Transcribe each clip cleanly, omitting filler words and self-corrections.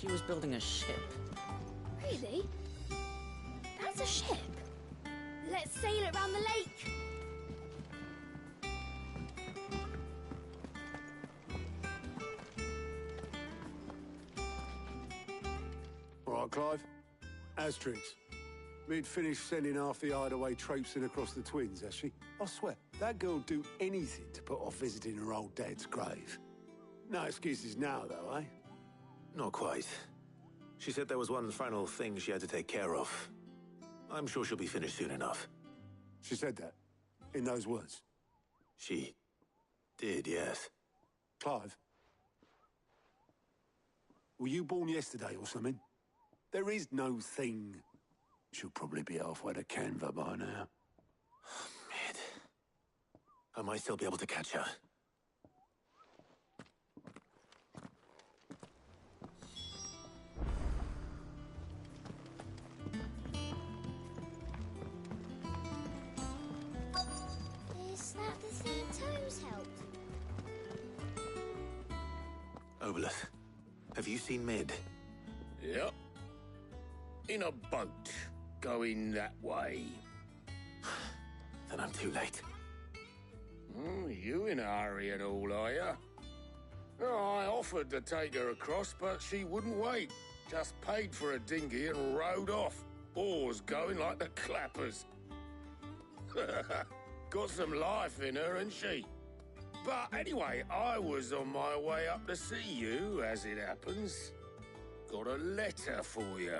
she was building a ship. Really? That's a ship? Let's sail it round the lake. All right, Clive. Asterix. We'd finished sending half the hideaway traipsing across the twins, has she? I swear, that girl'd do anything to put off visiting her old dad's grave. No excuses now, though, eh? Not quite. She said there was one final thing she had to take care of. I'm sure she'll be finished soon enough. She said that? In those words? She did, yes. Clive? Were you born yesterday or something? There is no thing. She'll probably be halfway to Canva by now. Mid. I might still be able to catch her. Is that the thing Toes helped? Obelus, have you seen Mid? Yep. In a boat, going that way. Then I'm too late. You in a hurry and all, are you? Oh, I offered to take her across, but she wouldn't wait. Just paid for a dinghy and rowed off. Oars going like the clappers. Got some life in her, ain't she? But anyway, I was on my way up to see you, as it happens. Got a letter for you.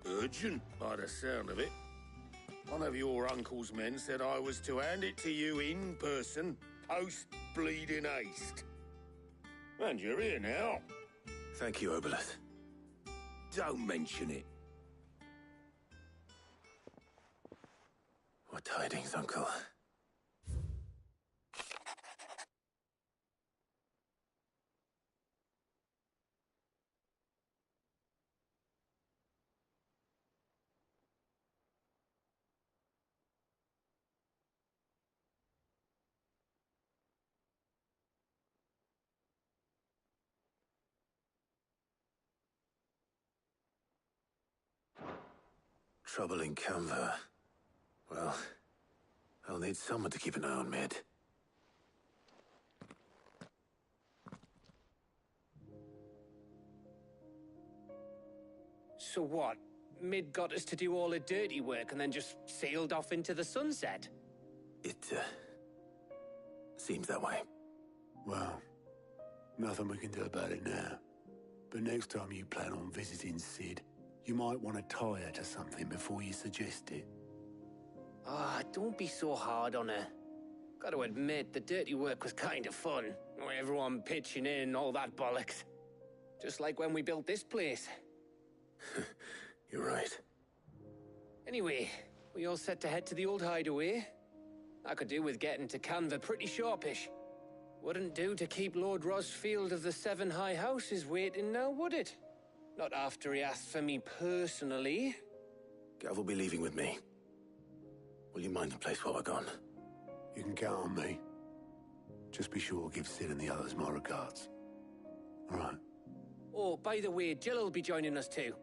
Urgent, by the sound of it. One of your uncle's men said I was to hand it to you in person, post-bleeding haste. And you're here now. Thank you, Obelus. Don't mention it. What tidings, Uncle? Trouble in Canva. Well, I'll need someone to keep an eye on Mid. So what? Mid got us to do all the dirty work and then just sailed off into the sunset? It, seems that way. Well, nothing we can do about it now. But next time you plan on visiting Sid, you might want to tie her to something before you suggest it. Ah, don't be so hard on her. Got to admit, the dirty work was kind of fun. Everyone pitching in and all that bollocks. Just like when we built this place. You're right. Anyway, we all set to head to the old hideaway. I could do with getting to Canva pretty sharpish. Wouldn't do to keep Lord Rosfield of the Seven High Houses waiting now, would it? Not after he asked for me personally. Gav will be leaving with me. Will you mind the place while we're gone? You can count on me. Just be sure to give Sid and the others my regards. All right. Oh, by the way, Jill will be joining us too.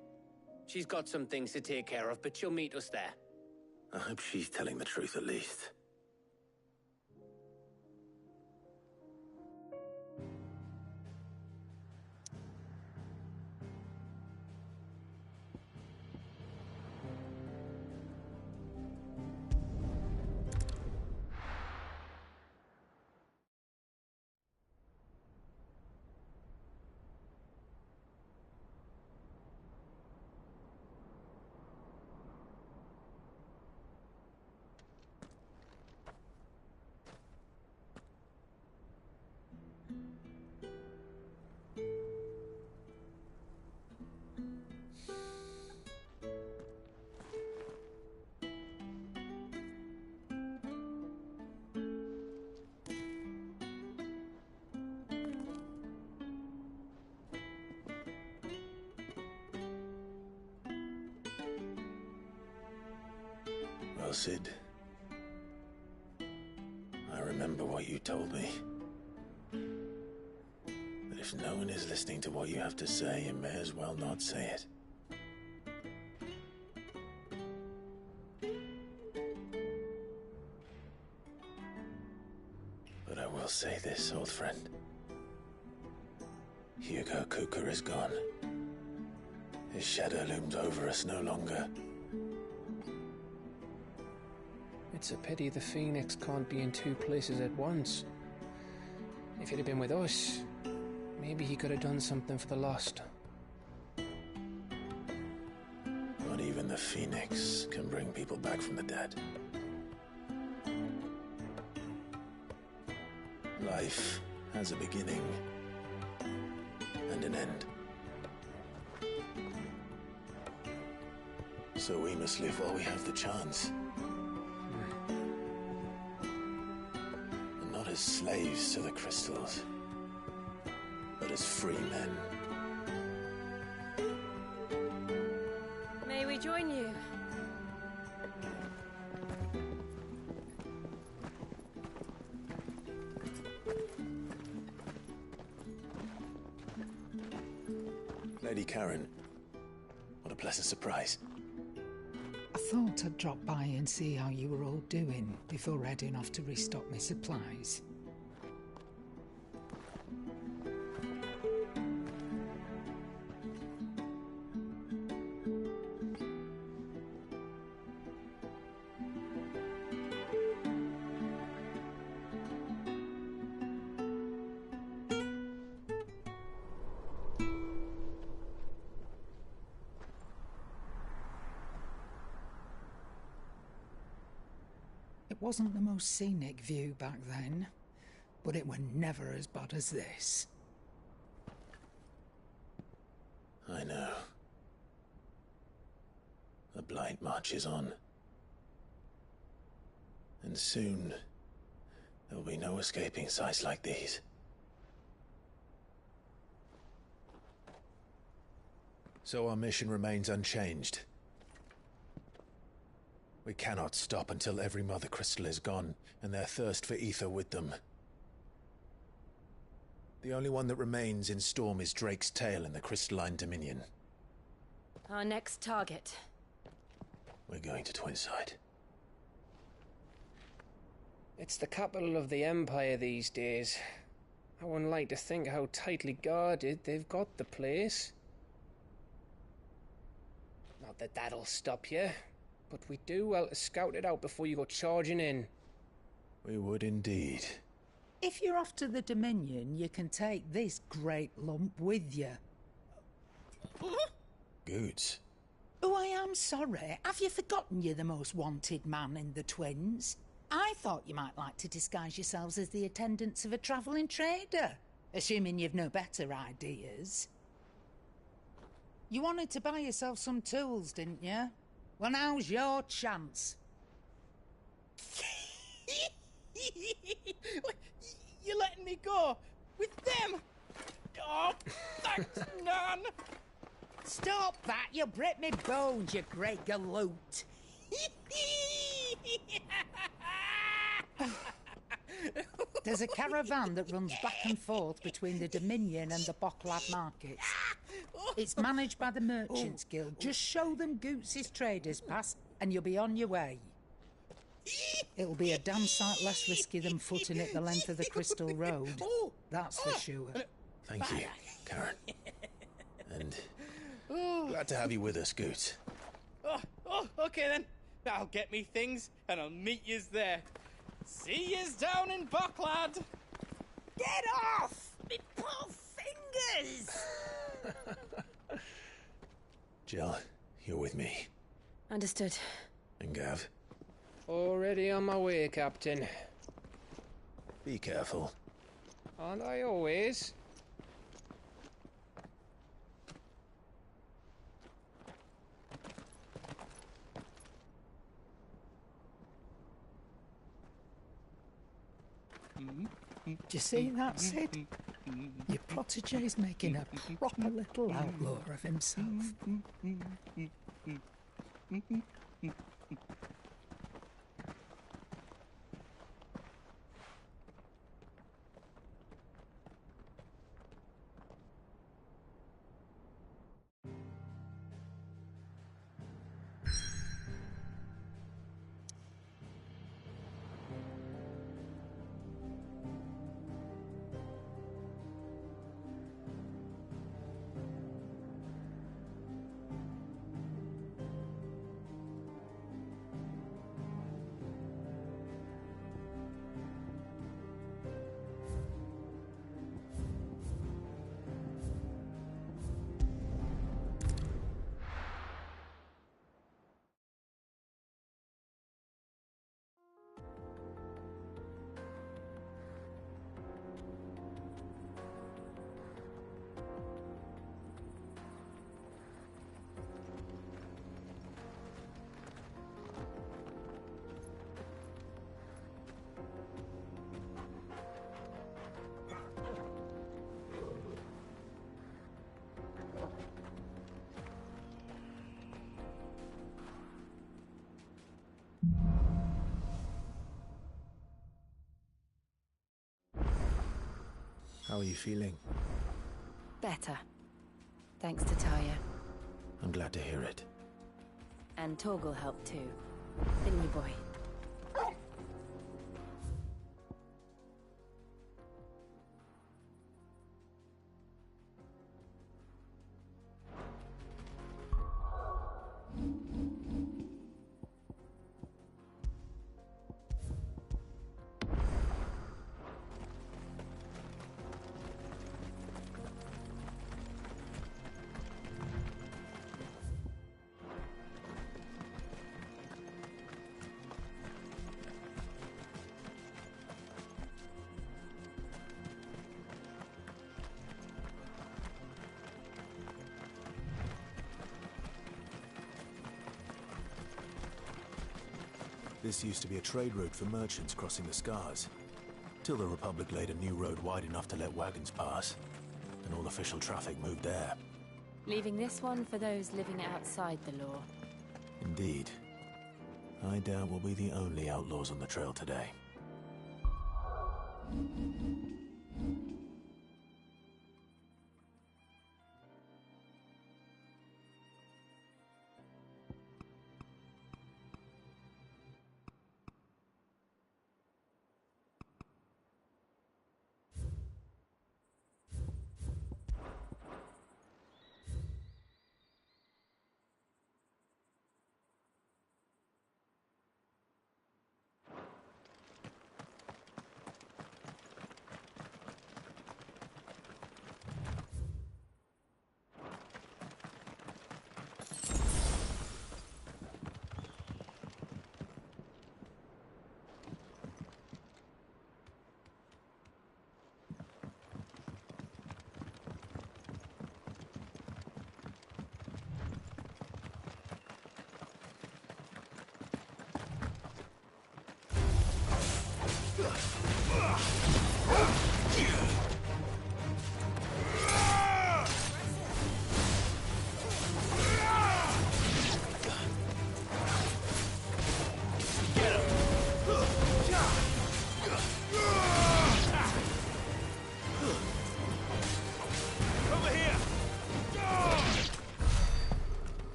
She's got some things to take care of, but she'll meet us there. I hope she's telling the truth at least. Well, Sid, I remember what you told me. That if If no one is listening to what you have to say, you may as well not say it. But I will say this, old friend. Hugo Cooker is gone. His shadow looms over us no longer. It's a pity the Phoenix can't be in two places at once. If he'd have been with us, maybe he could have done something for the lost. Not even the Phoenix can bring people back from the dead. Life has a beginning and an end. So we must live while we have the chance. And not as slaves to the crystals, but as free men. May we join you? Lady Karen, what a pleasant surprise. I thought I'd drop by and see how you were all doing before heading off to restock my supplies. It wasn't the most scenic view back then, but it were never as bad as this. I know. The blight marches on. And soon, there'll be no escaping sights like these. So our mission remains unchanged. We cannot stop until every Mother Crystal is gone, and their thirst for ether with them. The only one that remains in Storm is Drake's Tail in the Crystalline Dominion. Our next target. We're going to Twinside. It's the capital of the Empire these days. I wouldn't like to think how tightly guarded they've got the place. Not that that'll stop you, but we do well to scout it out before you go charging in. We would indeed. If you're off to the Dominion, you can take this great lump with you. Goods. Oh, I am sorry. Have you forgotten you're the most wanted man in the Twins? I thought you might like to disguise yourselves as the attendants of a travelling trader, assuming you've no better ideas. You wanted to buy yourself some tools, didn't you? Well, now's your chance. You're letting me go? With them? Oh, thanks, Nan! Stop that! You'll break me bones, you great galoot! There's a caravan that runs back and forth between the Dominion and the Bocklad markets. It's managed by the Merchants Guild. Just show them Goots' traders pass and you'll be on your way. It'll be a damn sight less risky than footing it the length of the Crystal Road. That's for sure. Thank you, Karen. And glad to have you with us, Goots. Okay then. I'll get me things and I'll meet yous there. See yous down in Bocklad. Get off! Me poor fingers! Jill, you're with me. Understood. And Gav, Already on my way, Captain. be careful. Aren't I always? Do you see that, Sid? Your protege's making a proper little outlaw of himself. How are you feeling? Better. Thanks to Taya. I'm glad to hear it. And Torgal helped too. Didn't you, boy? This used to be a trade route for merchants crossing the Scars, till the Republic laid a new road wide enough to let wagons pass, and all official traffic moved there. Leaving this one for those living outside the law. Indeed. I doubt we'll be the only outlaws on the trail today.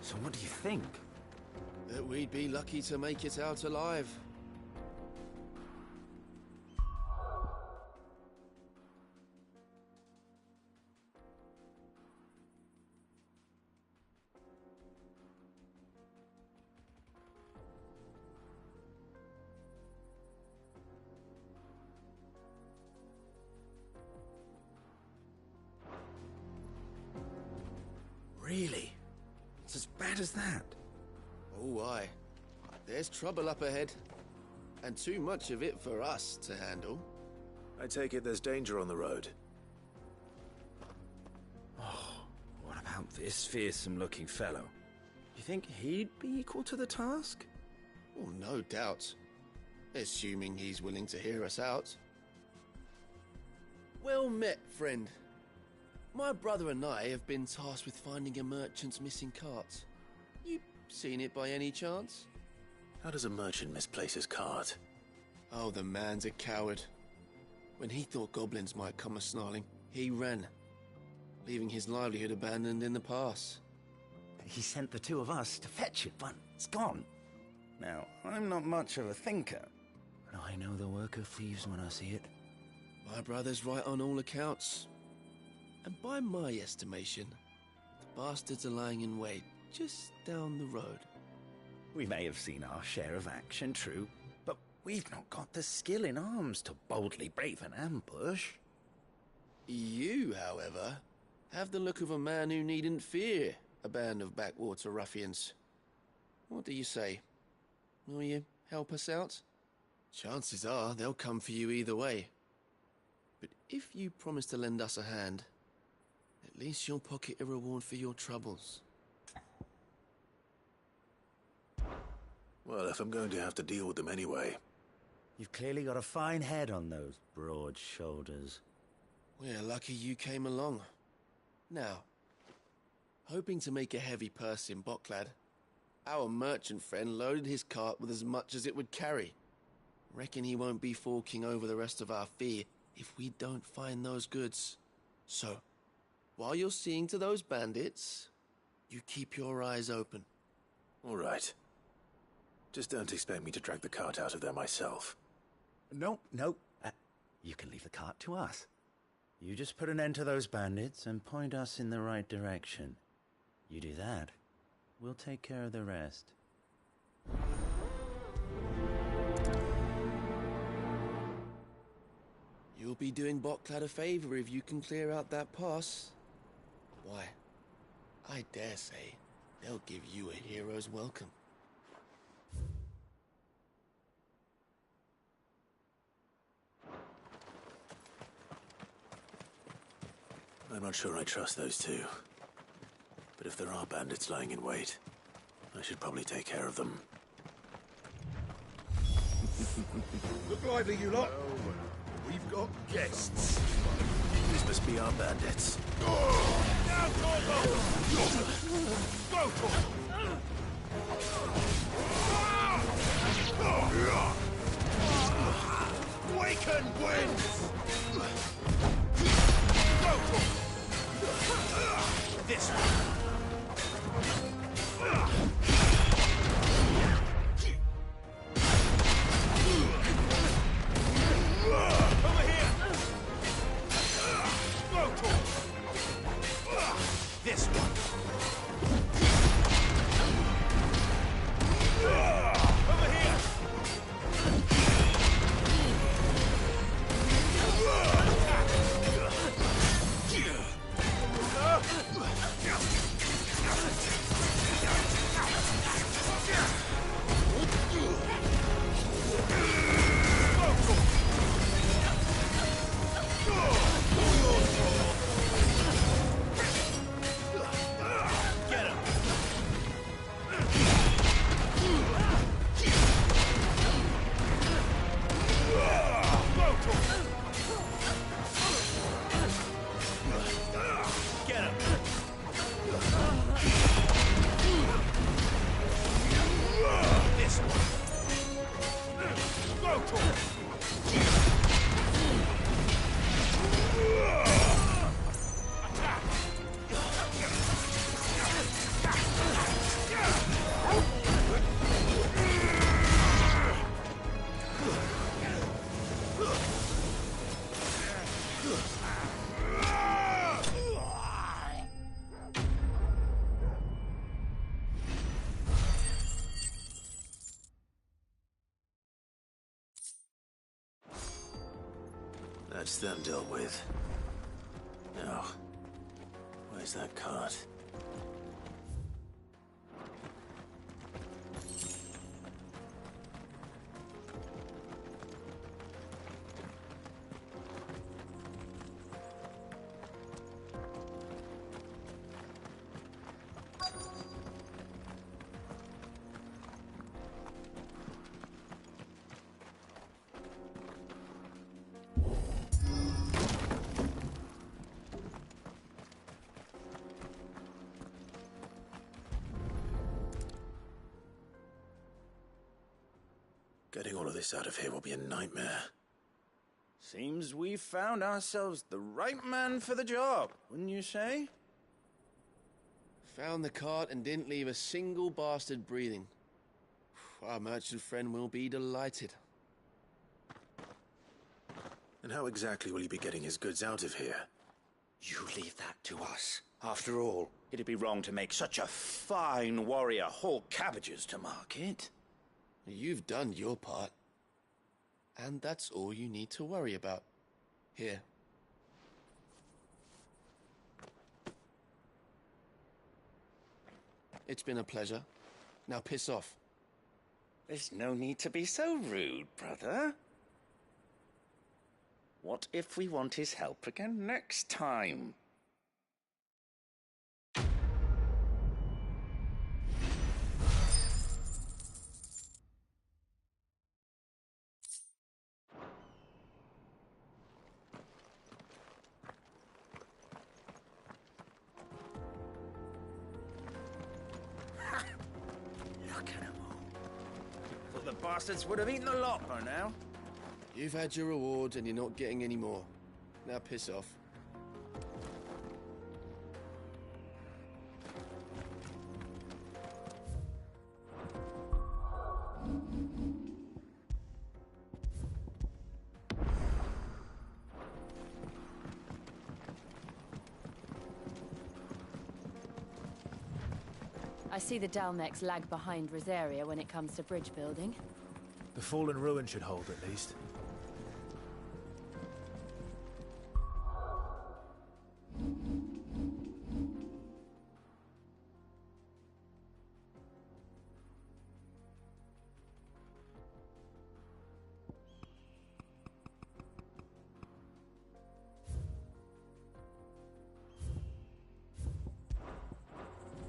So what do you think? That we'd be lucky to make it out alive. Really? It's as bad as that? Oh, aye. There's trouble up ahead. And too much of it for us to handle. I take it there's danger on the road. Oh, what about this fearsome-looking fellow? You think he'd be equal to the task? Oh, no doubt. Assuming he's willing to hear us out. Well met, friend. My brother and I have been tasked with finding a merchant's missing cart. You seen it by any chance? How does a merchant misplace his cart? Oh, the man's a coward. When he thought goblins might come a-snarling, he ran, leaving his livelihood abandoned in the pass. He sent the two of us to fetch it, but it's gone. Now, I'm not much of a thinker, but I know the work of thieves when I see it. My brother's right on all accounts. And by my estimation, the bastards are lying in wait just down the road. We may have seen our share of action, true, but we've not got the skill in arms to boldly brave an ambush. You, however, have the look of a man who needn't fear a band of backwater ruffians. What do you say? Will you help us out? Chances are they'll come for you either way. But if you promise to lend us a hand, at least you'll pocket a reward for your troubles. Well, if I'm going to have to deal with them anyway, You've clearly got a fine head on those broad shoulders. We're lucky you came along. Now, hoping to make a heavy purse in Boklad, our merchant friend loaded his cart with as much as it would carry. Reckon he won't be forking over the rest of our fee if we don't find those goods. So, while you're seeing to those bandits, you keep your eyes open. All right. Just don't expect me to drag the cart out of there myself. No. You can leave the cart to us. You just put an end to those bandits and point us in the right direction. You do that, we'll take care of the rest. You'll be doing Boklad a favor if you can clear out that pass. Why, I dare say they'll give you a hero's welcome. I'm not sure I trust those two. But if there are bandits lying in wait, I should probably take care of them. Look lively, you lot. We've got guests. These must be our bandits. Now, Torgo! Go, Torgo! Waken winds! Go, Torgo! This one! This one. Over here. That's them dealt with. Now, where's that cart? Getting all of this out of here will be a nightmare. Seems we've found ourselves the right man for the job, wouldn't you say? Found the cart and didn't leave a single bastard breathing. Our merchant friend will be delighted. And how exactly will he be getting his goods out of here? You leave that to us. After all, it'd be wrong to make such a fine warrior haul cabbages to market. You've done your part. And that's all you need to worry about. Here. It's been a pleasure. Now piss off. There's no need to be so rude, brother. What if we want his help again next time? Fucking hell. Thought the bastards would have eaten the lot by now. You've had your reward and you're not getting any more. Now piss off. I see the Dalmex lag behind Rosaria when it comes to bridge building. The fallen ruin should hold, at least.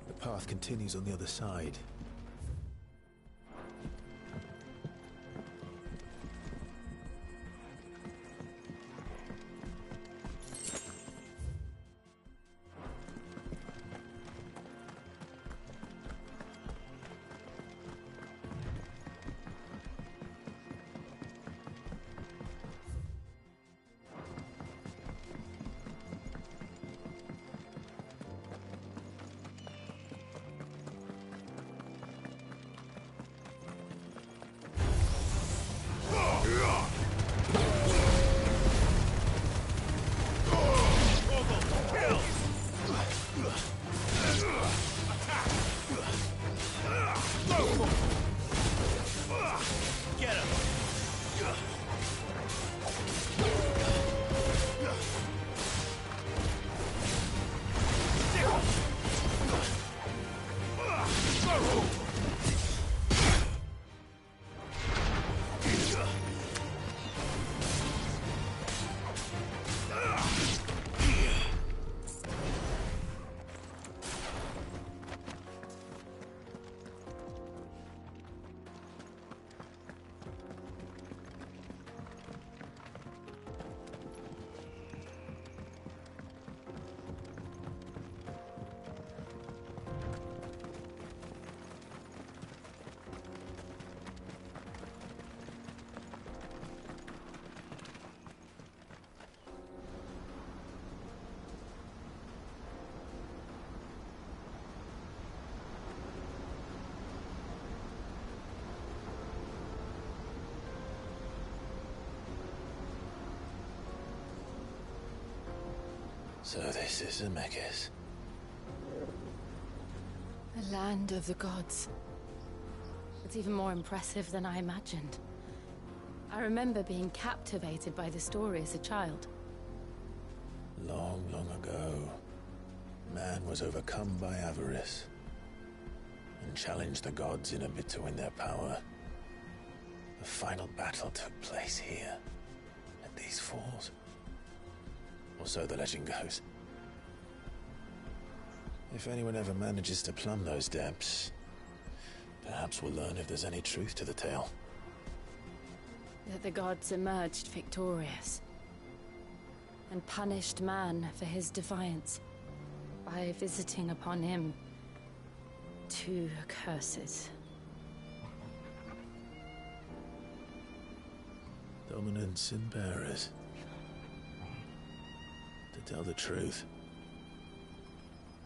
The path continues on the other side. So this is Zemeckis. The land of the gods. It's even more impressive than I imagined. I remember being captivated by the story as a child. Long, long ago, man was overcome by avarice and challenged the gods in a bid to win their power. The final battle took place here, at these falls. Or so the legend goes. If anyone ever manages to plumb those depths, perhaps we'll learn if there's any truth to the tale. That the gods emerged victorious and punished man for his defiance by visiting upon him 2 curses. Dominants and bearers. To tell the truth,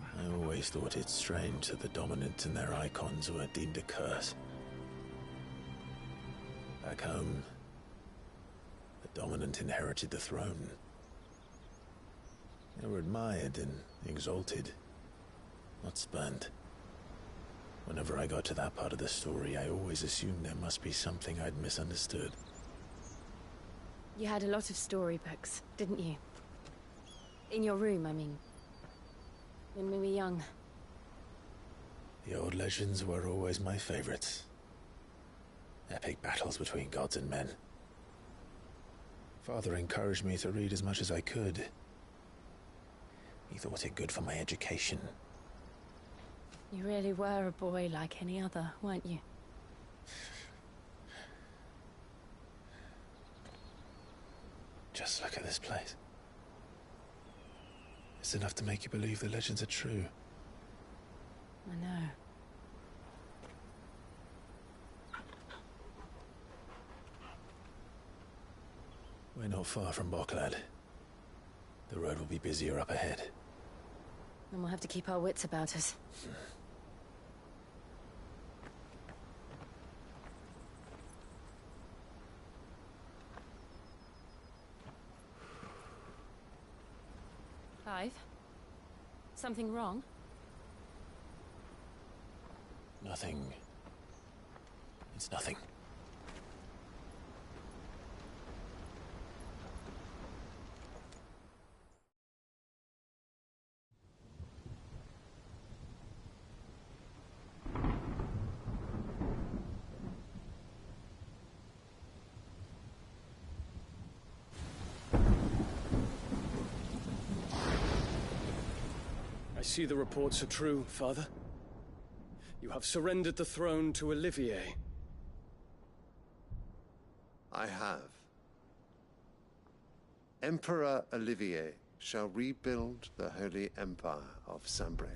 I always thought it strange that the dominant and their icons were deemed a curse. Back home, the dominant inherited the throne. They were admired and exalted, not spurned. Whenever I got to that part of the story, I always assumed there must be something I'd misunderstood. You had a lot of storybooks, didn't you? In your room, I mean. When we were young. The old legends were always my favorites. Epic battles between gods and men. Father encouraged me to read as much as I could. He thought it good for my education. You really were a boy like any other, weren't you? Just look at this place. It's enough to make you believe the legends are true. I know. We're not far from Boklad. The road will be busier up ahead. Then we'll have to keep our wits about us. Clive? Something wrong? Nothing. It's nothing. I see the reports are true, Father. You have surrendered the throne to Olivier. I have. Emperor Olivier shall rebuild the Holy Empire of Sanbreque.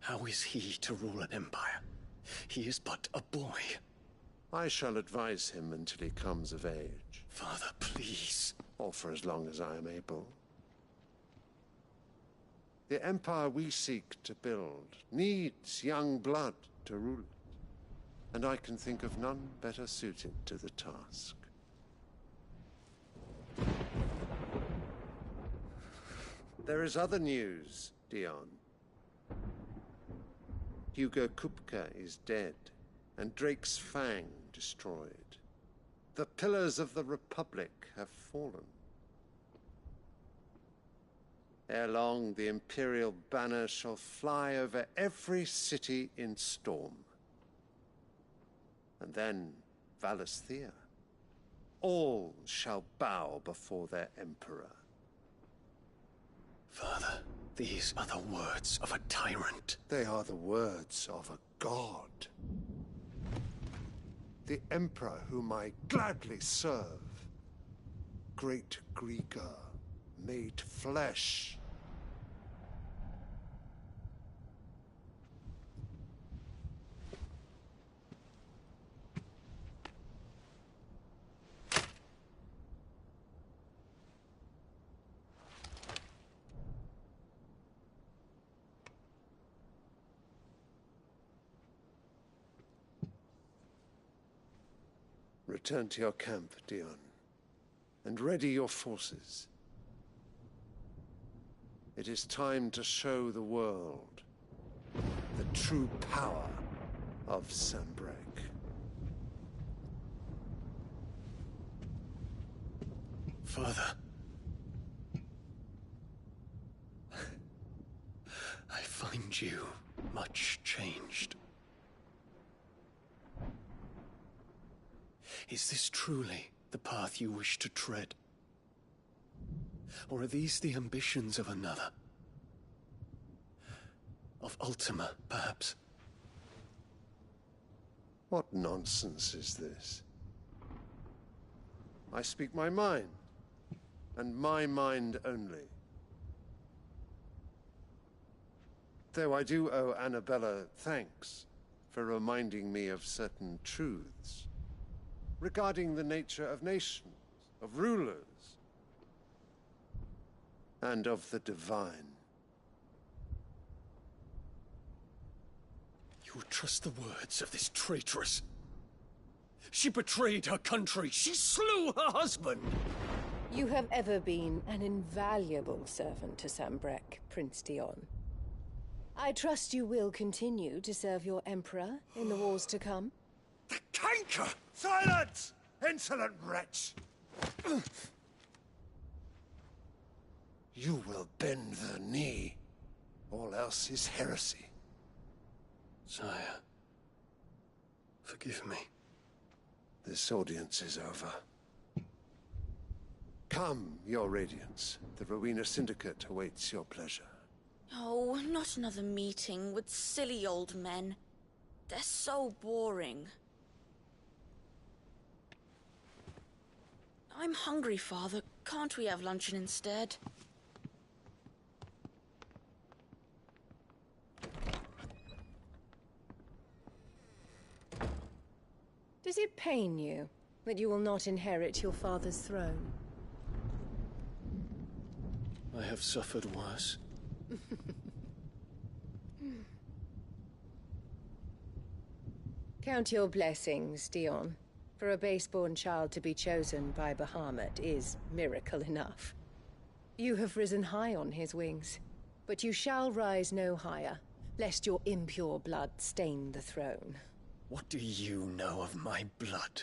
How is he to rule an empire? He is but a boy. I shall advise him until he comes of age. Father, please. Or for as long as I am able. The empire we seek to build needs young blood to rule it, and I can think of none better suited to the task. There is other news, Dion. Hugo Kupka is dead, and Drake's Fang destroyed. The pillars of the Republic have fallen. Ere long, the Imperial banner shall fly over every city in Storm. And then Valisthea. All shall bow before their Emperor. Father, these are the words of a tyrant. They are the words of a god. The Emperor whom I gladly serve. Great Greeger, made flesh. Return to your camp, Dion, and ready your forces. It is time to show the world the true power of Sanbreque. Father. I find you much changed. Is this truly the path you wish to tread? Or are these the ambitions of another? Of Ultima, perhaps? What nonsense is this? I speak my mind, and my mind only. Though I do owe Annabella thanks for reminding me of certain truths regarding the nature of nations, of rulers, and of the divine. You would trust the words of this traitress? She betrayed her country. She slew her husband. You have ever been an invaluable servant to Sanbreque, Prince Dion. I trust you will continue to serve your Emperor in the wars to come. The canker! Silence! Insolent wretch! You will bend the knee. All else is heresy. Sire, forgive me. This audience is over. Come, your Radiance. The Rowena Syndicate awaits your pleasure. Oh, not another meeting with silly old men. They're so boring. I'm hungry, Father. Can't we have luncheon instead? Does it pain you that you will not inherit your father's throne? I have suffered worse. Count your blessings, Dion. For a base-born child to be chosen by Bahamut is miracle enough. You have risen high on his wings, but you shall rise no higher, lest your impure blood stain the throne. What do you know of my blood?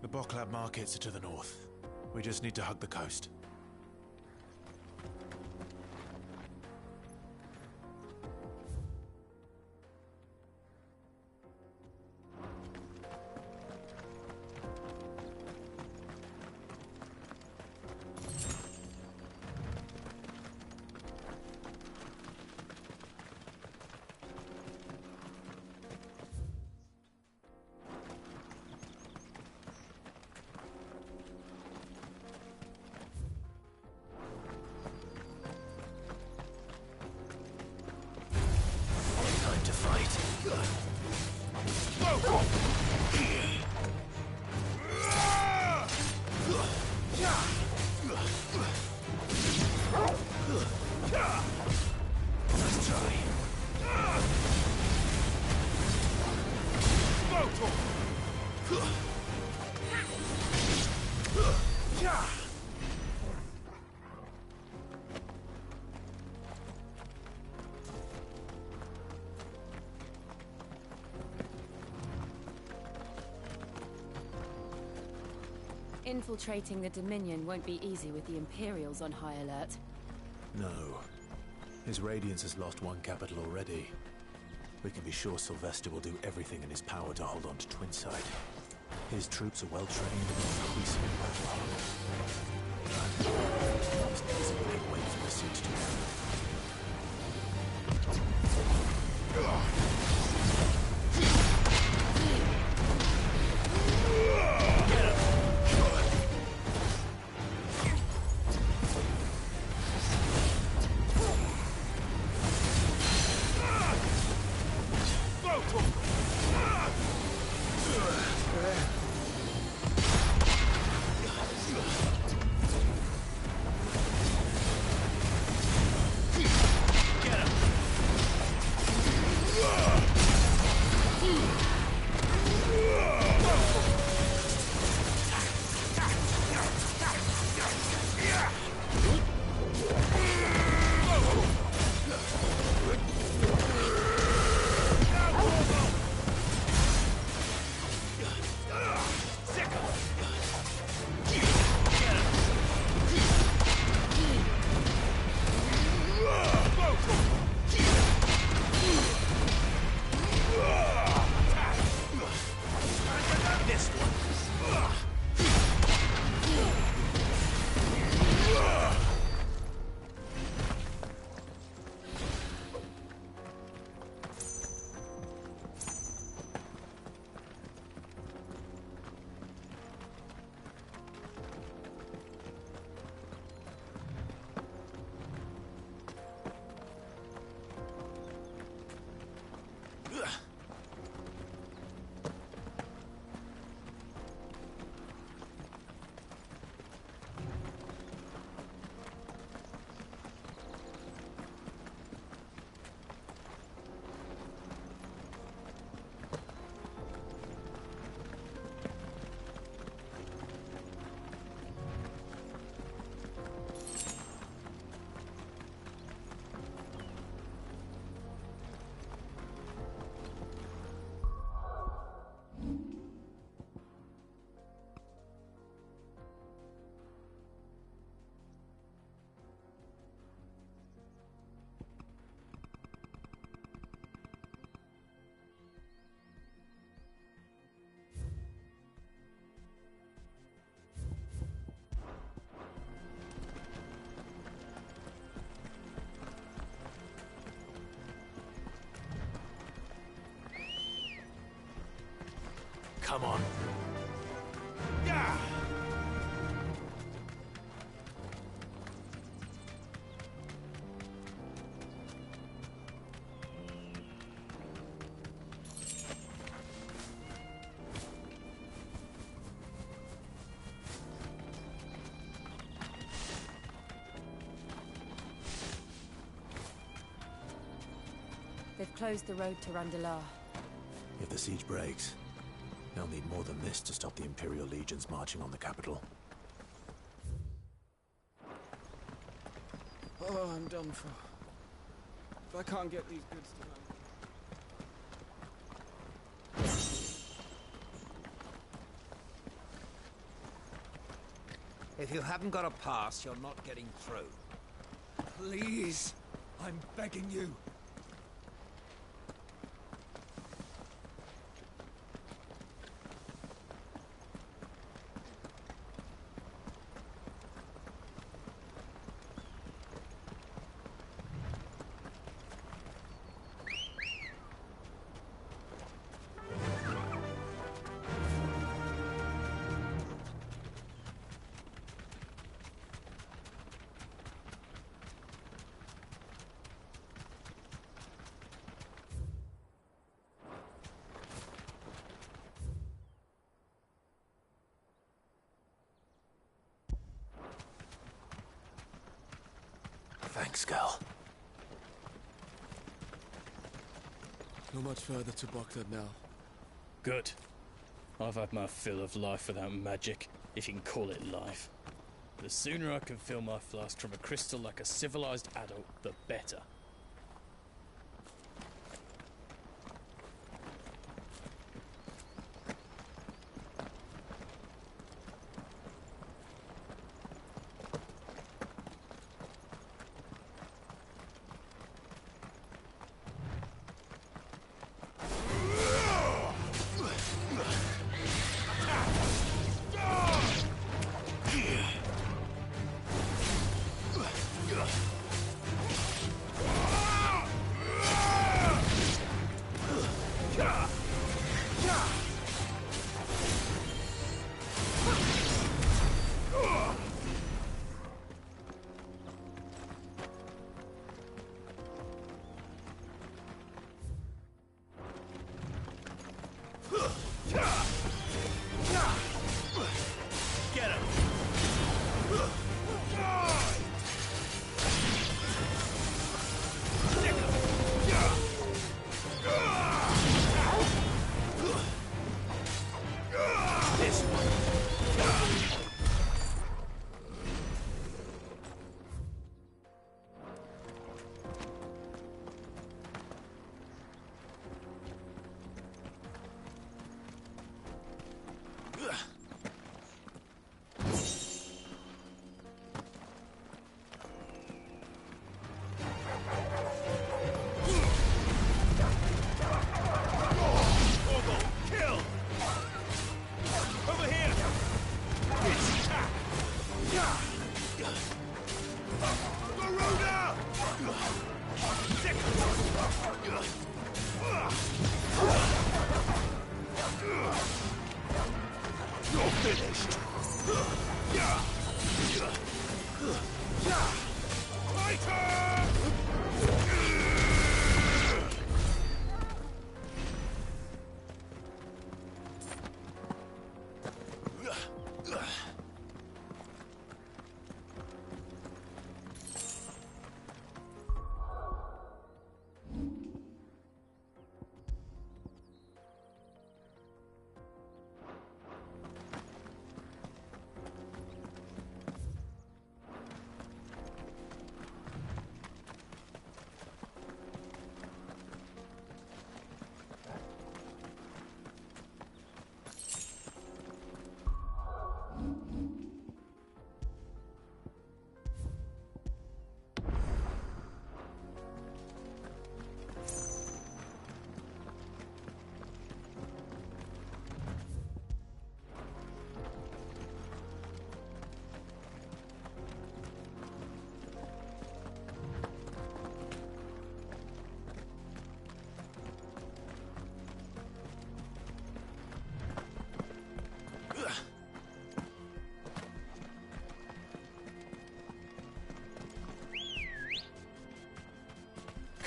The Boklab markets are to the north. We just need to hug the coast. Infiltrating the Dominion won't be easy with the Imperials on high alert. No. His Radiance has lost one capital already. We can be sure Sylvester will do everything in his power to hold on to Twinside. His troops are well trained and increasingly battle-hardened. These days are giving way for pursuit to Get him! come on. Yeah! They've closed the road to Randalar. If the siege breaks, they'll need more than this to stop the Imperial legions marching on the capital. Oh, I'm done for. If I can't get these goods to them. If you haven't got a pass, you're not getting through. Please, I'm begging you. Thanks, girl. Not much further to Baghdad now. Good. I've had my fill of life without magic, if you can call it life. The sooner I can fill my flask from a crystal like a civilized adult, the better.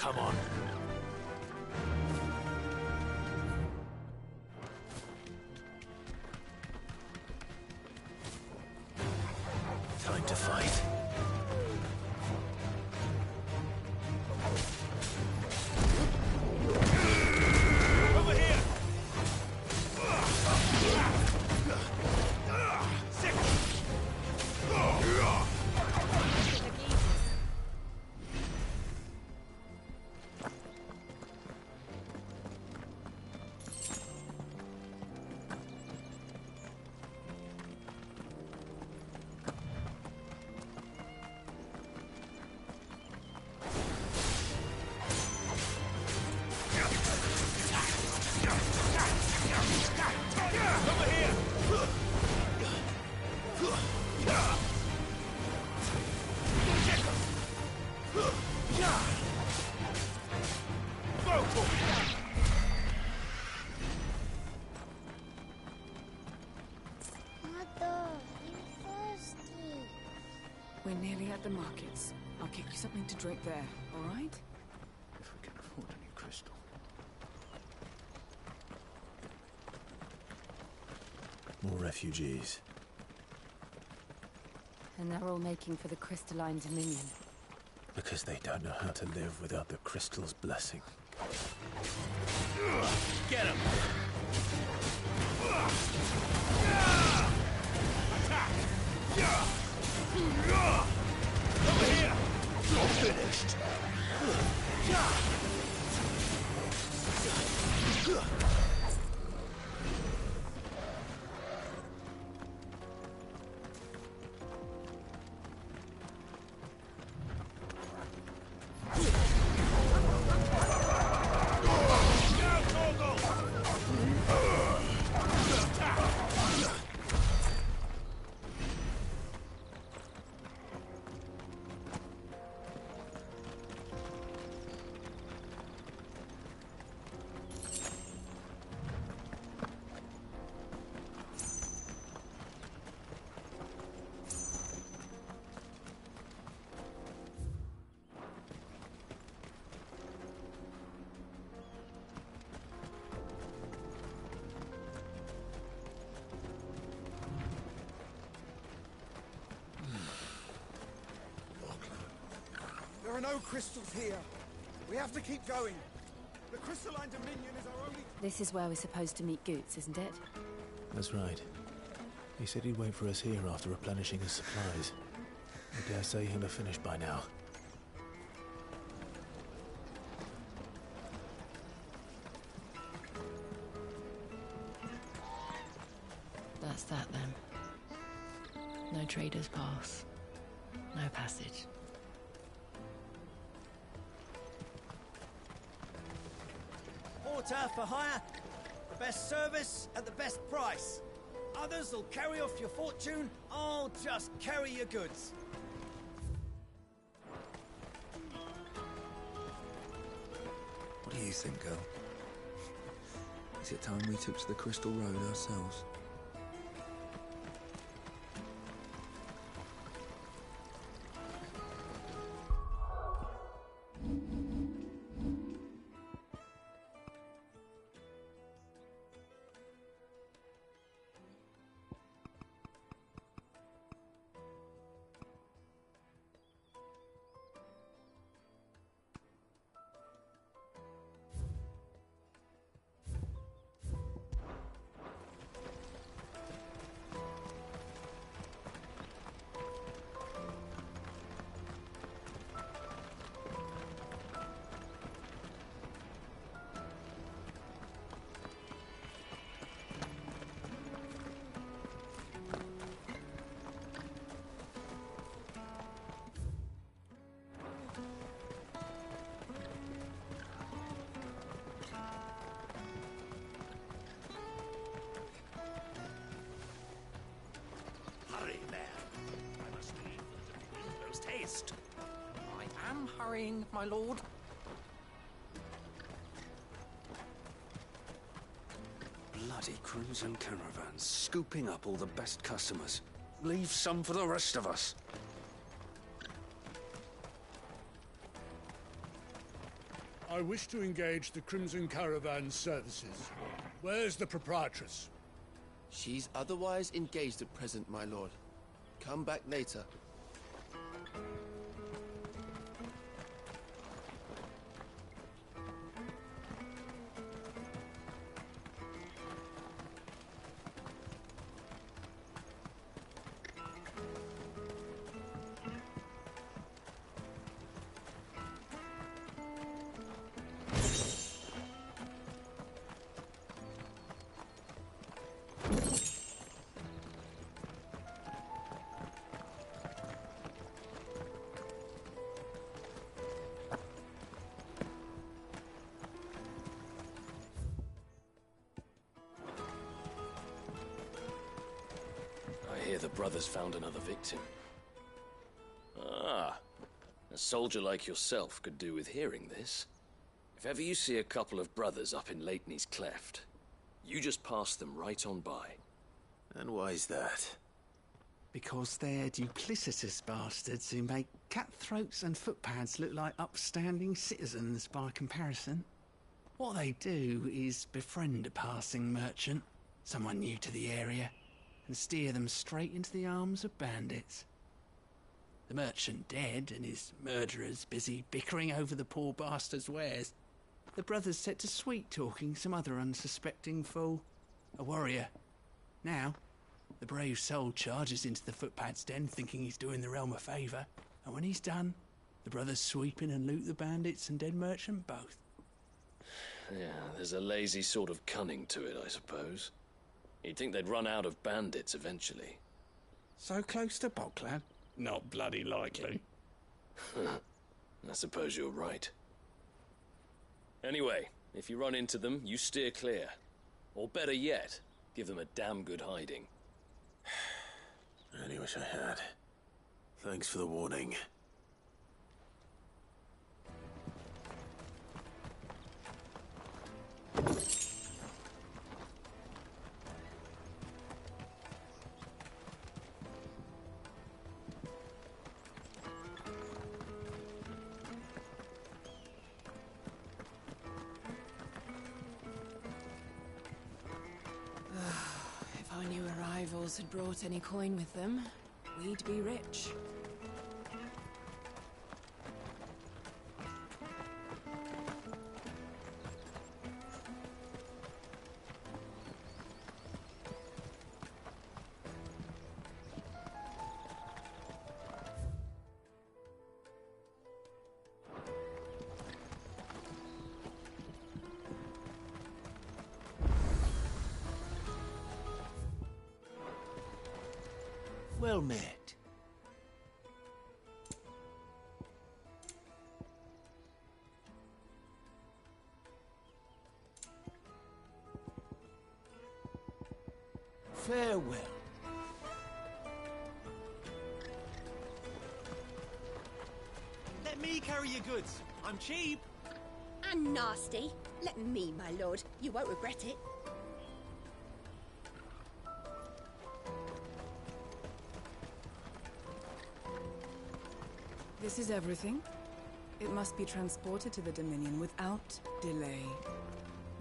Come on. Time to fight. Over here! We're nearly at the markets. I'll get you something to drink there, all right? If we can afford a new crystal. More refugees. And they're all making for the crystalline dominion. Because they don't know how to live without the crystal's blessing. Get him! Attack! Over here! You're finished! There are no crystals here. We have to keep going. The crystalline dominion is our only... This is where we're supposed to meet Goots, isn't it? That's right. He said he'd wait for us here after replenishing his supplies. I dare say he'll have finished by now. That's that then. No traders pass. No passage. Porter for hire. The best service at the best price. Others will carry off your fortune. I'll just carry your goods. What do you think, girl? Is it time we took to the Crystal Road ourselves? I am hurrying, my lord. Bloody crimson caravans, scooping up all the best customers. Leave some for the rest of us. I wish to engage the Crimson Caravan services. Where's the proprietress? She's otherwise engaged at present, my lord. Come back later. I hear the brothers found another victim. Ah, a soldier like yourself could do with hearing this. If ever you see a couple of brothers up in Lateney's Cleft, you just pass them right on by. And why's that? Because they're duplicitous bastards who make cutthroats and footpads look like upstanding citizens by comparison. What they do is befriend a passing merchant, someone new to the area, and steer them straight into the arms of bandits. The merchant dead and his murderers busy bickering over the poor bastard's wares. The brothers set to sweet-talking some other unsuspecting fool, a warrior. Now, the brave soul charges into the footpad's den thinking he's doing the realm a favour, and when he's done, the brothers sweep in and loot the bandits and dead merchant both. Yeah, there's a lazy sort of cunning to it, I suppose. You'd think they'd run out of bandits eventually. So close to Boklab? Not bloody likely. I suppose you're right. Anyway, if you run into them, you steer clear. Or better yet, give them a damn good hiding. I only wish I had. Thanks for the warning. If our new arrivals had brought any coin with them, we'd be rich. Well met. Farewell. Let me carry your goods. I'm cheap. And nasty. Let me, my lord. You won't regret it. This is everything. It must be transported to the Dominion without delay,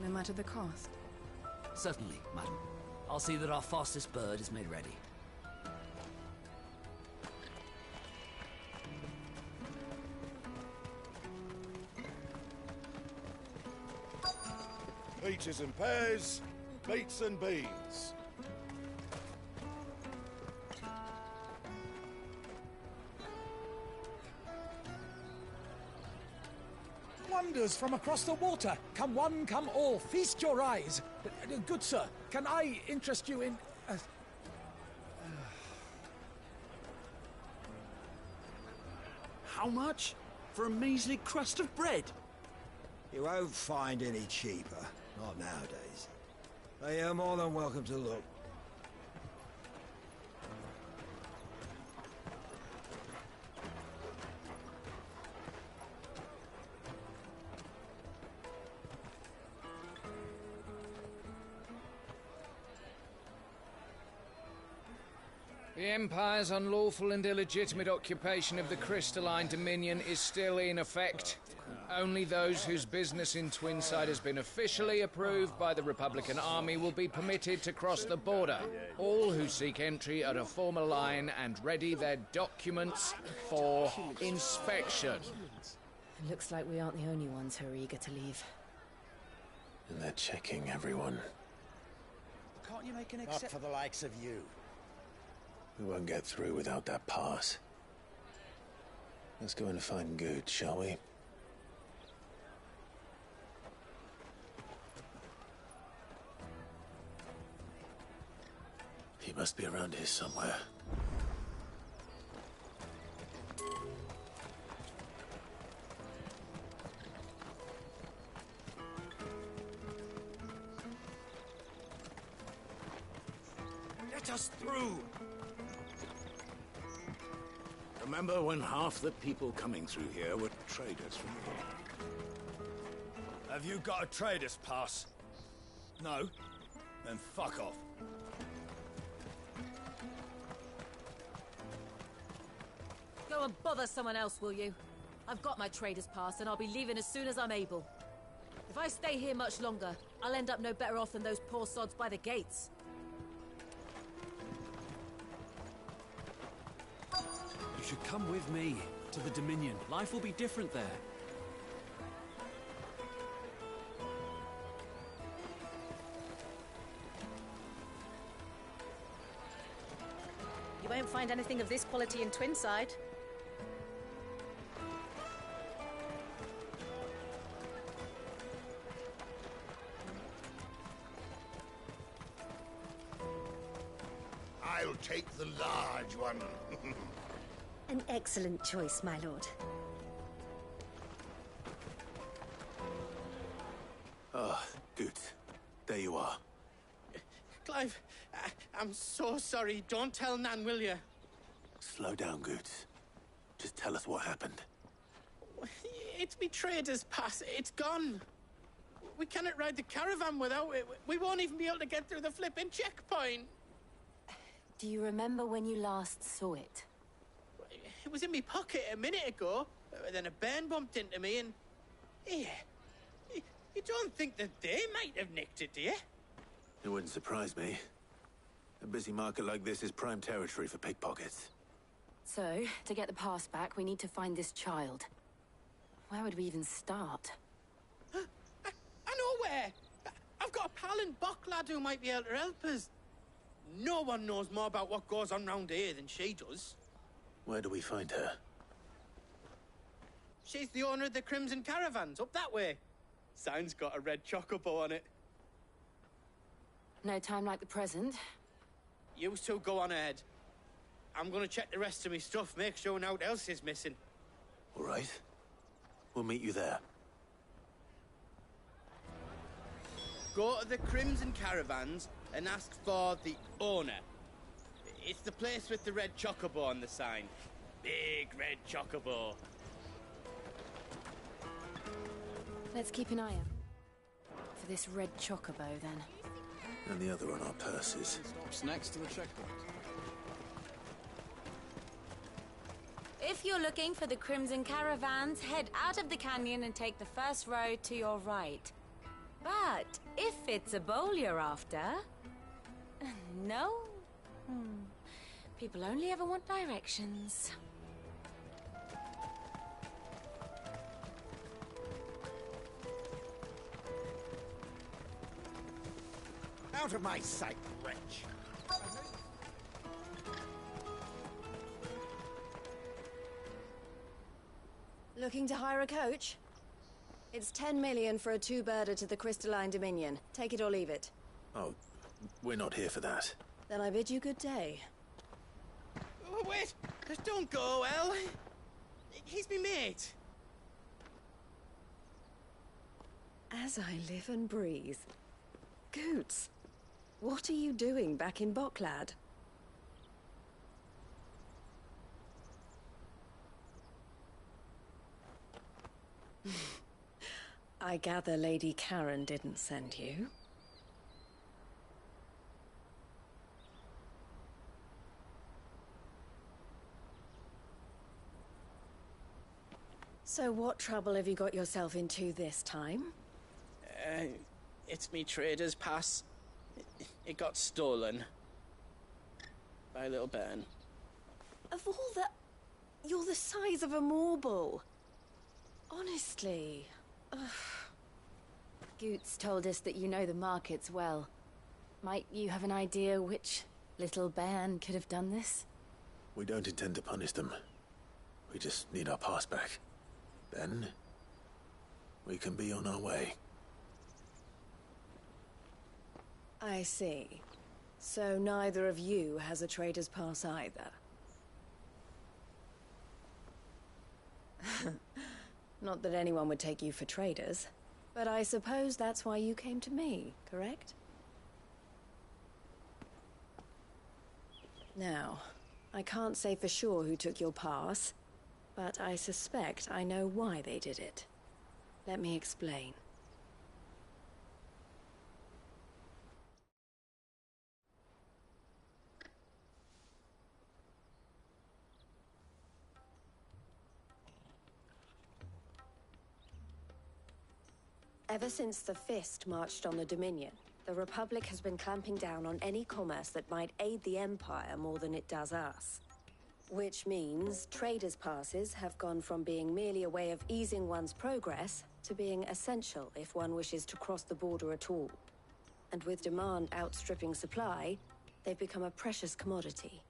no matter the cost. Certainly, madam. I'll see that our fastest bird is made ready. Peaches and pears, beets and beans. Wonders from across the water. Come one, come all. Feast your eyes. Good sir, can I interest you in... How much? For a measly crust of bread? You won't find any cheaper. Not nowadays. But you're more than welcome to look. The Empire's unlawful and illegitimate occupation of the Crystalline Dominion is still in effect. Only those whose business in Twinside has been officially approved by the Republican Army will be permitted to cross the border. All who seek entry are to form a line and ready their documents for inspection. It looks like we aren't the only ones who are eager to leave. And they're checking everyone. Can't you make an Not for the likes of you. We won't get through without that pass. Let's go and find Good, shall we? He must be around here somewhere. Let us through! Remember when half the people coming through here were traders from here? Have you got a trader's pass? No? Then fuck off. Go and bother someone else, will you? I've got my trader's pass and I'll be leaving as soon as I'm able. If I stay here much longer, I'll end up no better off than those poor sods by the gates. You should come with me to the Dominion. Life will be different there. You won't find anything of this quality in Twinside. I'll take the large one. An excellent choice, my lord. Ah, Good. There you are. Clive, I'm so sorry. Don't tell Nan, will you? Slow down, Good. Just tell us what happened. It's me trader's pass. It's gone. We cannot ride the caravan without it. We won't even be able to get through the flipping checkpoint. Do you remember when you last saw it? It was in my pocket a minute ago. Then a bairn bumped into me and... Yeah. You don't think that they might have nicked it, do you? It wouldn't surprise me. A busy market like this is prime territory for pickpockets. So, to get the pass back, we need to find this child. Where would we even start? I know where! I've got a pal in Bock lad who might be able to help us. No one knows more about what goes on round here than she does. Where do we find her? She's the owner of the Crimson Caravans, up that way. Sign's got a red chocobo on it. No time like the present. You two go on ahead. I'm gonna check the rest of me stuff, make sure naught else is missing. All right. We'll meet you there. Go to the Crimson Caravans and ask for the owner. It's the place with the red chocobo on the sign. Big red chocobo. Let's keep an eye out for this red chocobo, then. And the other on our purses. Stops next to the checkpoint. If you're looking for the Crimson Caravans, head out of the canyon and take the first road to your right. But if it's a bowl you're after... No? People only ever want directions. Out of my sight, wretch! Looking to hire a coach? It's 10 million for a two-birder to the Crystalline Dominion. Take it or leave it. Oh, we're not here for that. Then I bid you good day. Oh, wait! Don't go, El. He's me mate. As I live and breathe. Goots, what are you doing back in Bocklad? I gather Lady Karen didn't send you. So what trouble have you got yourself into this time? It's me trader's pass. It got stolen. By little Ben. Of all the... You're the size of a marble. Honestly. Ugh. Goots told us that you know the markets well. Might you have an idea which little bairn could have done this? We don't intend to punish them. We just need our pass back. Then, we can be on our way. I see. So neither of you has a trader's pass either. Not that anyone would take you for traders, but I suppose that's why you came to me, correct? Now, I can't say for sure who took your pass, but I suspect I know why they did it. Let me explain. Ever since the Fist marched on the Dominion, the Republic has been clamping down on any commerce that might aid the Empire more than it does us. Which means traders' passes have gone from being merely a way of easing one's progress to being essential if one wishes to cross the border at all. And with demand outstripping supply, they've become a precious commodity,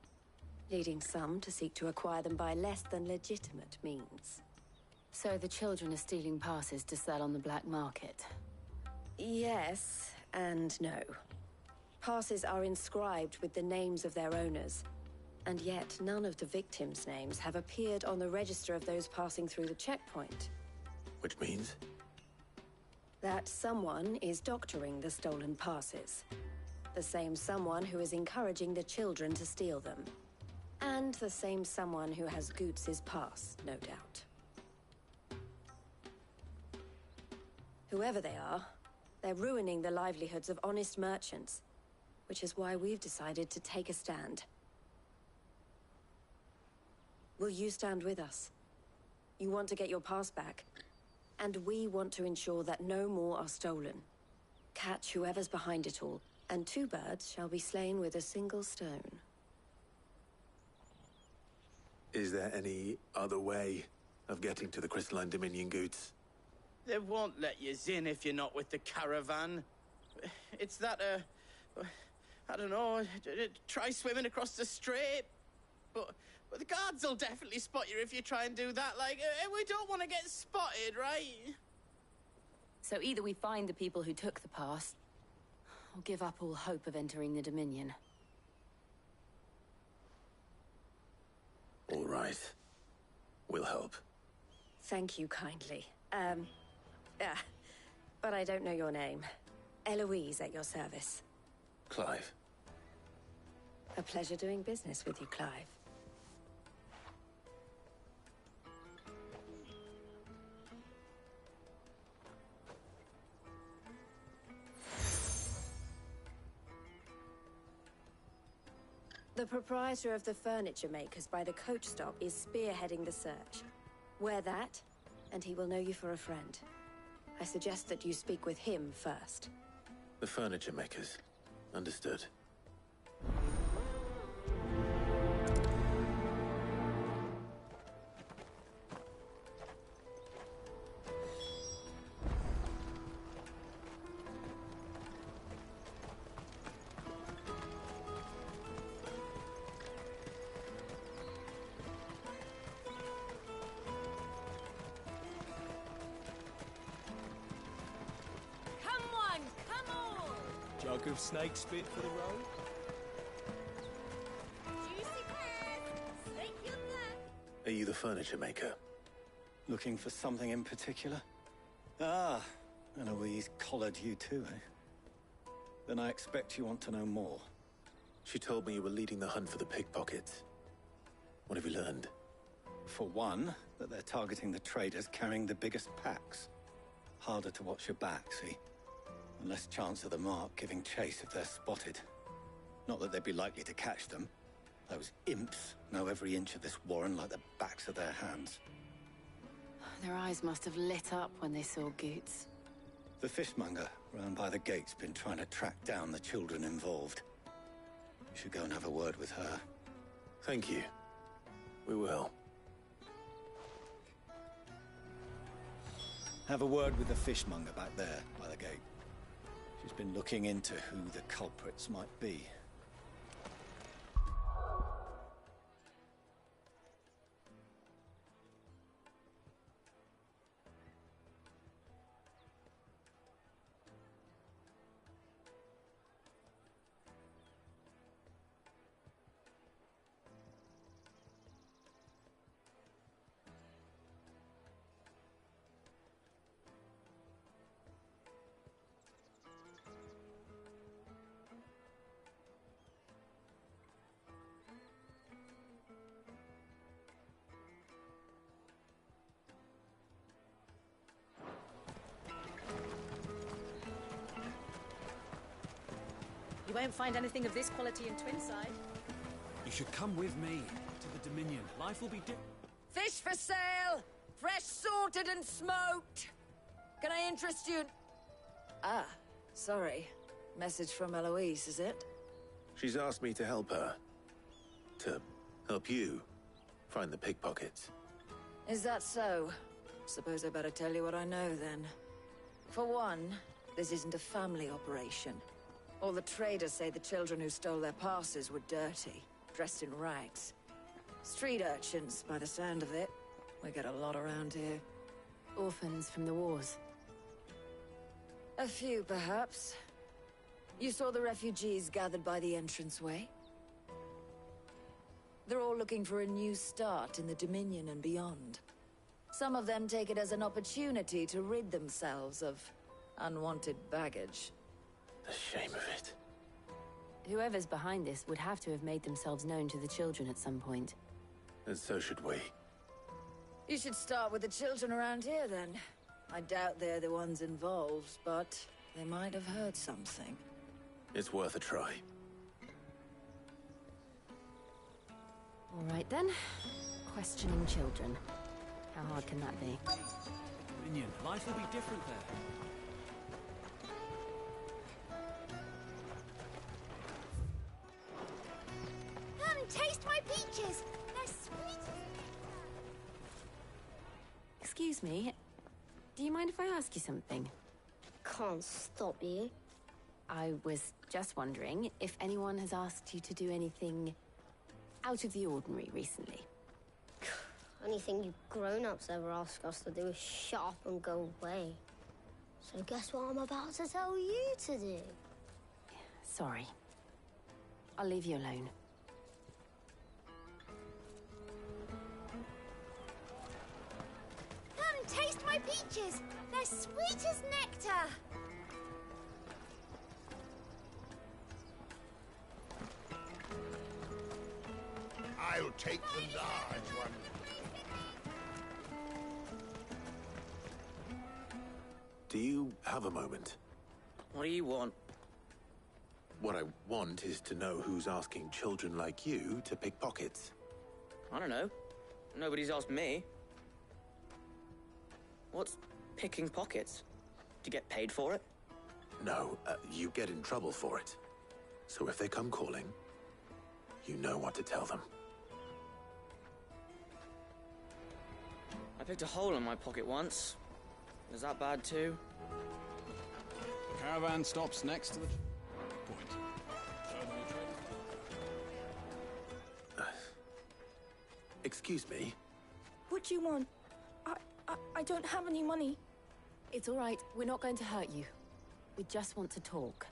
leading some to seek to acquire them by less than legitimate means. So the children are stealing passes to sell on the black market? Yes and no. Passes are inscribed with the names of their owners, and yet none of the victims' names have appeared on the register of those passing through the checkpoint. Which means? That someone is doctoring the stolen passes. The same someone who is encouraging the children to steal them. And the same someone who has Goots' pass, no doubt. Whoever they are, they're ruining the livelihoods of honest merchants, which is why we've decided to take a stand. Will you stand with us? You want to get your pass back, and we want to ensure that no more are stolen. Catch whoever's behind it all, and two birds shall be slain with a single stone. Is there any other way of getting to the Crystalline Dominion, Goots? They won't let you in if you're not with the caravan. It's that, I don't know, try swimming across the strait. But the guards will definitely spot you if you try and do that. Like, we don't want to get spotted, right? So either we find the people who took the pass, or give up all hope of entering the Dominion. All right. We'll help. Thank you kindly. But I don't know your name. Eloise at your service. Clive. A pleasure doing business with you, Clive. The proprietor of the furniture makers by the coach stop is spearheading the search. Wear that, and he will know you for a friend. I suggest that you speak with him first. The furniture makers. Understood. Jug of snake spit for the road? Juicy pears! Snake your neck! Are you the furniture maker? Looking for something in particular? Ah, Eloise collared you too, eh? Then I expect you want to know more. She told me you were leading the hunt for the pickpockets. What have you learned? For one, that they're targeting the traders carrying the biggest packs. Harder to watch your back, see? And less chance of the mark giving chase if they're spotted. Not that they'd be likely to catch them. Those imps know every inch of this warren like the backs of their hands. Their eyes must have lit up when they saw Goots. The fishmonger round by the gate's been trying to track down the children involved. You should go and have a word with her. Thank you. We will. Have a word with the fishmonger back there by the gate. She's been looking into who the culprits might be. You won't find anything of this quality in Twinside. You should come with me to the Dominion. Life will be different. Fish for sale! Fresh sorted and smoked! Can I interest you? Ah, sorry. Message from Eloise, is it? She's asked me to help her. To help you find the pickpockets. Is that so? Suppose I better tell you what I know, then. For one, this isn't a family operation. All the traders say the children who stole their passes were dirty, dressed in rags. Street urchins, by the sound of it. We get a lot around here. Orphans from the wars. A few, perhaps. You saw the refugees gathered by the entranceway? They're all looking for a new start in the Dominion and beyond. Some of them take it as an opportunity to rid themselves of unwanted baggage. The shame of it. Whoever's behind this would have to have made themselves known to the children at some point. And so should we. You should start with the children around here, then. I doubt they're the ones involved, but they might have heard something. It's worth a try. All right, then. Questioning children. How hard can that be? Dominion. Life will be different there. Come and taste my peaches! They're sweet as... Excuse me. Do you mind if I ask you something? Can't stop you. I was just wondering if anyone has asked you to do anything out of the ordinary recently. Anything you grown-ups ever ask us to do is shut up and go away. So guess what I'm about to tell you to do? Sorry. I'll leave you alone. Come and taste my peaches! They're sweet as nectar! I'll take the large one. Do you have a moment? What do you want? What I want is to know who's asking children like you to pick pockets. I don't know. Nobody's asked me. What's picking pockets? Do you get paid for it? No, you get in trouble for it. So if they come calling, you know what to tell them. I picked a hole in my pocket once. Was that bad too? The caravan stops next to the point. Excuse me? What do you want? I don't have any money. It's all right. We're not going to hurt you. We just want to talk.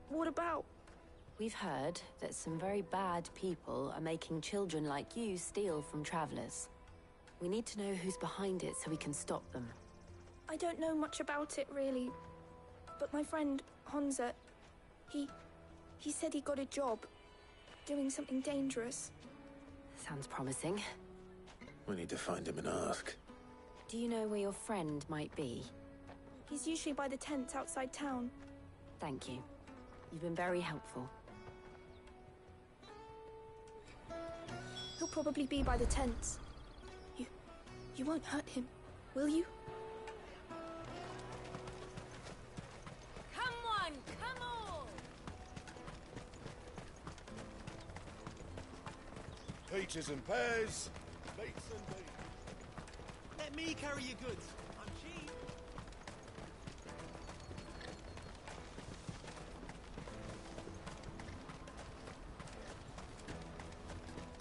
What about? We've heard that some very bad people are making children like you steal from travelers. We need to know who's behind it so we can stop them. I don't know much about it, really. But my friend, Honza, he said he got a job doing something dangerous. Sounds promising. We need to find him and ask. Do you know where your friend might be? He's usually by the tents outside town. Thank you. You've been very helpful. He'll probably be by the tents. You won't hurt him, will you? Come on, come on! Peaches and pears, beets and beans. Let me carry your goods. I'm cheap.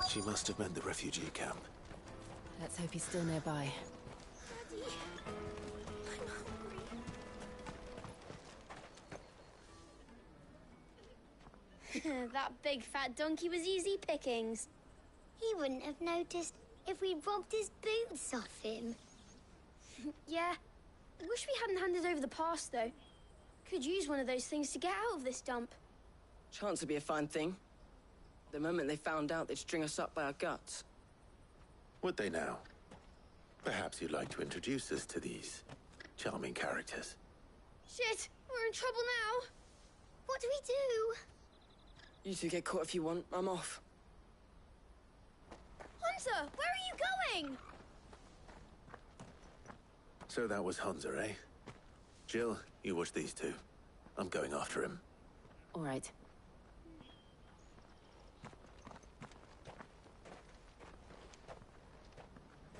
She must have meant the refugee camp. Let's hope he's still nearby. Daddy, I'm hungry. That big fat donkey was easy pickings. He wouldn't have noticed if we'd robbed his boots off him. Yeah. Wish we hadn't handed over the pass, though. Could use one of those things to get out of this dump. Chance would be a fine thing. The moment they found out, they'd string us up by our guts. Would they now? Perhaps you'd like to introduce us to these charming characters. Shit! We're in trouble now! What do we do? You two get caught if you want. I'm off. Hunter, where are you going? So that was Hunter, eh? Jill, you watch these two. I'm going after him. All right.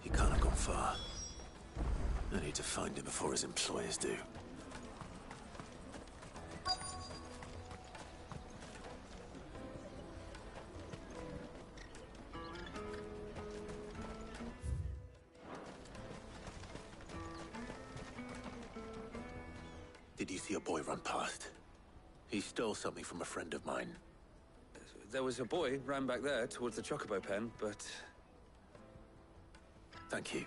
He can't have gone far. I need to find him before his employers do. Did you see a boy run past? He stole something from a friend of mine. There was a boy ran back there towards the chocobo pen, but... Thank you.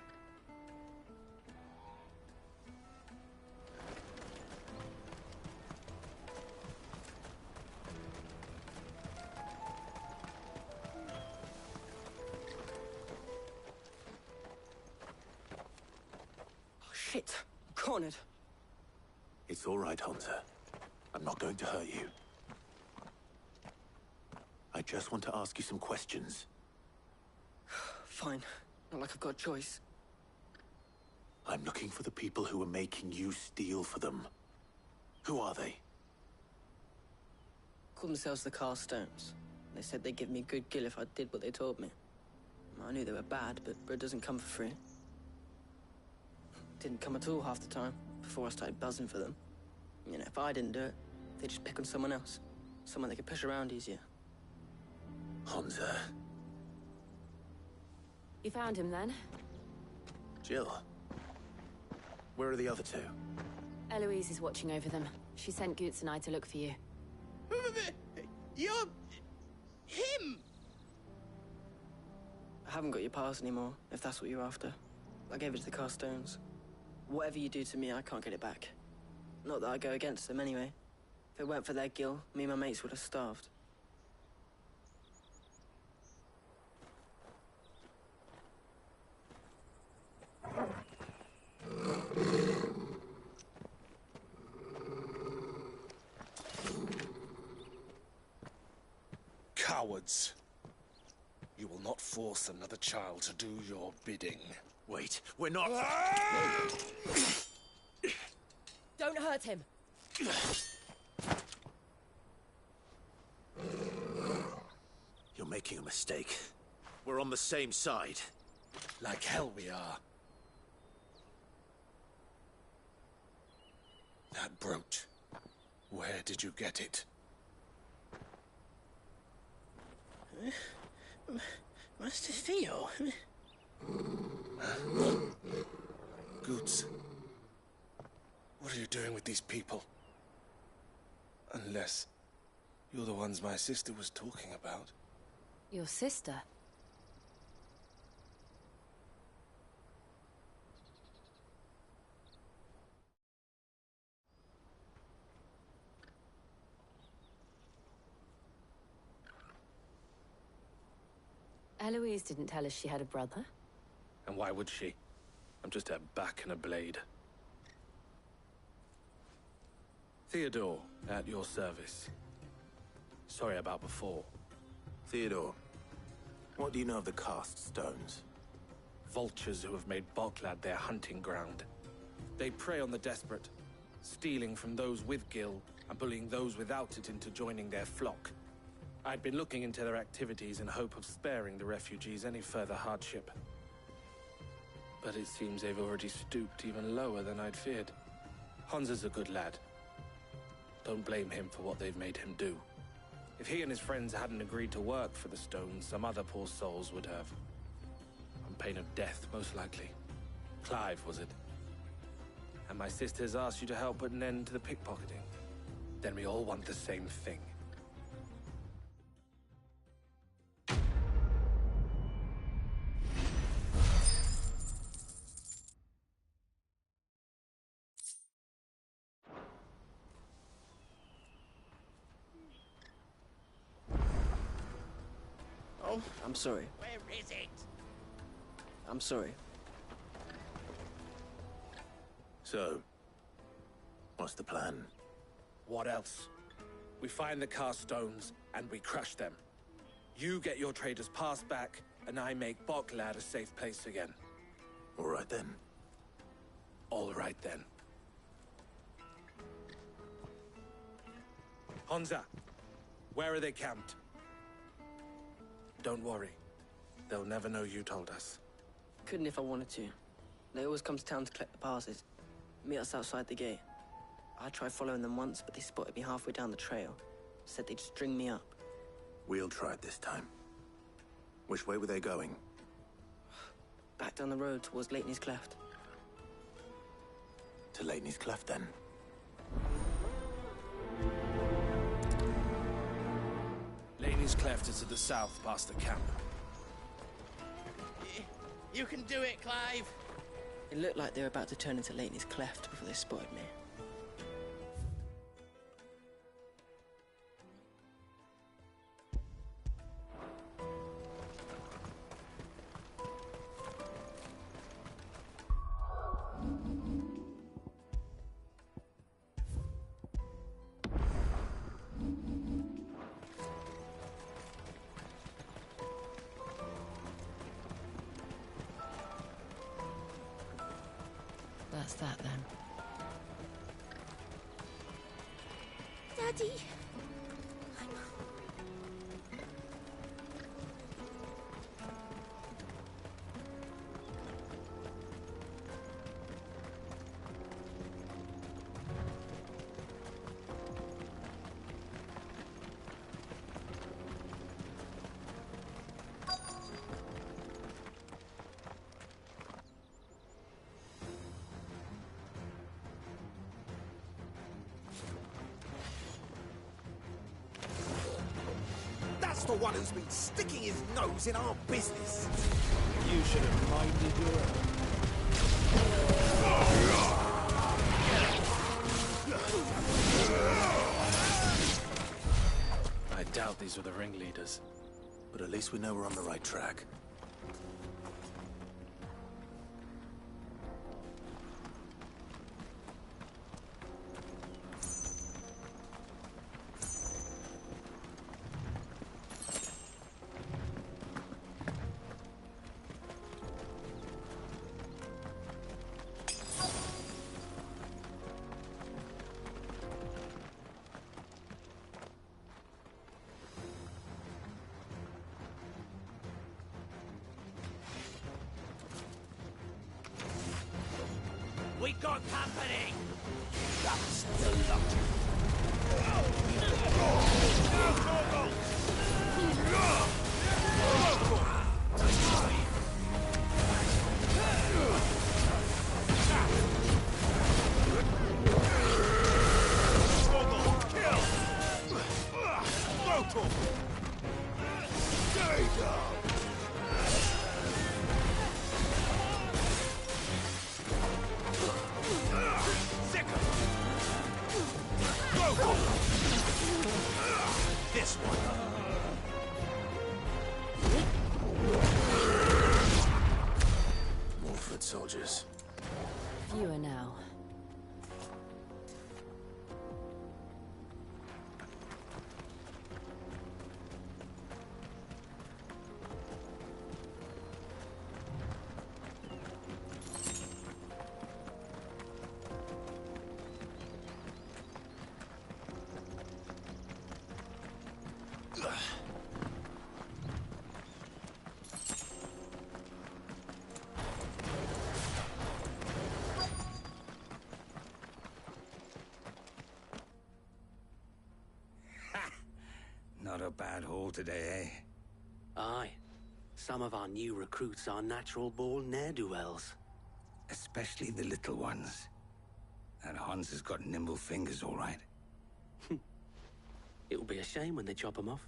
Oh, shit. I'm cornered. It's all right, Hunter. I'm not going to hurt you. I just want to ask you some questions. Fine. Not like I've got a choice. I'm looking for the people who are making you steal for them. Who are they? Called themselves the Carstones. They said they'd give me good gill if I did what they told me. I knew they were bad, but bread doesn't come for free. Didn't come at all half the time, before I started buzzing for them. You know, if I didn't do it, they'd just pick on someone else. Someone they could push around easier. Hunter. You found him then? Jill. Where are the other two? Eloise is watching over them. She sent Goots and I to look for you. You're... him! I haven't got your pass anymore, if that's what you're after. I gave it to the Carstones. Whatever you do to me, I can't get it back. Not that I go against them anyway. If it weren't for their gill, me and my mates would have starved. Cowards. You will not force another child to do your bidding. Wait, we're not... Don't hurt him. You're making a mistake. We're on the same side. Like hell we are. That brooch. Where did you get it? Master Theo? Goots. What are you doing with these people? Unless you're the ones my sister was talking about. Your sister? Eloise didn't tell us she had a brother. And why would she? I'm just her back and a blade. Theodore, at your service. Sorry about before. Theodore, what do you know of the cast stones? vultures who have made Boklad their hunting ground. They prey on the desperate, stealing from those with gil and bullying those without it into joining their flock. I'd been looking into their activities in hope of sparing the refugees any further hardship. But it seems they've already stooped even lower than I'd feared. Hansa's a good lad. Don't blame him for what they've made him do. If he and his friends hadn't agreed to work for the stones, some other poor souls would have. On pain of death, most likely. Clive, was it? And my sisters asked you to help put an end to the pickpocketing. Then we all want the same thing. Oh, I'm sorry. where is it? I'm sorry. So, what's the plan? What else? We find the cast stones, and we crush them. You get your trader's pass back, and I make Boklad a safe place again. All right then. All right then. Hansa, where are they camped? Don't worry. They'll never know you told us. Couldn't if I wanted to. They always come to town to collect the passes. Meet us outside the gate. I tried following them once, but they spotted me halfway down the trail. Said they'd string me up. We'll try it this time. Which way were they going? Back down the road towards Leitney's Cleft. To Leitney's Cleft, then. Leitney's Cleft is to the south, past the camp. You can do it, Clive! It looked like they were about to turn into Leitney's Cleft before they spotted me. That's that then. Daddy! That's the one who's been sticking his nose in our business. You should have minded your own. I doubt these were the ringleaders. But at least we know we're on the right track. We got company! That's the lot. This one. More foot soldiers. Fewer now. a bad haul today, eh? Aye. Some of our new recruits are natural-born ne'er-do-wells. Especially the little ones. That Hans has got nimble fingers, all right. It'll be a shame when they chop them off.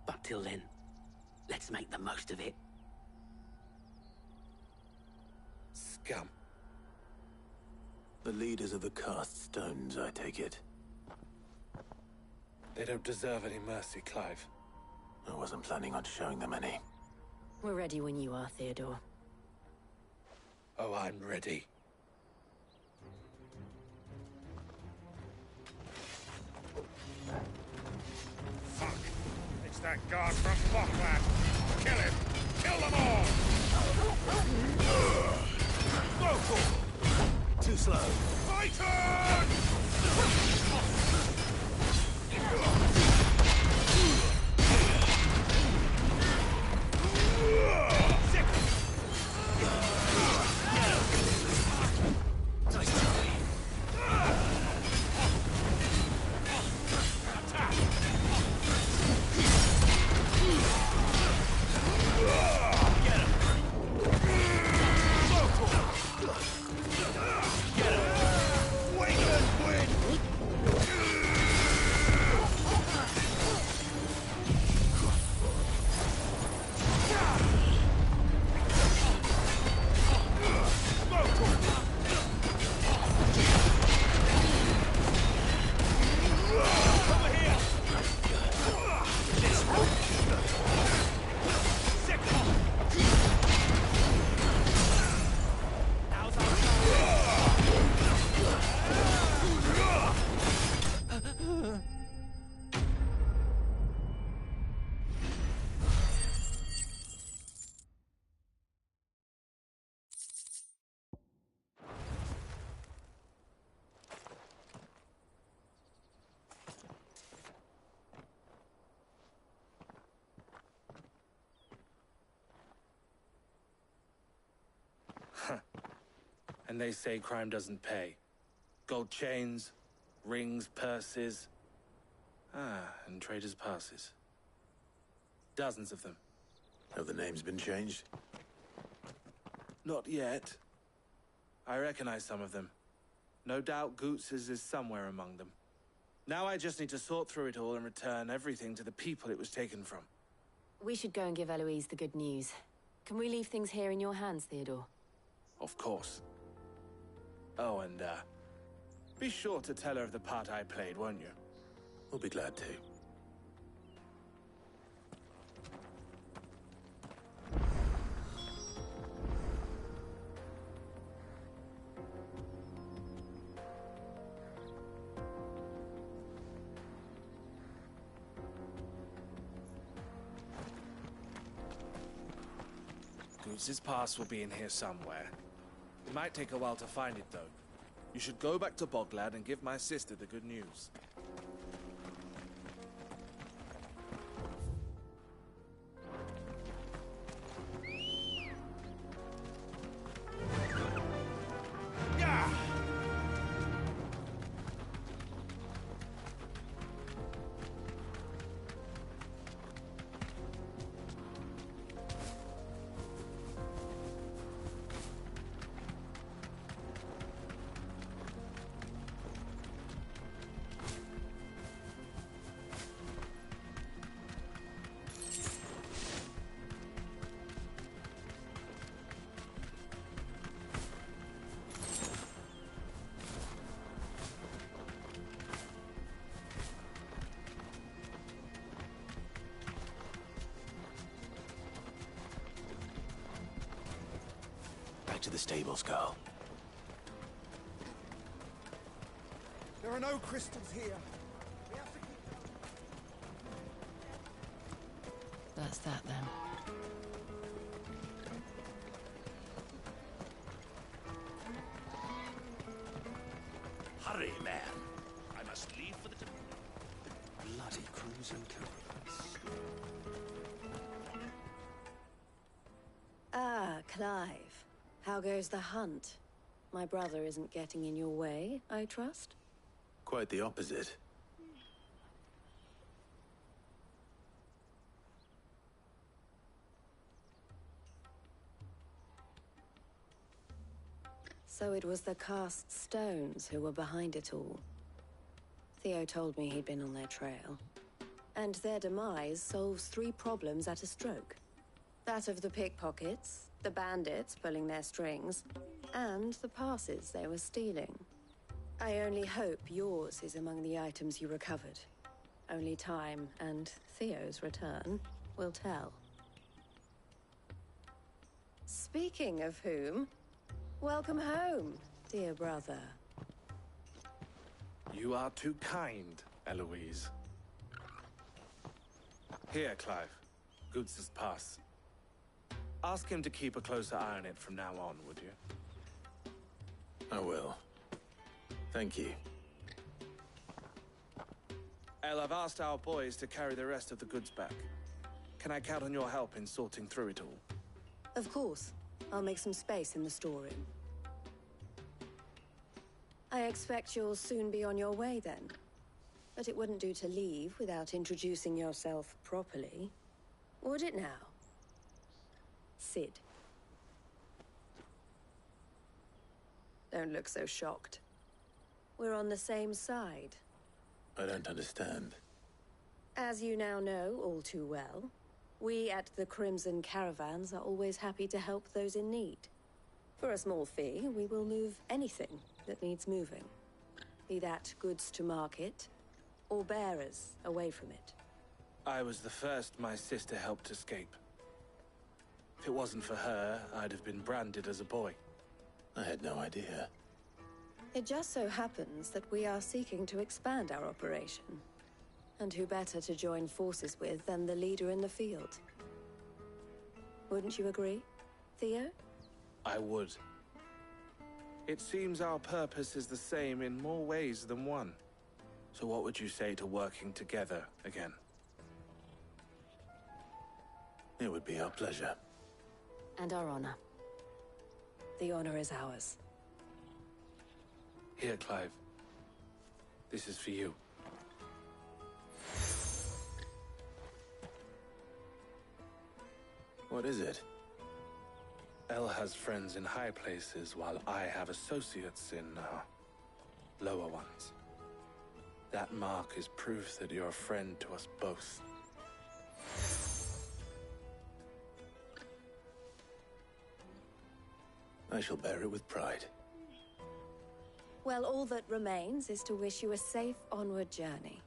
But till then, let's make the most of it. Scum. The leaders of the cast stones, I take it. They don't deserve any mercy, Clive. I wasn't planning on showing them any. We're ready when you are, Theodore. Oh, I'm ready. Fuck! It's that guard from Bocklad! Kill him! Kill them all! Vocal! Too slow. Titan! And they say crime doesn't pay. Gold chains, rings, purses. And traders' passes. Dozens of them. Have the names been changed? Not yet. I recognize some of them. No doubt Goots's is somewhere among them. Now I just need to sort through it all and return everything to the people it was taken from. We should go and give Eloise the good news. Can we leave things here in your hands, Theodore? Of course. Oh, and, be sure to tell her of the part I played, won't you? We'll be glad to. Goots's pass will be in here somewhere. It might take a while to find it, though. You should go back to Boglad and give my sister the good news. To the stables, girl. There are no crystals here. We have to keep... That's that, then. Hurry, man. I must leave for the... Bloody crimson caravans. Ah, Clive. How goes the hunt? My brother isn't getting in your way, I trust? Quite the opposite. So it was the cast stones who were behind it all. Theo told me he'd been on their trail. And their demise solves 3 problems at a stroke. That of the pickpockets, the bandits pulling their strings, and the passes they were stealing. I only hope yours is among the items you recovered. Only time and Theo's return will tell. Speaking of whom, welcome home, dear brother. You are too kind, Eloise. Here, Clive. Goods' pass. Ask him to keep a closer eye on it from now on, would you? I will. Thank you. El, I've asked our boys to carry the rest of the goods back. Can I count on your help in sorting through it all? Of course. I'll make some space in the storeroom. I expect you'll soon be on your way then. But it wouldn't do to leave without introducing yourself properly. Would it now? Sid. Don't look so shocked. We're on the same side. I don't understand. As you now know all too well, we at the Crimson Caravans are always happy to help those in need. For a small fee, we will move anything that needs moving. Be that goods to market, or bearers away from it. I was the first my sister helped escape. If it wasn't for her, I'd have been branded as a boy. I had no idea. It just so happens that we are seeking to expand our operation. And who better to join forces with than the leader in the field? Wouldn't you agree, Theo? I would. It seems our purpose is the same in more ways than one. So what would you say to working together again? It would be our pleasure. And our honor. The honor is ours. Here, Clive. This is for you. What is it? El has friends in high places, while I have associates in, lower ones. That mark is proof that you're a friend to us both. I shall bear it with pride. Well, all that remains is to wish you a safe onward journey.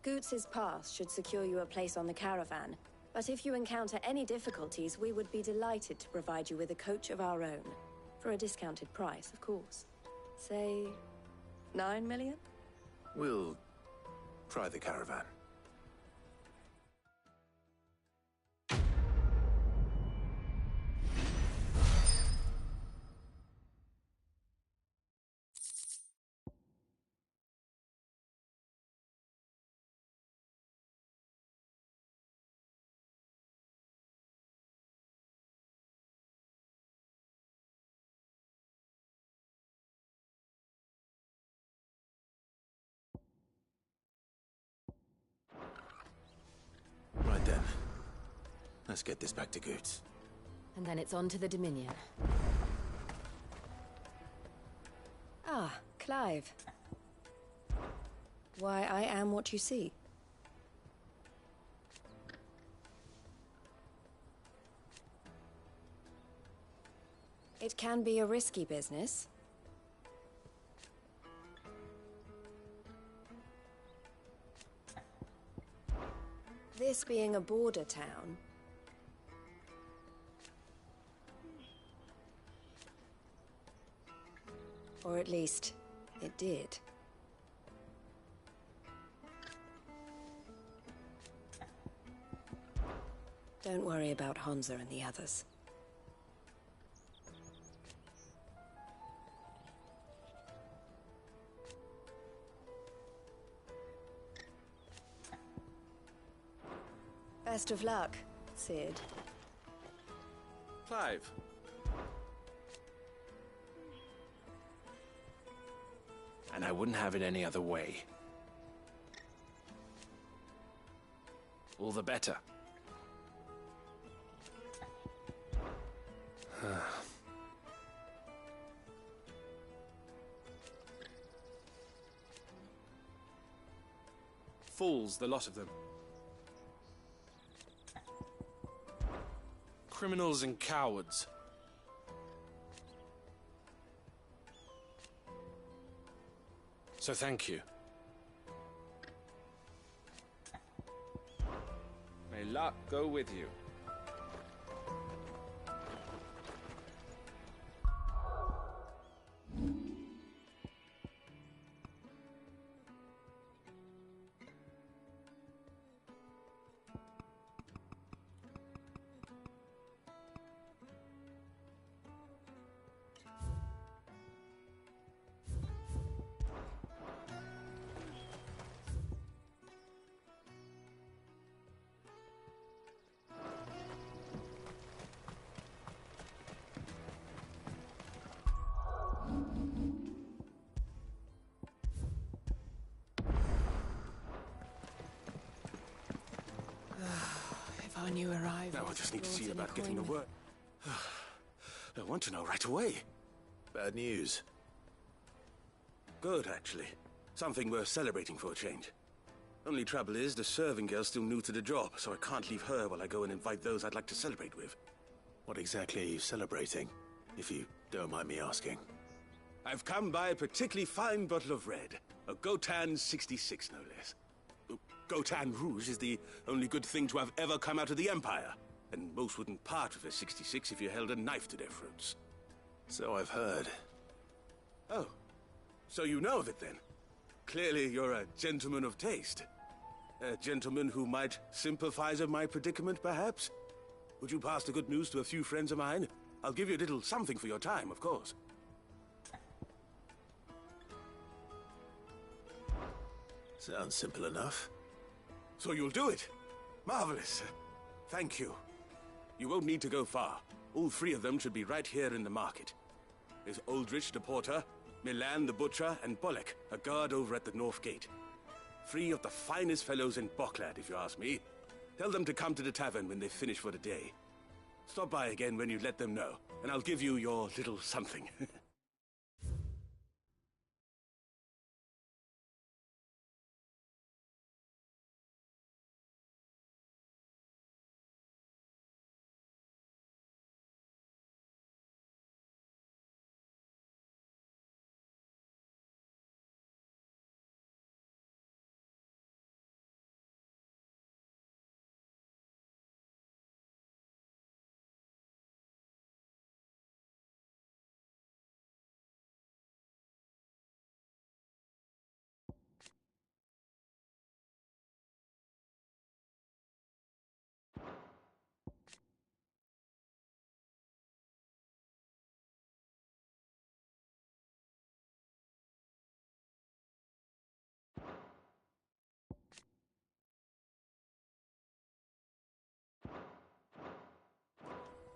Goots' pass should secure you a place on the caravan, but if you encounter any difficulties, we would be delighted to provide you with a coach of our own. For a discounted price, of course. Say, 9 million? We'll try the caravan. Right then. Let's get this back to Goots. And then it's on to the Dominion. Ah, Clive. Why, I am what you see. It can be a risky business. This being a border town, or at least, it did. Don't worry about Hansa and the others. Best of luck, Sid. Clive. And I wouldn't have it any other way. All the better. Fools, the lot of them. Criminals and cowards. So thank you. May luck go with you. If our new arrival. Now I just need to see about getting to work. I want to know right away. Bad news. Good, actually. Something worth celebrating for a change. Only trouble is, the serving girl's still new to the job, so I can't leave her while I go and invite those I'd like to celebrate with. What exactly are you celebrating, if you don't mind me asking? I've come by a particularly fine bottle of red. A Gotan 66, no less. Gotan Rouge is the only good thing to have ever come out of the Empire. And most wouldn't part with a 66 if you held a knife to their throats. So I've heard. Oh. So you know of it, then? Clearly you're a gentleman of taste. A gentleman who might sympathize with my predicament, perhaps? Would you pass the good news to a few friends of mine? I'll give you a little something for your time, of course. Sounds simple enough. So you'll do it? Marvelous. Thank you. You won't need to go far. All three of them should be right here in the market. There's Aldrich the porter, Milan the butcher, and Bolek, a guard over at the north gate. Three of the finest fellows in Boklad, if you ask me. Tell them to come to the tavern when they finish for the day. Stop by again when you let them know, and I'll give you your little something.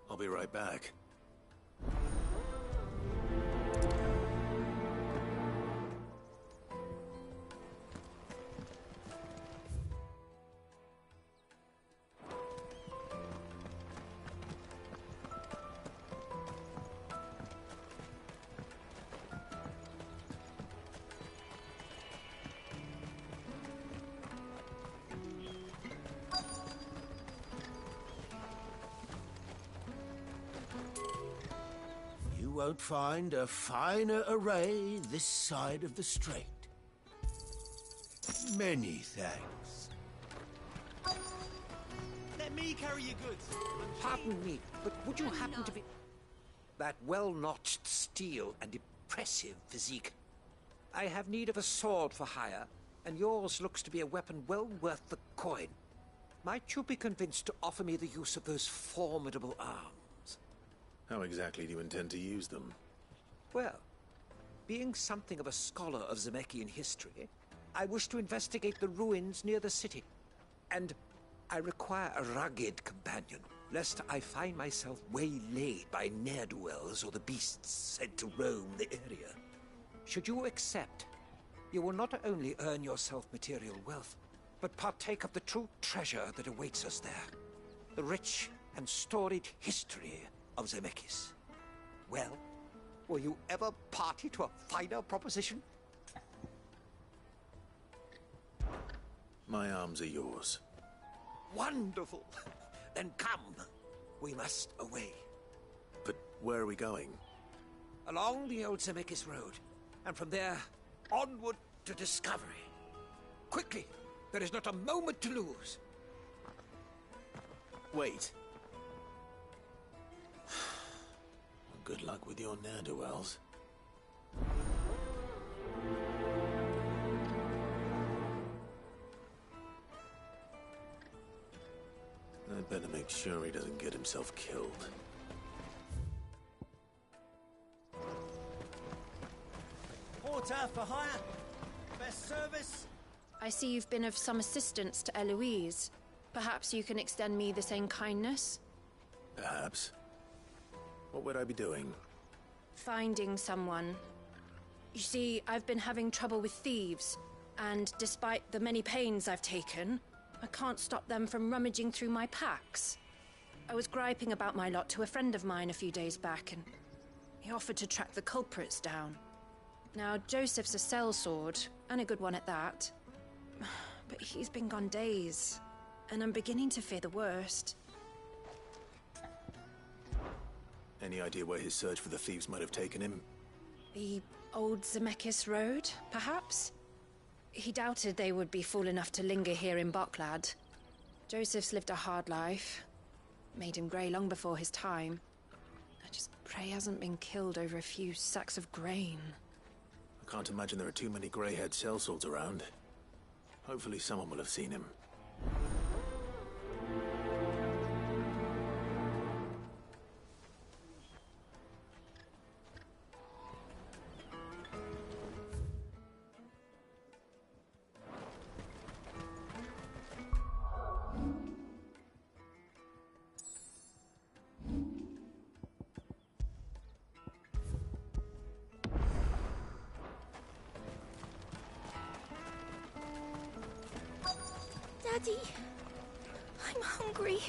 I'll be right back. You won't find a finer array this side of the strait. Many thanks. Let me carry your goods. Pardon me, but would you happen to be... That well-notched steel and impressive physique. I have need of a sword for hire, and yours looks to be a weapon well worth the coin. Might you be convinced to offer me the use of those formidable arms? How exactly do you intend to use them? Well, being something of a scholar of Zemeckis history, I wish to investigate the ruins near the city. And I require a rugged companion, lest I find myself waylaid by ne'er-do-wells or the beasts sent to roam the area. Should you accept, you will not only earn yourself material wealth, but partake of the true treasure that awaits us there. The rich and storied history of Zemeckis. Well, were you ever party to a finer proposition? My arms are yours. Wonderful. Then come. We must away. But where are we going? Along the old Zemeckis Road, and from there, onward to discovery. Quickly! There is not a moment to lose. Wait. Good luck with your ne'er-do-wells. I'd better make sure he doesn't get himself killed. Porter for hire. Best service. I see you've been of some assistance to Eloise. Perhaps you can extend me the same kindness? Perhaps. What would I be doing? Finding someone. You see, I've been having trouble with thieves, and despite the many pains I've taken, I can't stop them from rummaging through my packs. I was griping about my lot to a friend of mine a few days back, and he offered to track the culprits down. Now, Joseph's a sellsword, and a good one at that. But he's been gone days, and I'm beginning to fear the worst. Any idea where his search for the thieves might have taken him? The old Zemeckis Road, perhaps? He doubted they would be fool enough to linger here in Boklad. Joseph's lived a hard life. Made him grey long before his time. I just pray he hasn't been killed over a few sacks of grain. I can't imagine there are too many grey-haired sellswords around. Hopefully someone will have seen him. Daddy, I'm hungry.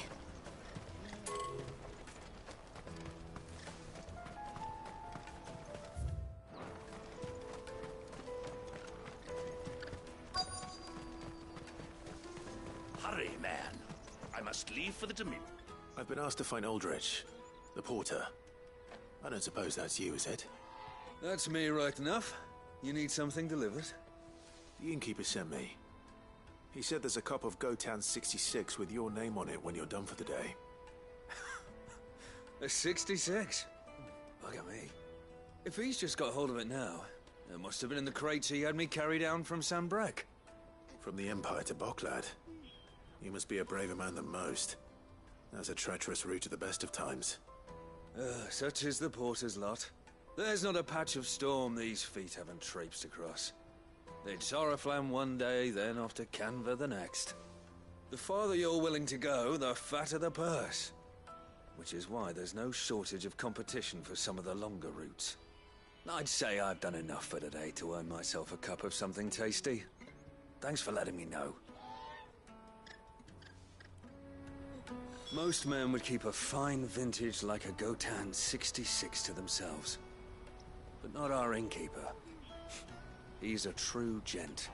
Hurry, man. I must leave for the Dominion. I've been asked to find Aldrich, the porter. I don't suppose that's you, is it? That's me right enough. You need something delivered? The innkeeper sent me. He said there's a cop of Gotan 66 with your name on it when you're done for the day. A 66? Look at me. If he's just got hold of it now, it must have been in the crates he had me carry down from Sanbrek. From the Empire to Boklad. You must be a braver man than most. That's a treacherous route at the best of times. Such is the porter's lot. There's not a patch of storm these feet haven't traipsed across. It's Oriflamme one day, then off to Canva the next. The farther you're willing to go, the fatter the purse. Which is why there's no shortage of competition for some of the longer routes. I'd say I've done enough for today to earn myself a cup of something tasty. Thanks for letting me know. Most men would keep a fine vintage like a Gotan 66 to themselves. But not our innkeeper. He's a true gent.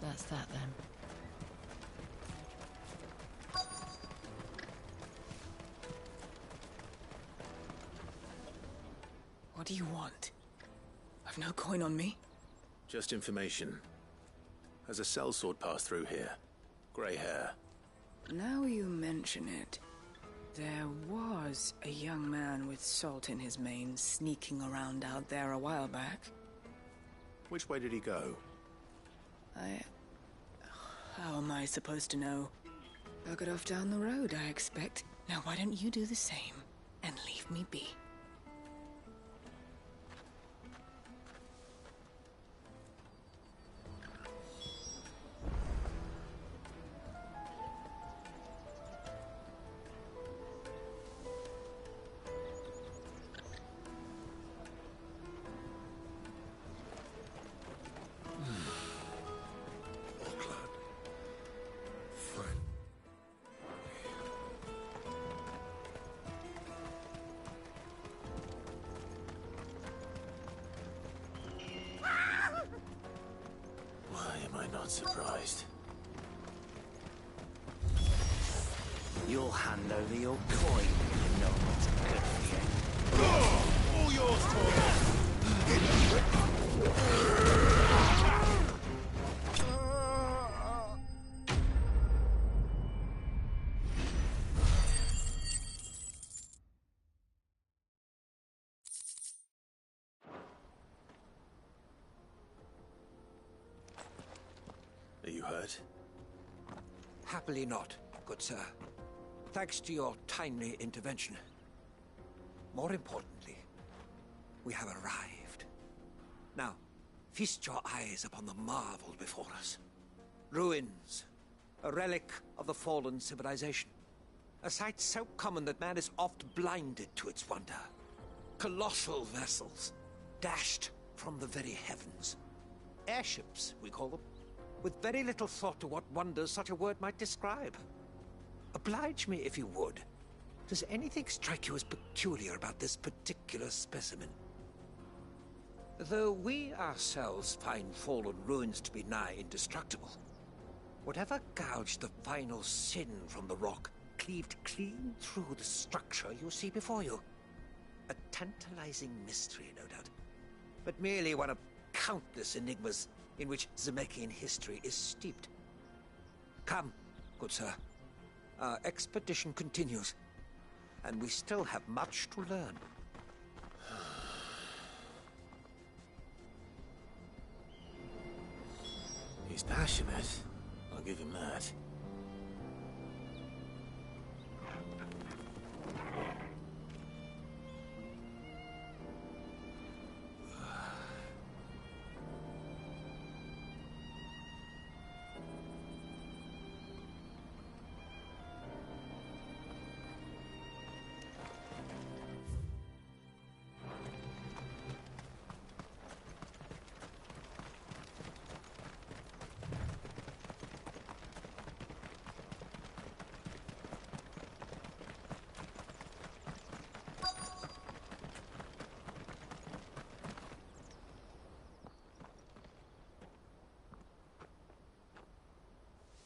That's that then. What do you want? I've no coin on me. Just information. Has a sellsword passed through here? Grey hair. Now you mention it, there was a young man with salt in his mane sneaking around out there a while back. Which way did he go? How am I supposed to know? Buggered off down the road, I expect. Now why don't you do the same and leave me be? You'll hand over your coin when you know what's good for you. All yours, Torvald! Are you hurt? Happily not, good sir. Thanks to your timely intervention. More importantly, we have arrived. Now, feast your eyes upon the marvel before us. Ruins, a relic of the fallen civilization. A sight so common that man is oft blinded to its wonder. Colossal vessels, dashed from the very heavens. Airships, we call them, with very little thought to what wonders such a word might describe. Oblige me if you would. Does anything strike you as peculiar about this particular specimen? Though we ourselves find fallen ruins to be nigh indestructible, whatever gouged the final sin from the rock cleaved clean through the structure you see before you. A tantalizing mystery, no doubt, but merely one of countless enigmas in which Zemeckis history is steeped. Come, good sir. Our expedition continues, and we still have much to learn. He's passionate. I'll give him that.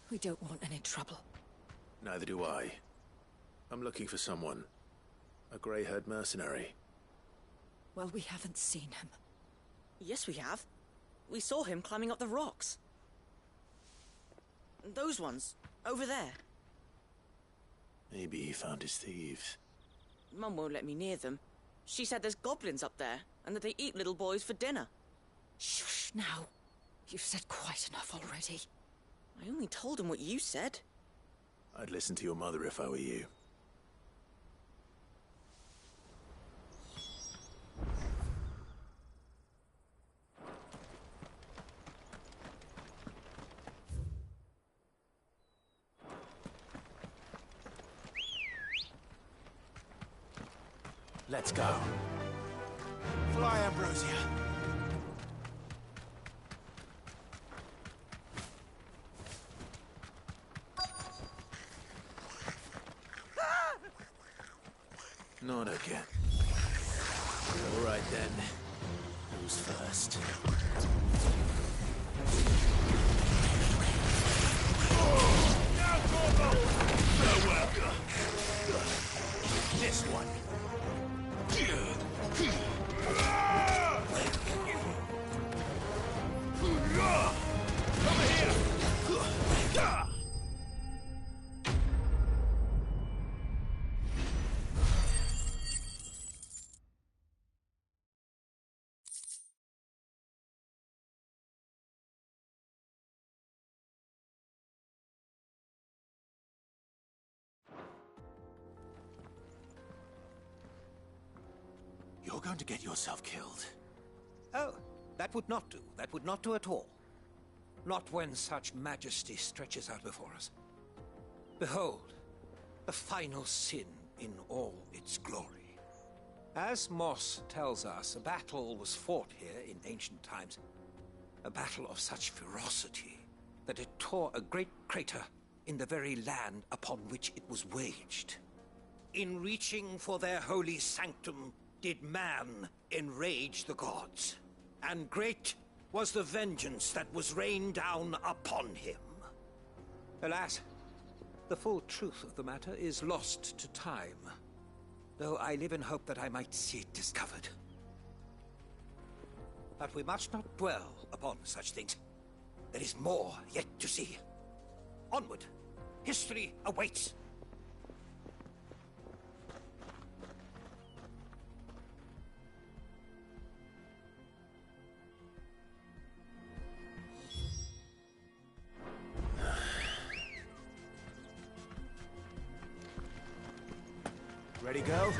We don't want any trouble. Neither do I. I'm looking for someone. A grey-haired mercenary. Well, we haven't seen him. Yes, we have. We saw him climbing up the rocks. Those ones, over there. Maybe he found his thieves. Mum won't let me near them. She said there's goblins up there, and that they eat little boys for dinner. Shush, now. You've said quite enough already. I only told him what you said. I'd listen to your mother if I were you. Let's go. Fly, Ambrosia. Not again. All right then. Who's first? Now, Torvald! Farewell. This one. Over here! You're going to get yourself killed. Oh, that would not do. That would not do at all. Not when such majesty stretches out before us. Behold, the final sin in all its glory. As Moss tells us, a battle was fought here in ancient times. A battle of such ferocity that it tore a great crater in the very land upon which it was waged. In reaching for their holy sanctum, did man enrage the gods, and great was the vengeance that was rained down upon him. Alas, The full truth of the matter is lost to time, though I live in hope that I might see it discovered. But we must not dwell upon such things. There is more yet to see. Onward! History awaits! Ready, go?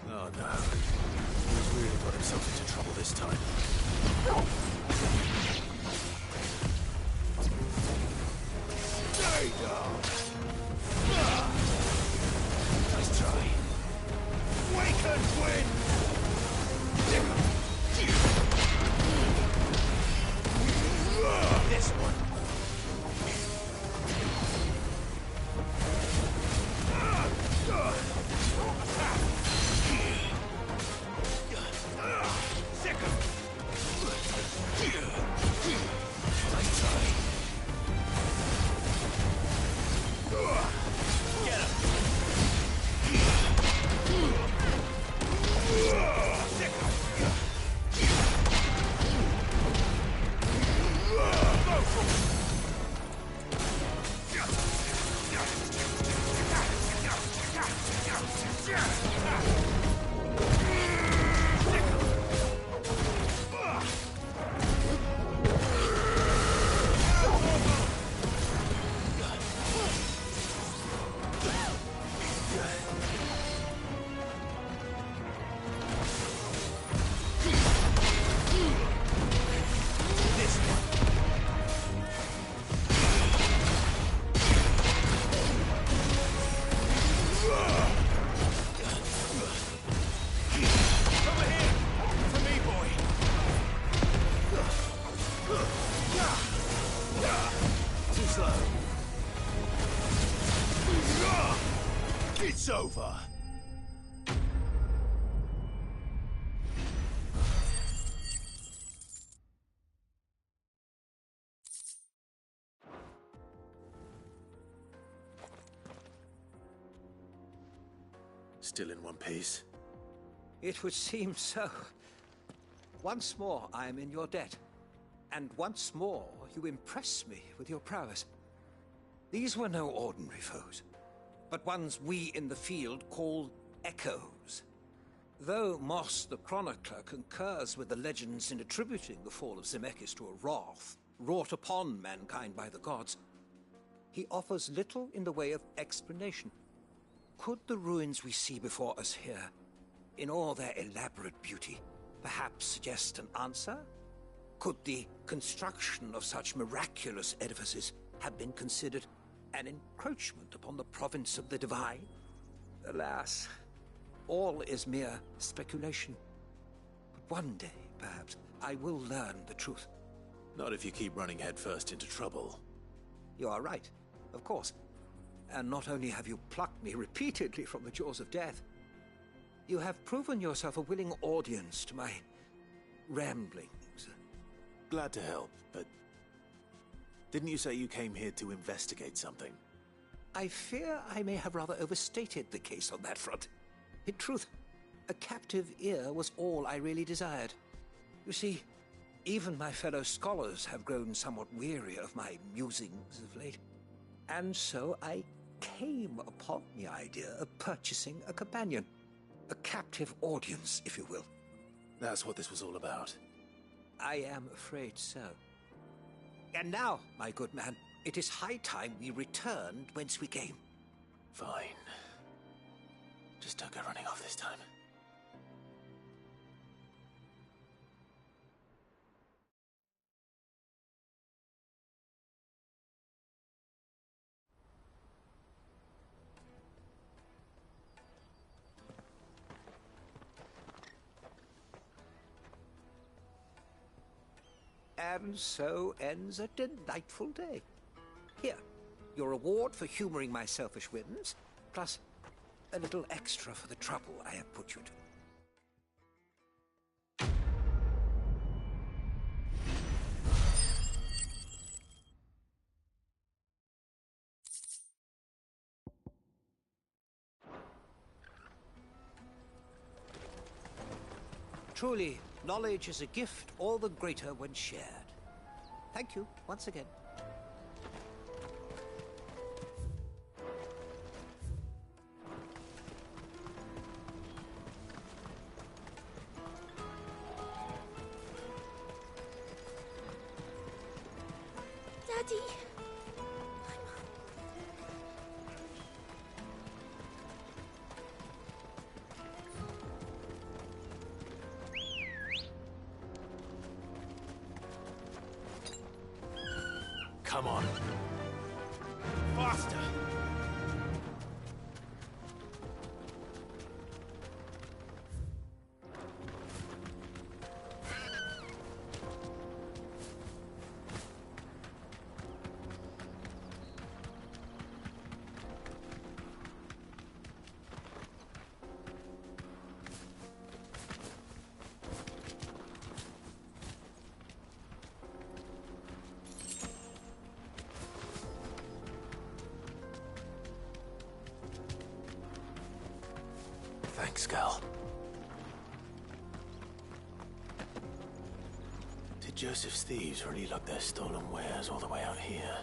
Oh no. He's really got himself into trouble this time. There you go! Nice try. Wake and win! This one. It's over. Still in one piece. It would seem so. Once more I am in your debt. And once more you impress me with your prowess. These were no ordinary foes, but ones we in the field call echoes. Though Moss the Chronicler concurs with the legends in attributing the fall of Zemeckis to a wrath wrought upon mankind by the gods, he offers little in the way of explanation. Could the ruins we see before us here, in all their elaborate beauty, perhaps suggest an answer? Could the construction of such miraculous edifices have been considered an encroachment upon the province of the divine? Alas, all is mere speculation. But one day, perhaps, I will learn the truth. Not if you keep running headfirst into trouble. You are right, of course. And not only have you plucked me repeatedly from the jaws of death, you have proven yourself a willing audience to my ramblings. Glad to help, but didn't you say you came here to investigate something? I fear I may have rather overstated the case on that front. In truth, a captive ear was all I really desired. You see, even my fellow scholars have grown somewhat weary of my musings of late. And so I came upon the idea of purchasing a companion. A captive audience, if you will. That's what this was all about. I am afraid so. And now, my good man, it is high time we returned whence we came. Fine. Just don't go running off this time. And so ends a delightful day. Here, your reward for humoring my selfish whims, plus a little extra for the trouble I have put you to. Truly, knowledge is a gift all the greater when shared. Thank you once again. Daddy. Come on. Faster! Thanks, girl. Did Joseph's thieves really lug their stolen wares all the way out here?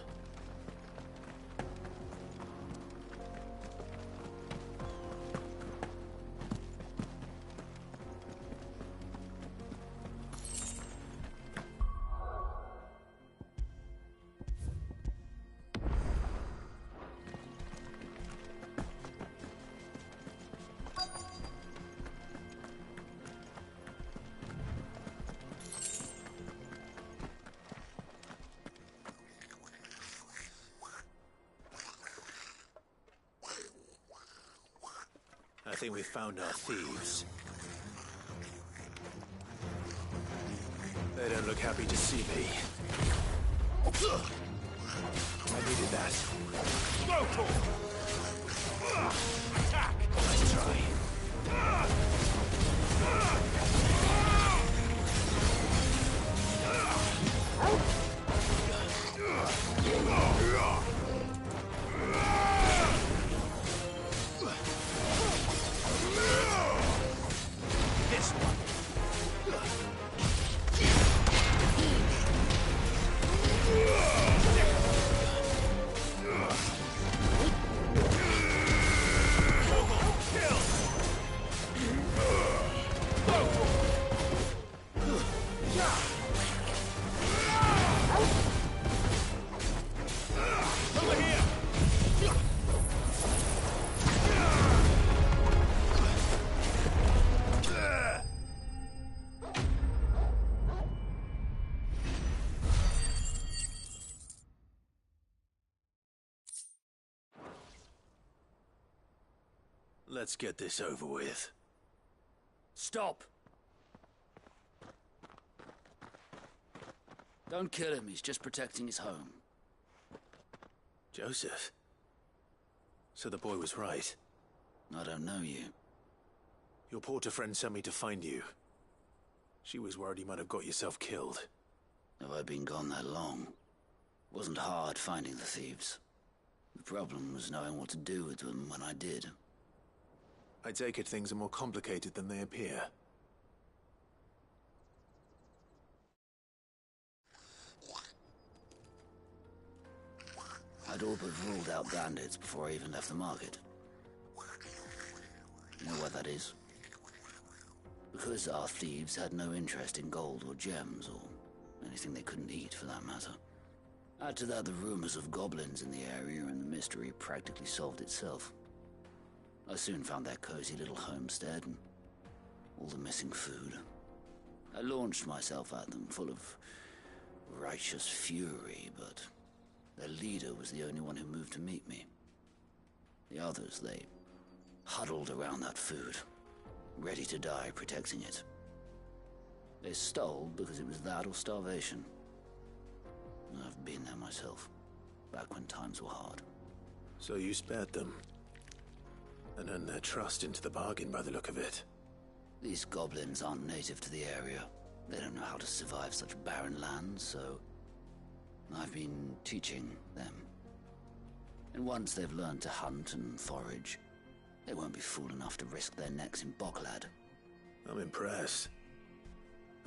I think we've found our thieves. They don't look happy to see me. I needed that. Go for it! Attack! Nice try. Let's get this over with. Stop! Don't kill him, he's just protecting his home. Joseph? So the boy was right. I don't know you. Your porter friend sent me to find you. She was worried you might have got yourself killed. Have I been gone that long? It wasn't hard finding the thieves. The problem was knowing what to do with them when I did. I take it things are more complicated than they appear. I'd all but ruled out bandits before I even left the market. You know why that is? Because our thieves had no interest in gold or gems, or anything they couldn't eat for that matter. Add to that the rumors of goblins in the area, and the mystery practically solved itself. I soon found their cozy little homestead and all the missing food. I launched myself at them, full of righteous fury, but their leader was the only one who moved to meet me. The others, they huddled around that food, ready to die protecting it. They stole because it was that or starvation. I've been there myself, back when times were hard. So you spared them, and earned their trust into the bargain by the look of it. These goblins aren't native to the area. They don't know how to survive such barren lands, so I've been teaching them. And once they've learned to hunt and forage, they won't be fool enough to risk their necks in Boklad. I'm impressed.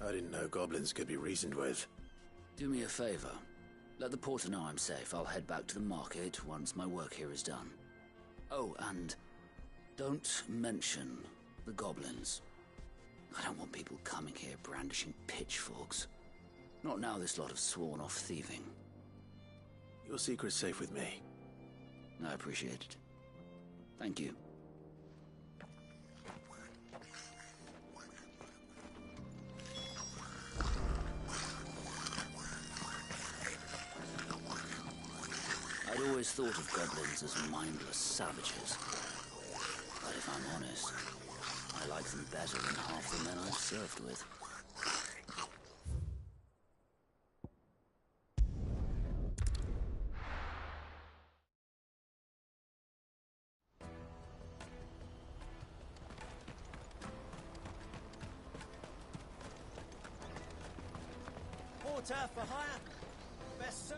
I didn't know goblins could be reasoned with. Do me a favor. Let the porter know I'm safe. I'll head back to the market once my work here is done. Oh, and don't mention the goblins. I don't want people coming here brandishing pitchforks. Not now this lot have sworn off thieving. Your secret's safe with me. I appreciate it. Thank you. I'd always thought of goblins as mindless savages. But if I'm honest, I like them better than half the men I've served with. Porter for hire. Best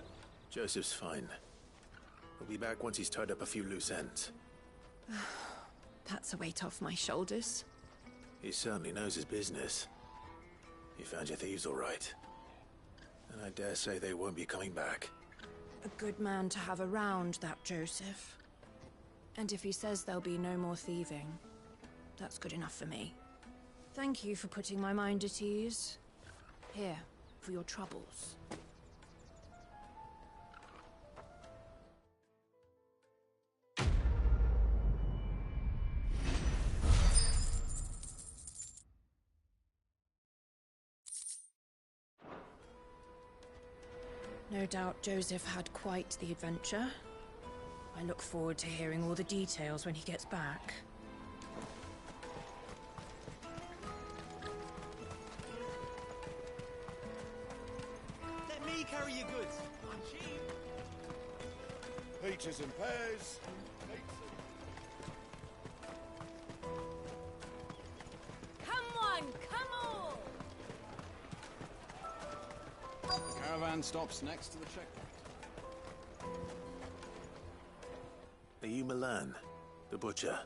Joseph's fine. He'll be back once he's tied up a few loose ends. That's a weight off my shoulders. He certainly knows his business. He found your thieves all right. And I dare say they won't be coming back. A good man to have around, that Joseph. And if he says there'll be no more thieving, that's good enough for me. Thank you for putting my mind at ease. Here, for your troubles. No doubt Joseph had quite the adventure. I look forward to hearing all the details when he gets back. Let me carry your goods. I'm cheap. Peaches and pears. Come on, come on! The caravan stops next to the checkpoint. Are you Milan, the butcher?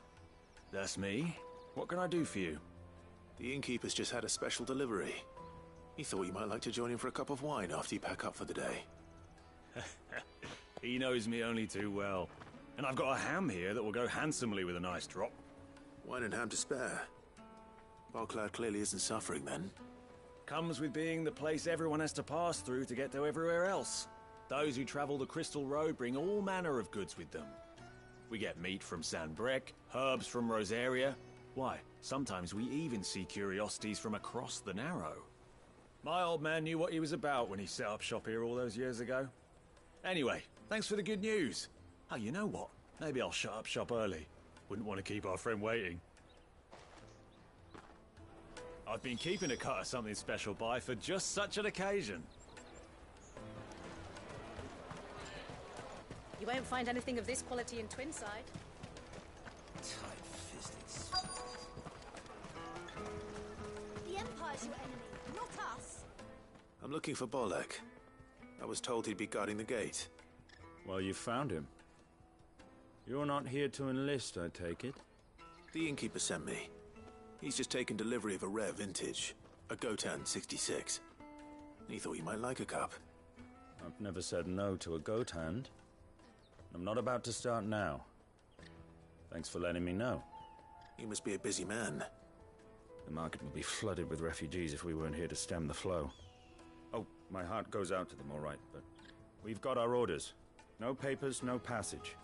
That's me. What can I do for you? The innkeeper's just had a special delivery. He thought you might like to join him for a cup of wine after you pack up for the day. He knows me only too well. And I've got a ham here that will go handsomely with a nice drop. Wine and ham to spare. Boklad clearly isn't suffering then. Comes with being the place everyone has to pass through to get to everywhere else. Those who travel the Crystal Road bring all manner of goods with them. We get meat from San Brec, herbs from Rosaria. Why, sometimes we even see curiosities from across the Narrow. My old man knew what he was about when he set up shop here all those years ago. Anyway, thanks for the good news. Oh, you know what? Maybe I'll shut up shop early. Wouldn't want to keep our friend waiting. I've been keeping a cut of something special by for just such an occasion. You won't find anything of this quality in Twinside. Tight-fisted. The Empire's your enemy, not us. I'm looking for Bolek. I was told he'd be guarding the gate. Well, you found him. You're not here to enlist, I take it? The innkeeper sent me. He's just taken delivery of a rare vintage, a Gotan 66. He thought you might like a cup. I've never said no to a goat hand. I'm not about to start now. Thanks for letting me know. You must be a busy man. The market would be flooded with refugees if we weren't here to stem the flow. Oh, my heart goes out to them, all right, but we've got our orders. No papers, no passage.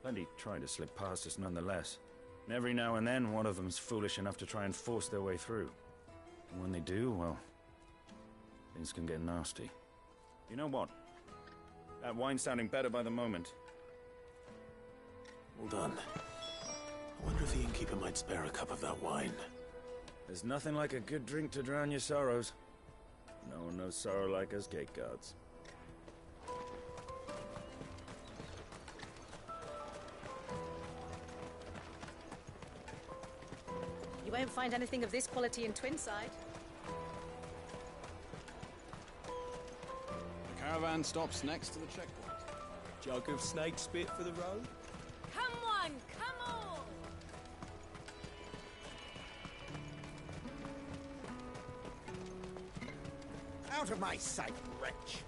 Plenty trying to slip past us nonetheless. And every now and then, one of them's foolish enough to try and force their way through. And when they do, well, things can get nasty. You know what? That wine's sounding better by the moment. Well done. I wonder if the innkeeper might spare a cup of that wine. There's nothing like a good drink to drown your sorrows. No one knows sorrow like us gate guards. find anything of this quality in Twinside. The caravan stops next to the checkpoint. Jug of snake spit for the road? Come on, come on! Out of my sight, wretch!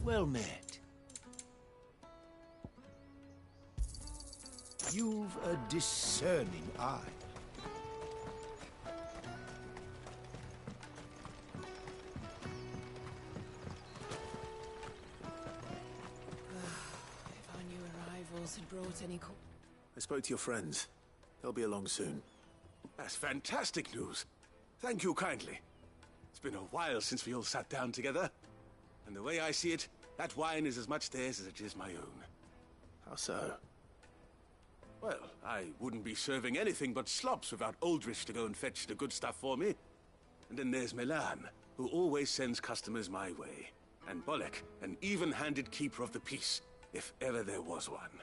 Well met. You've a discerning eye. If our new arrivals had brought any I spoke to your friends. They'll be along soon. That's fantastic news. Thank you kindly. It's been a while since we all sat down together. And the way I see it, that wine is as much theirs as it is my own. How so? Well, I wouldn't be serving anything but slops without Aldrich to go and fetch the good stuff for me. And then there's Milan, who always sends customers my way. And Bolek, an even-handed keeper of the peace, if ever there was one.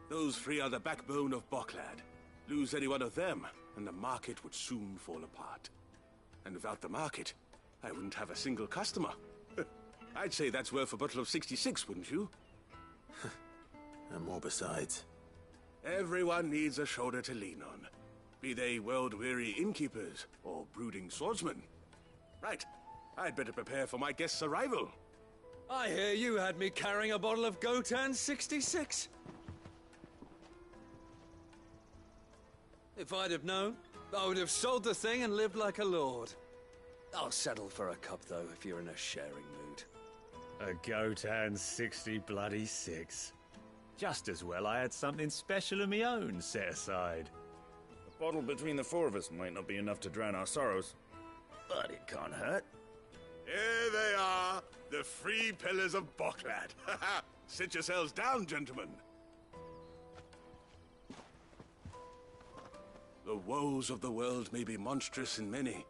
Those three are the backbone of Boklad. Lose any one of them, and the market would soon fall apart. And without the market, I wouldn't have a single customer. I'd say that's worth a bottle of 66, wouldn't you? And more besides. Everyone needs a shoulder to lean on. Be they world-weary innkeepers or brooding swordsmen. Right, I'd better prepare for my guest's arrival. I hear you had me carrying a bottle of Gotan 66. If I'd have known, I would have sold the thing and lived like a lord. I'll settle for a cup, though, if you're in a sharing mood. A Gotan 60 bloody 6. Just as well I had something special of my own set aside. A bottle between the four of us might not be enough to drown our sorrows, but it can't hurt. Here they are, the three pillars of Boklad. Sit yourselves down, gentlemen. The woes of the world may be monstrous in many,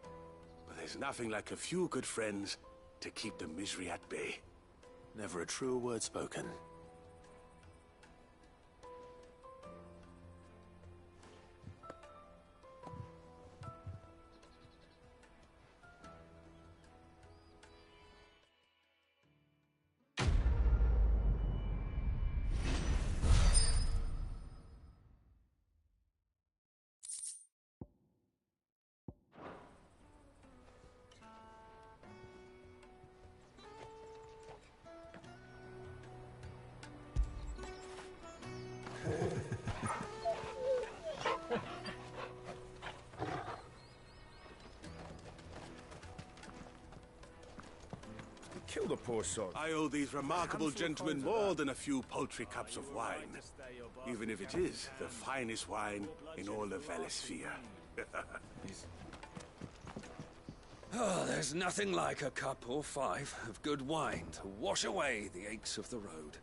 but there's nothing like a few good friends to keep the misery at bay. Never a truer word spoken. Kill the poor sod. I owe these remarkable gentlemen more than a few paltry cups of wine, even if it is the finest wine in all of Valisphere. Oh, there's nothing like a cup or five of good wine to wash away the aches of the road.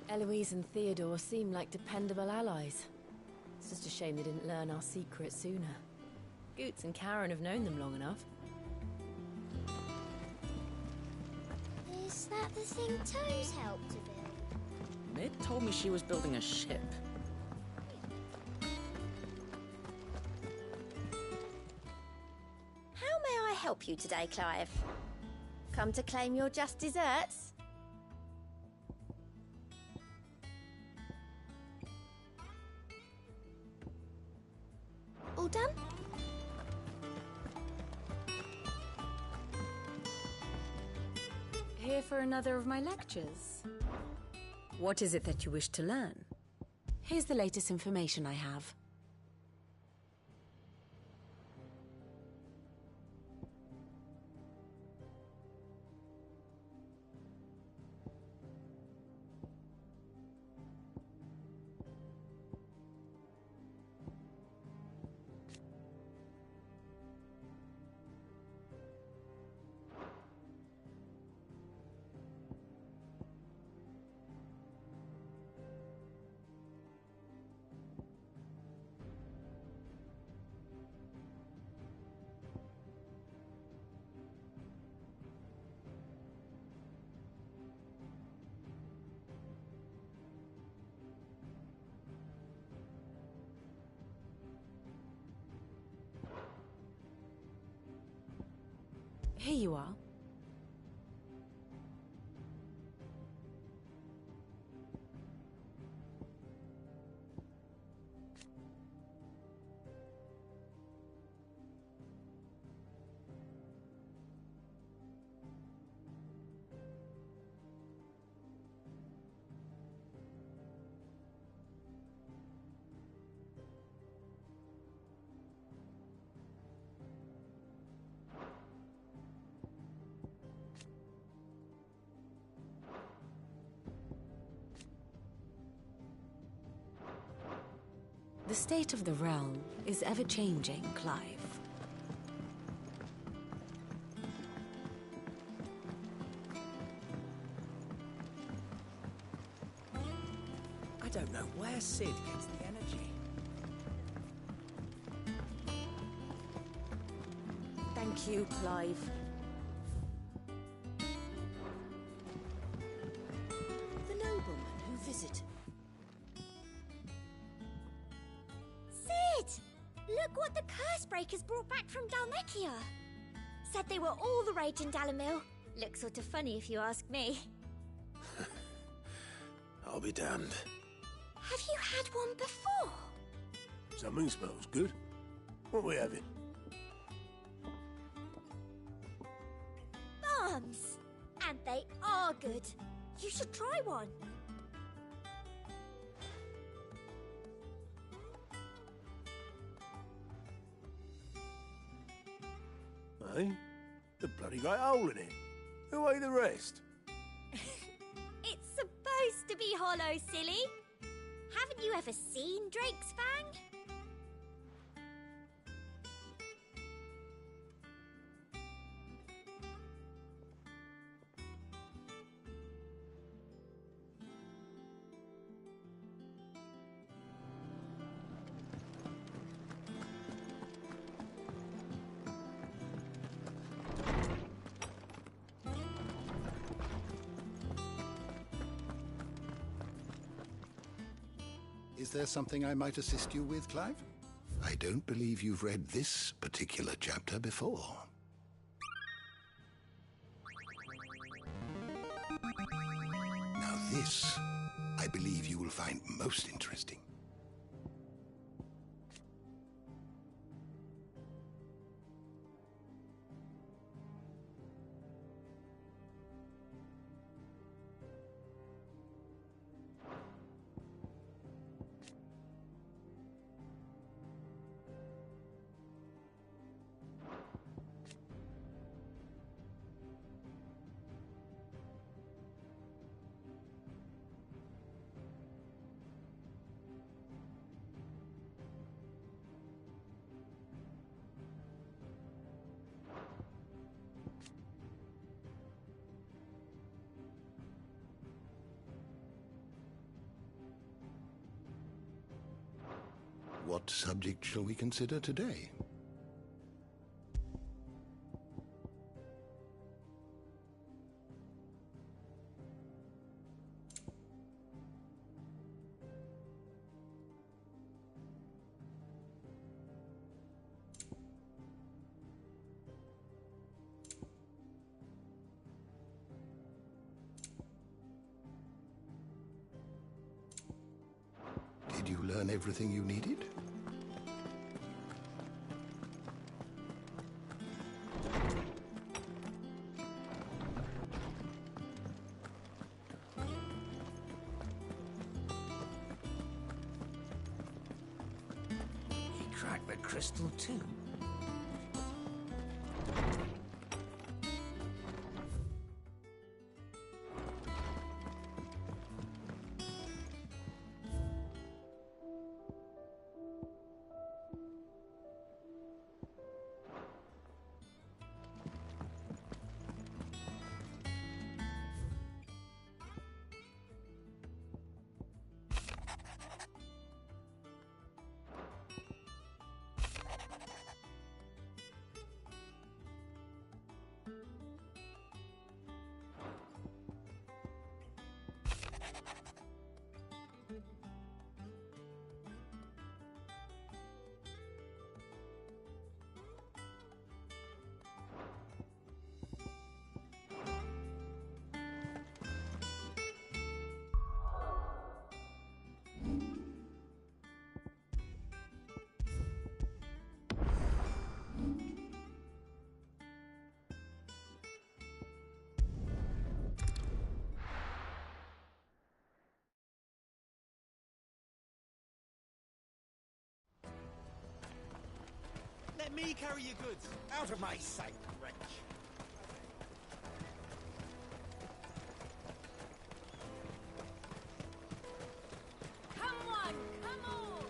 Eloise and Theodore seem like dependable allies. It's just a shame they didn't learn our secret sooner. Goots and Karen have known them long enough. Is that the thing Toes helped to build? Mid told me she was building a ship. How may I help you today, Clive? Come to claim your just desserts? All done? Here for another of my lectures. What is it that you wish to learn? Here's the latest information I have. Here you are. The state of the realm is ever-changing, Clive. I don't know where Sid gets the energy. Thank you, Clive. The nobleman who visited. Sid! Look what the Cursebreakers brought back from Dalmekia. Said they were all the rage in Dalamil. Looks sort of funny if you ask me. I'll be damned. Have you had one before? Something smells good. What are we having? Bombs! And they are good. You should try one. Eh? The bloody great hole in it. Who ate the rest? It's supposed to be hollow, silly. Haven't you ever seen Drake's Fang? Is there something I might assist you with, Clive? I don't believe you've read this particular chapter before. Now this, I believe you will find most interesting. What subject shall we consider today? Did you learn everything you needed? He cracked the crystal too. Let me carry your goods. Out of my sight, wretch. Come on, come on!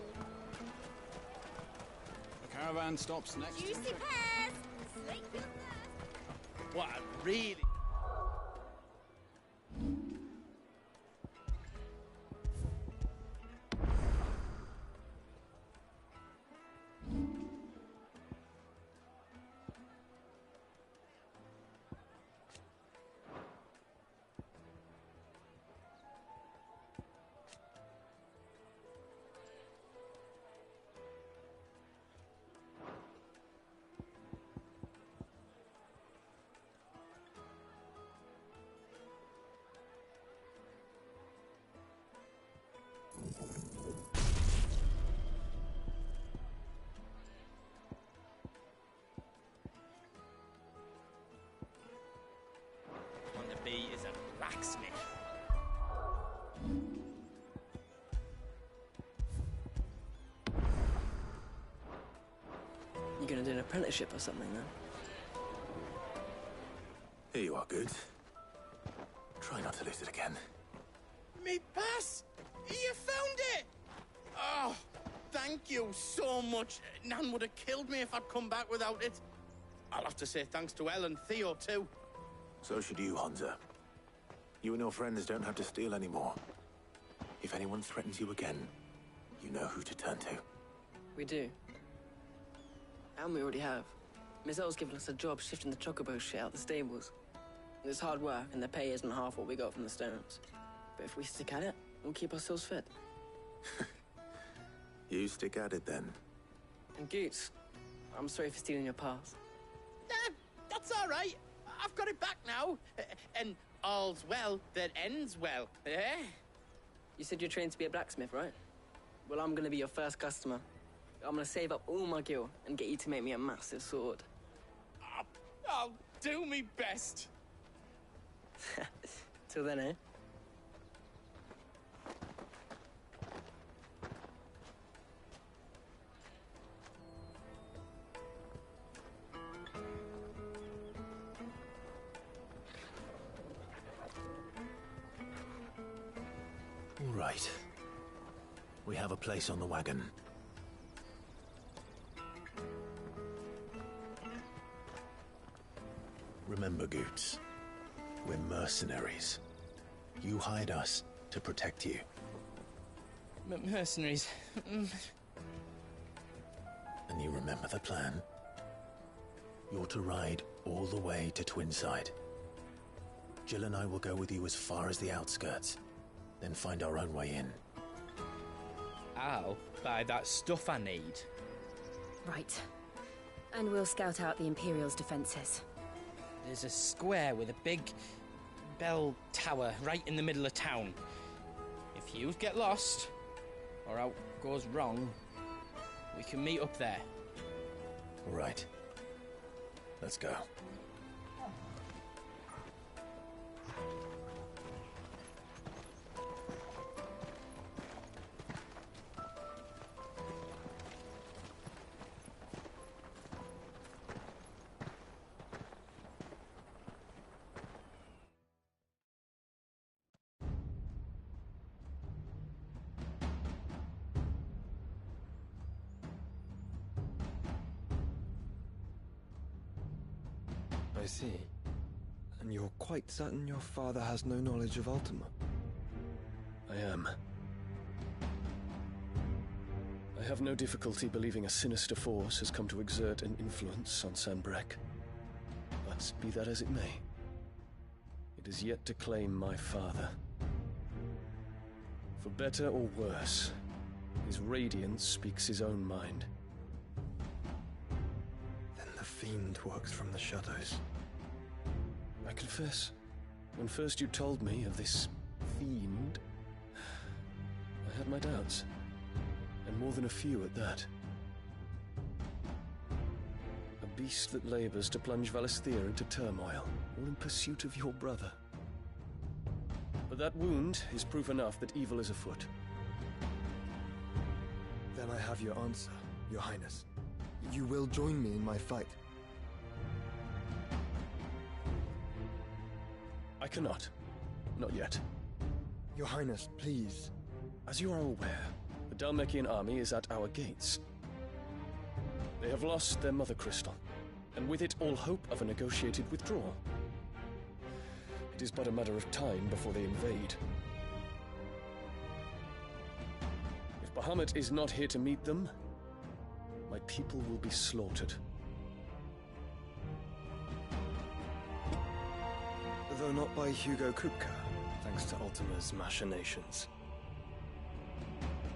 The caravan stops next to the Juicy checkpoint. pears! Slake your thirst! What a really... On the bee is a blacksmith. You gonna do an apprenticeship or something then? Here you are, Goods. Try not to lose it again. Me pass! You found it! Oh, thank you so much. Nan would have killed me if I'd come back without it. I'll have to say thanks to Elle and Theo, too. So should you, Honza. You and your friends don't have to steal anymore. If anyone threatens you again, you know who to turn to. We do. And we already have. Miss L's given us a job shifting the chocobo shit out the stables. It's hard work, and the pay isn't half what we got from the stones. But if we stick at it, we'll keep ourselves fed. You stick at it, then. And Goots, I'm sorry for stealing your pass. That's all right. I've got it back now. And all's well that ends well, eh? You said you're trained to be a blacksmith, right? Well, I'm gonna be your first customer. I'm gonna save up all my gil and get you to make me a massive sword. I'll do me best. Till then, eh? All right. We have a place on the wagon. Remember, Goots, we're mercenaries. You hired us to protect you. Mercenaries. And you remember the plan? You're to ride all the way to Twinside. Jill and I will go with you as far as the outskirts, then find our own way in. I'll buy that stuff I need. Right. And we'll scout out the Imperial's defenses. There's a square with a big bell tower right in the middle of town. If you get lost, or out goes wrong, we can meet up there. All right. Let's go. I see. And you're quite certain your father has no knowledge of Ultima? I am. I have no difficulty believing a sinister force has come to exert an influence on Sanbreque. But be that as it may, it is yet to claim my father. For better or worse, his radiance speaks his own mind. Then the fiend works from the shadows. I confess, when first you told me of this fiend, I had my doubts, and more than a few at that. A beast that labors to plunge Valisthea into turmoil, all in pursuit of your brother. But that wound is proof enough that evil is afoot. Then I have your answer, Your Highness. You will join me in my fight. I cannot. Not yet. Your Highness, please. As you are aware, the Dhalmekian army is at our gates. They have lost their mother crystal, and with it all hope of a negotiated withdrawal. It is but a matter of time before they invade. If Bahamut is not here to meet them, my people will be slaughtered. Though not by Hugo Kupka, thanks to Ultima's machinations.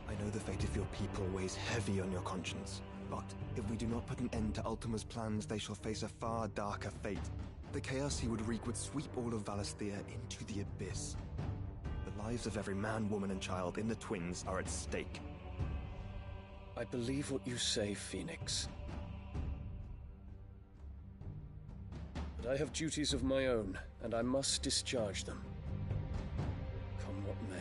I know the fate of your people weighs heavy on your conscience, but if we do not put an end to Ultima's plans, they shall face a far darker fate. The chaos he would wreak would sweep all of Valisthea into the abyss. The lives of every man, woman, and child in the Twins are at stake. I believe what you say, Phoenix. But I have duties of my own, and I must discharge them. Come what may.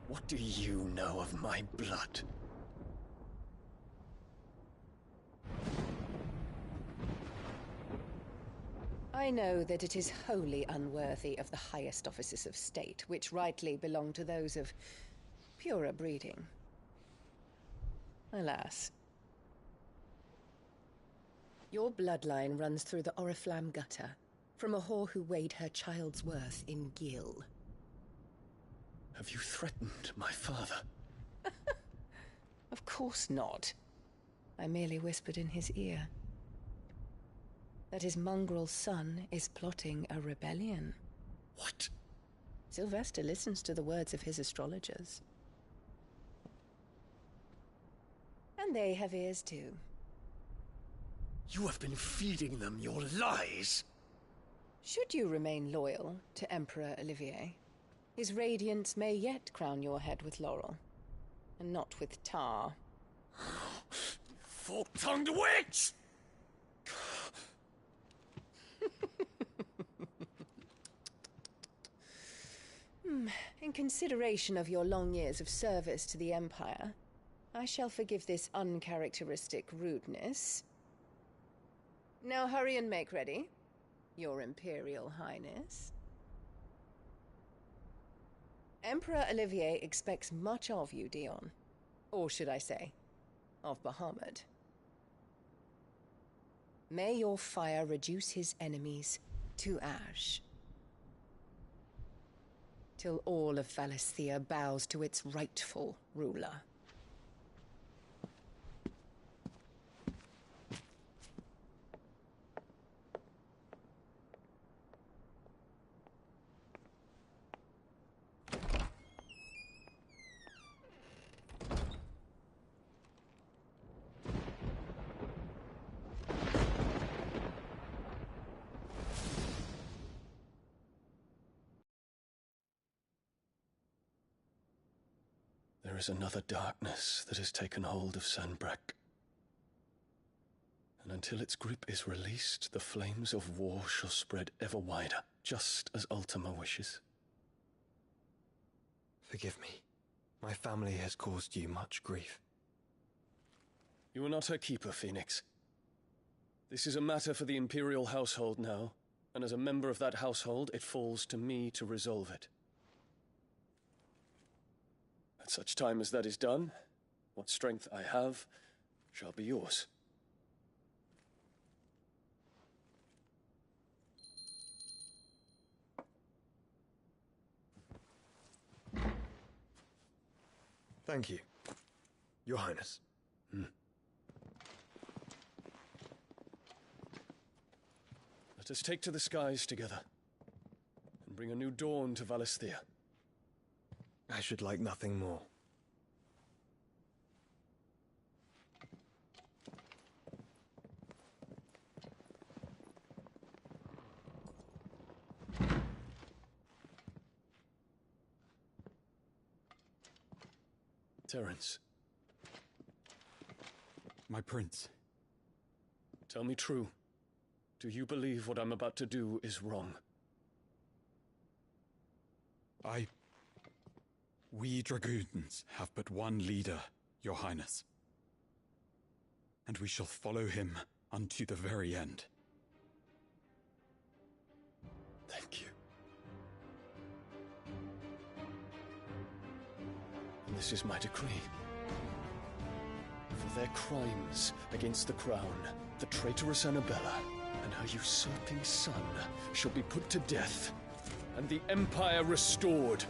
What do you know of my blood? I know that it is wholly unworthy of the highest offices of state, which rightly belong to those of purer breeding. Alas. Your bloodline runs through the Oriflamme gutter, from a whore who weighed her child's worth in gil. Have you threatened my father? Of course not. I merely whispered in his ear that his mongrel son is plotting a rebellion. What? Sylvester listens to the words of his astrologers. And they have ears too. You have been feeding them your lies! Should you remain loyal to Emperor Olivier, his radiance may yet crown your head with laurel, and not with tar. Fork-tongued witch! In consideration of your long years of service to the Empire, I shall forgive this uncharacteristic rudeness. Now hurry and make ready, Your Imperial Highness. Emperor Olivier expects much of you, Dion. Or should I say, of Bahamut. May your fire reduce his enemies to ash, till all of Valisthea bows to its rightful ruler. There is another darkness that has taken hold of Sanbreque. And until its grip is released, the flames of war shall spread ever wider, just as Ultima wishes. Forgive me. My family has caused you much grief. You are not her keeper, Phoenix. This is a matter for the Imperial household now, and as a member of that household, it falls to me to resolve it. At such time as that is done, what strength I have shall be yours. Thank you, Your Highness. Let us take to the skies together, and bring a new dawn to Valisthea. I should like nothing more. Terence. My prince. Tell me true. Do you believe what I'm about to do is wrong? We dragoons have but one leader, Your Highness. And we shall follow him unto the very end. Thank you. And this is my decree. For their crimes against the crown, the traitorous Annabella and her usurping son shall be put to death, and the Empire restored.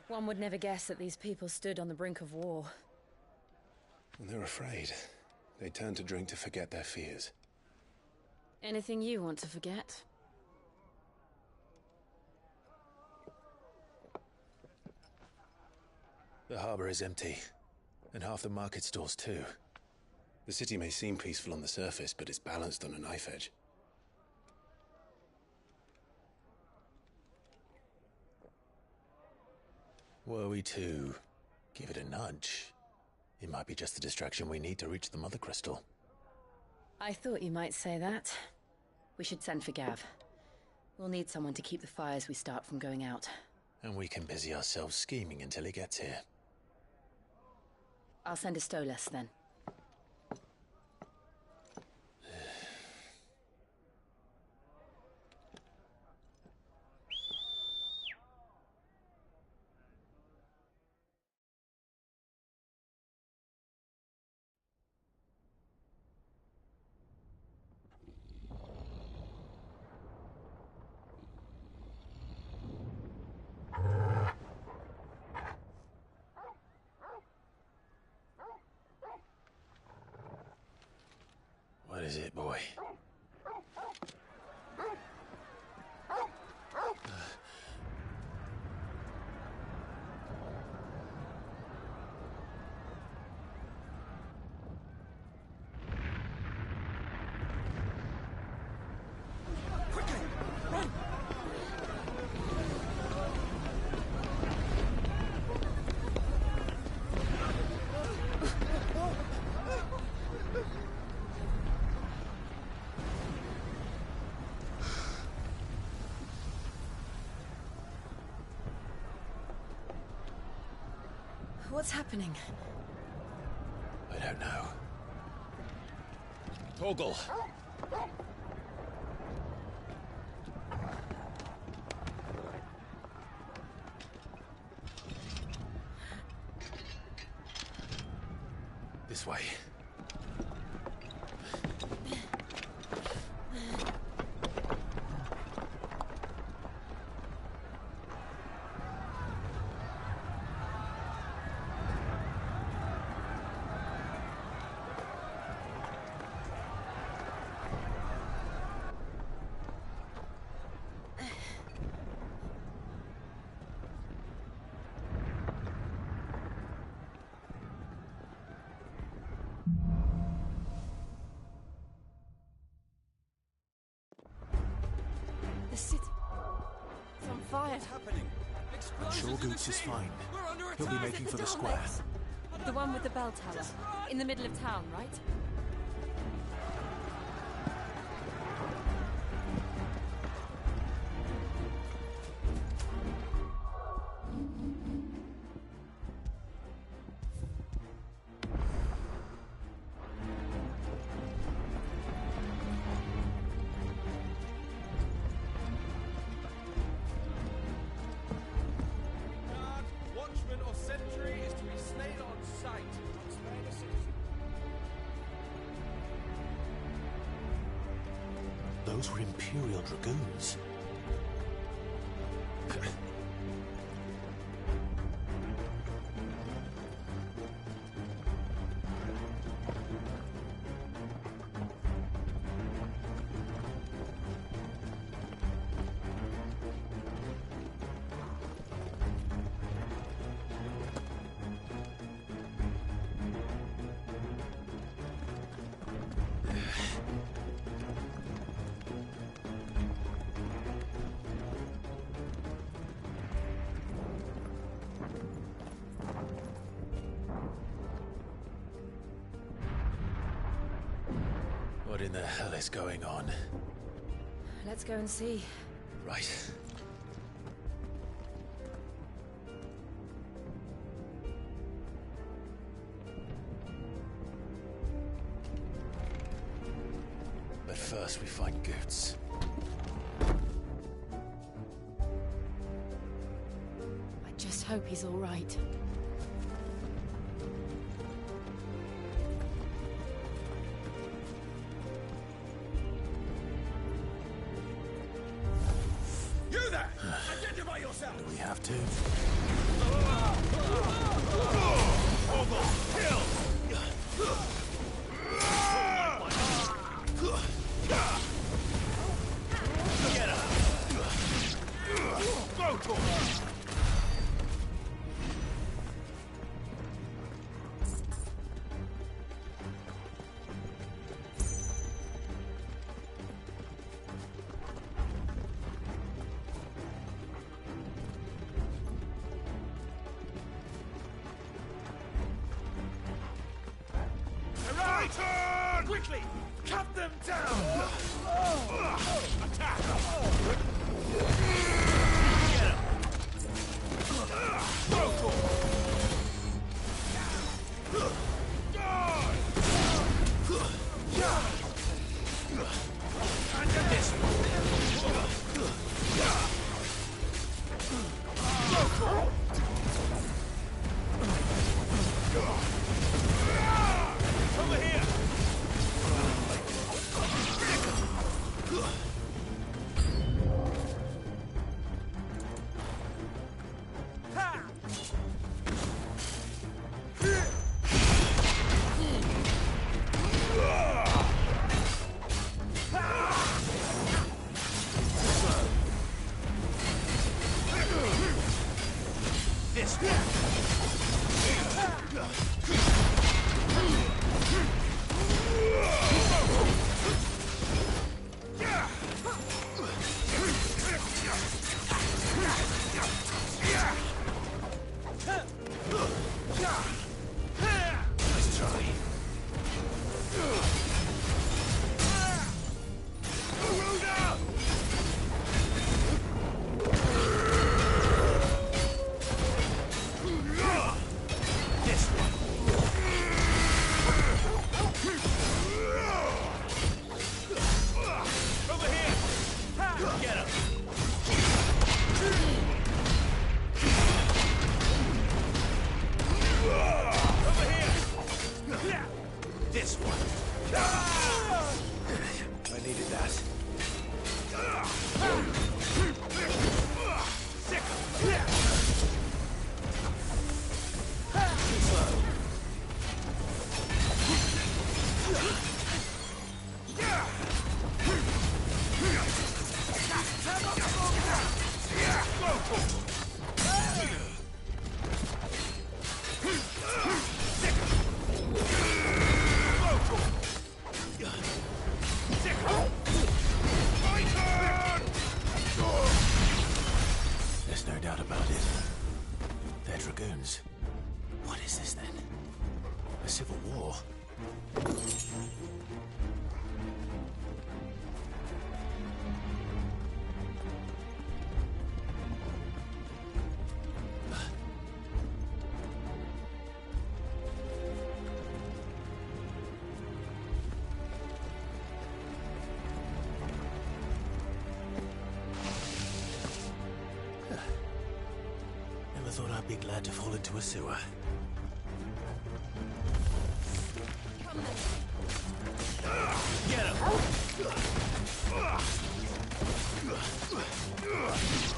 One would never guess that these people stood on the brink of war. When they're afraid, they turn to drink to forget their fears. Anything you want to forget? The harbor is empty, and half the market stalls too. The city may seem peaceful on the surface, but it's balanced on a knife edge. Were we to give it a nudge, it might be just the distraction we need to reach the Mother Crystal. I thought you might say that. We should send for Gav. We'll need someone to keep the fires we start from going out. And we can busy ourselves scheming until he gets here. I'll send a Stolas then. What is it, boy? What's happening? I don't know. Torgal! This way. The city... It's on fire. What's happening? I'm sure Goots is fine. He'll be making for the square. The one with the bell tower. In the middle of town, right? Watchman or sentry is to be slain on sight. Those were Imperial Dragoons. What in the hell is going on? Let's go and see. Right. But first we find Goots. I just hope he's all right. Do we have to? Get up! Go for it! Quickly! Cut them down! Attack! Get him! Go for and this one! Go for over here! This nice try. This one. Over here. Get him. Over here. This one. I needed that. Sick. Too slow. There's no doubt about it. They're dragoons. What is this then? A civil war? Never thought I'd be glad to fall into a sewer. Get him!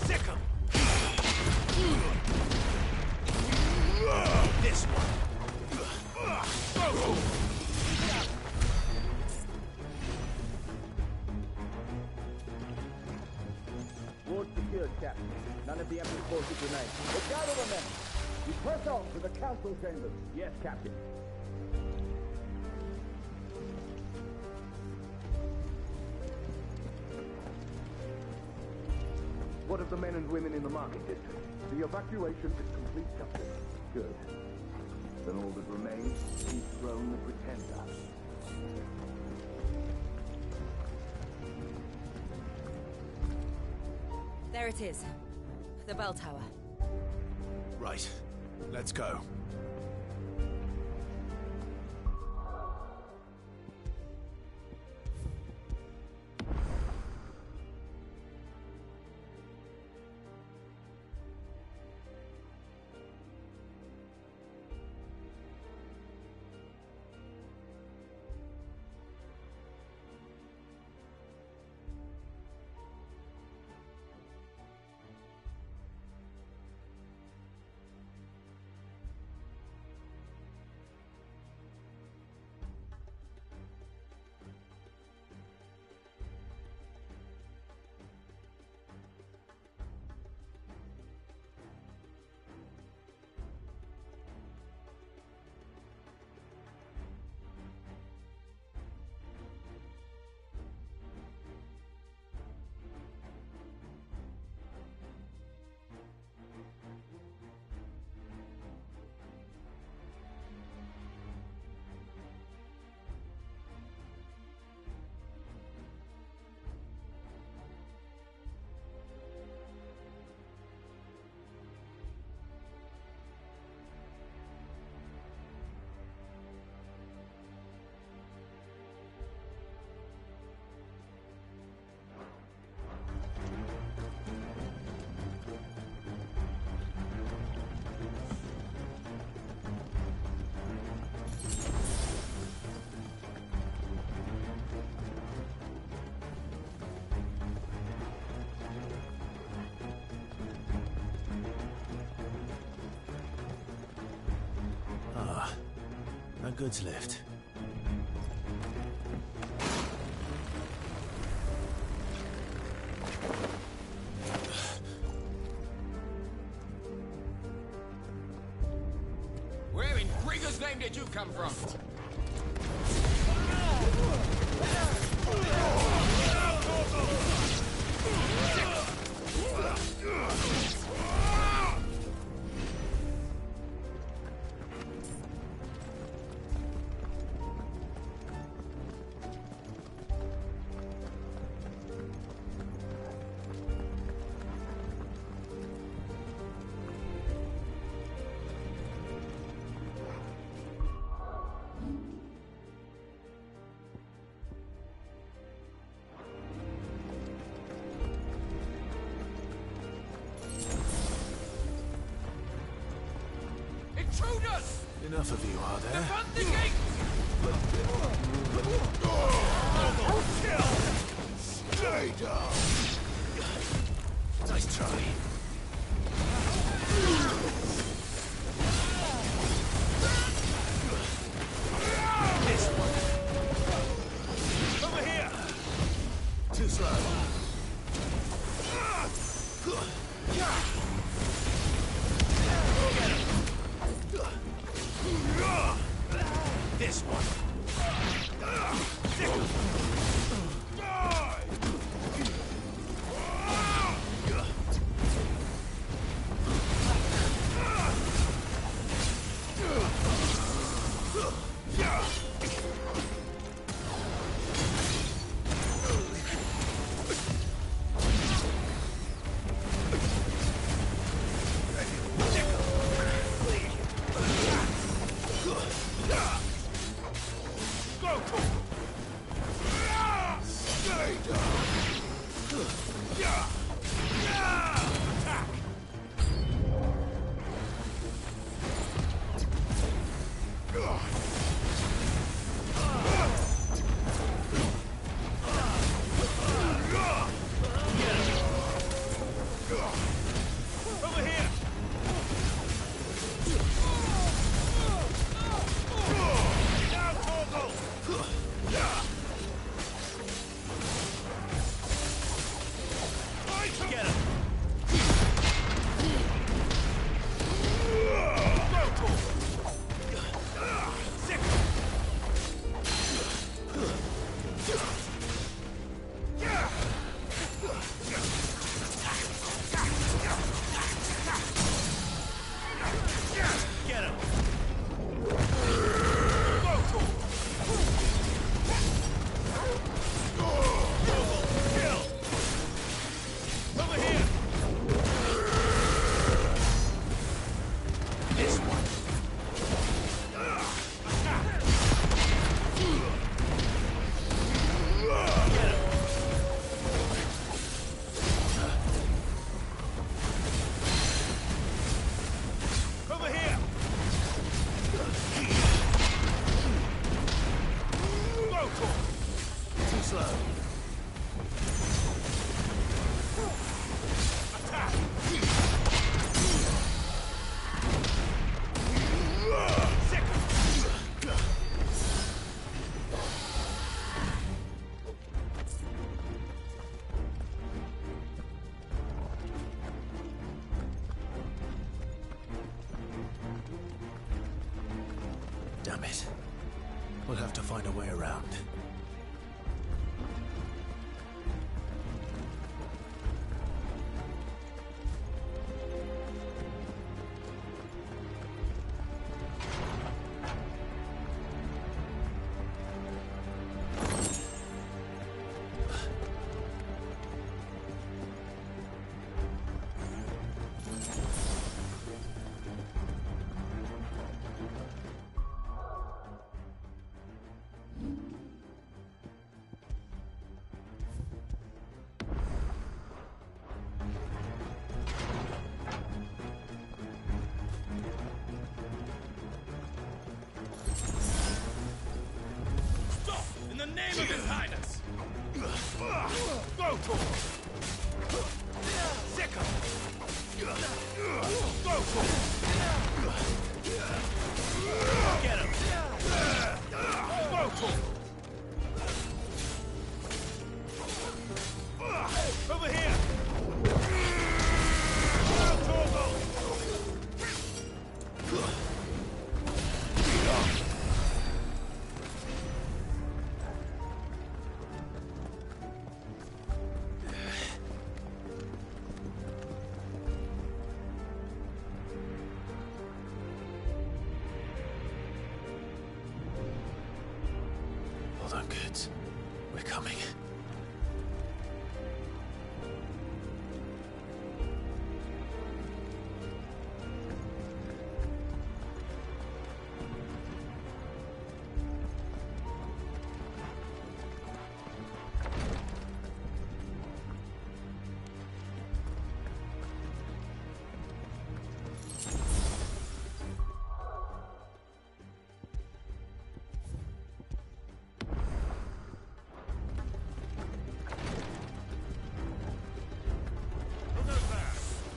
Sick 'em! This one! Ward secured, Captain. None of the Emperor's forces remain. But gather the men! We press on to the council chambers. Yes, Captain. What of the men and women in the market district? The evacuation is complete, Captain. Good. Then all that remains is to dethrone the Pretender. There it is. The bell tower. Right. Let's go. No goods left. Where in Grigger's name did you come from? Intruders! Enough of you, are there? Defend the gate! Stay down! Nice try. This one. Over here! Too slow. This one. Damn it. We'll have to find a way around. In the name of His Highness! Go for it! Sicker! Go for it! Get him! Go for it! Over here! Hold on, Goods. We're coming.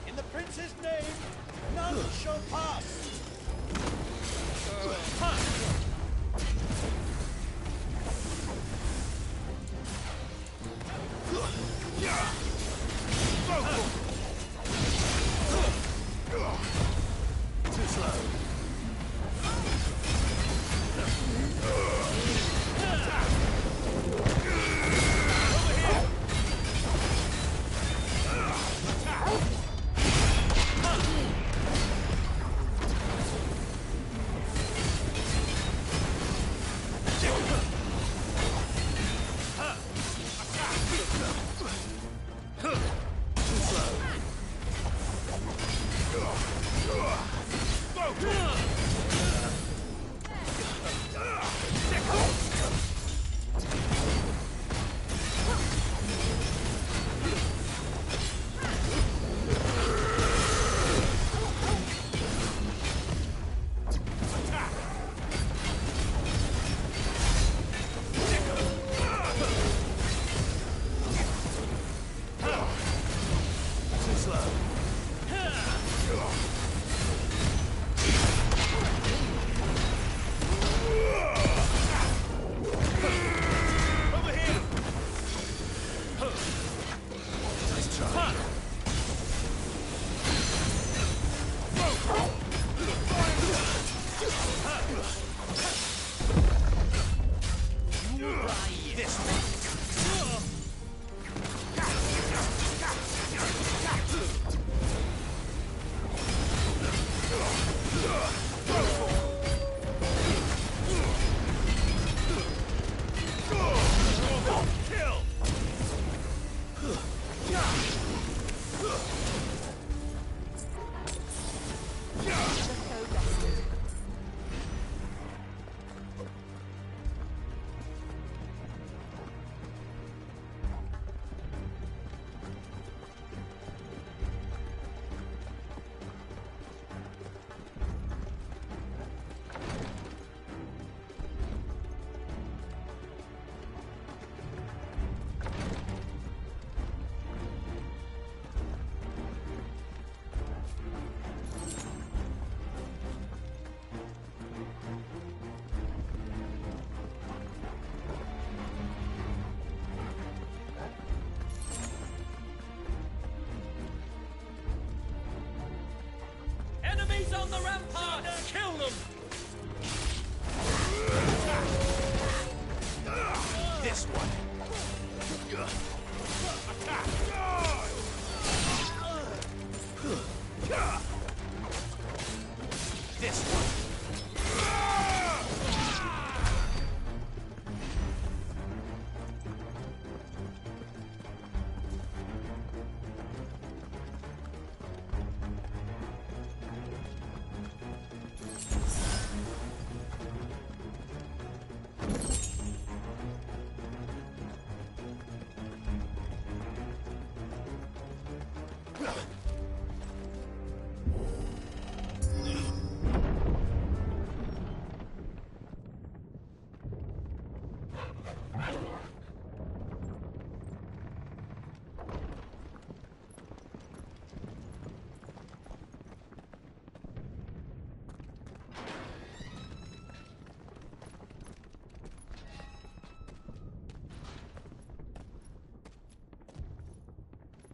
In the Prince's name, none shall pass! Too slow. Enemies on the rampart! Kill them!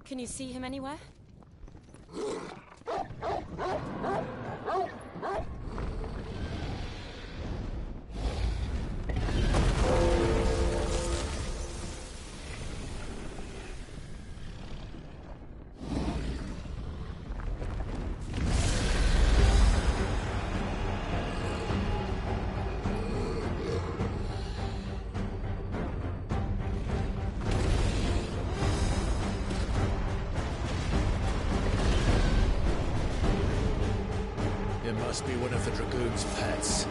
Can you see him anywhere? It must be one of the Dragoon's pets.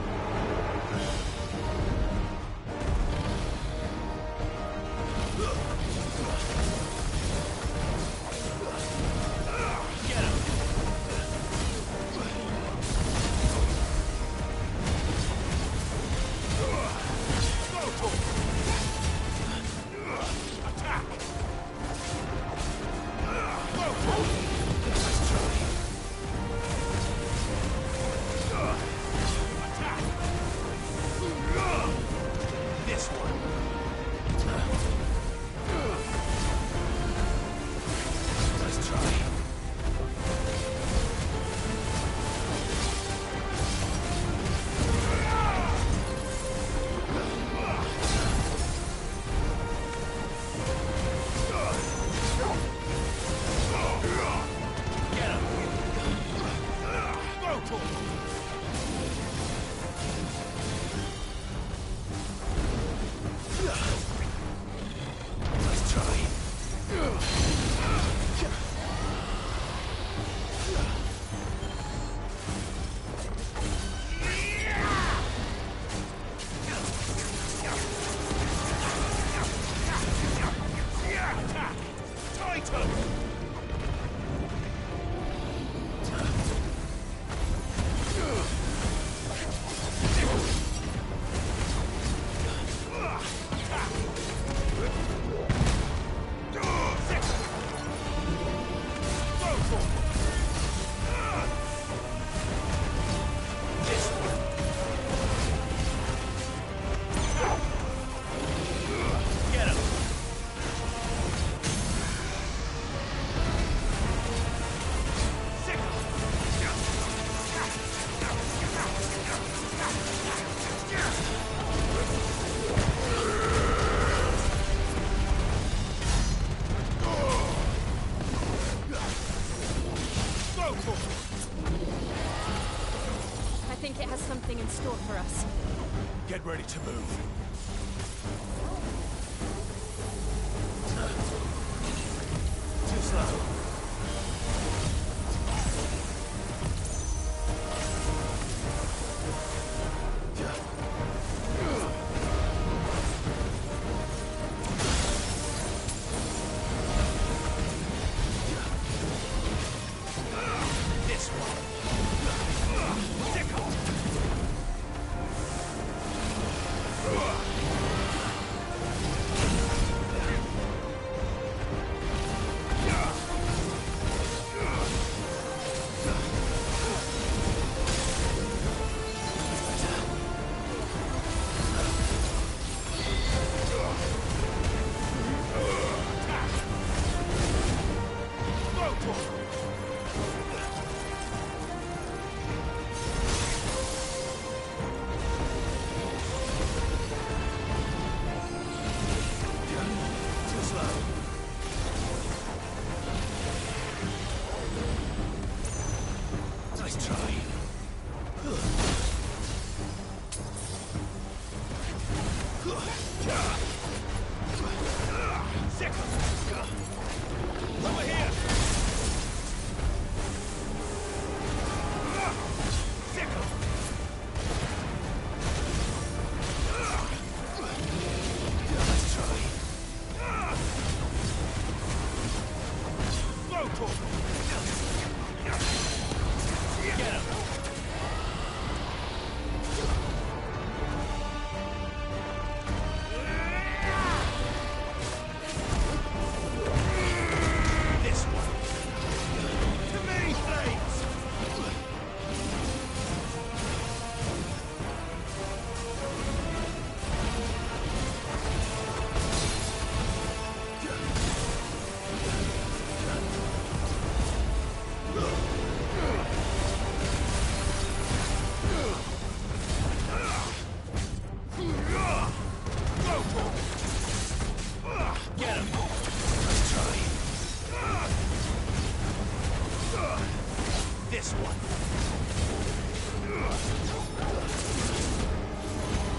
Something in store for us. Get ready to move. Too slow.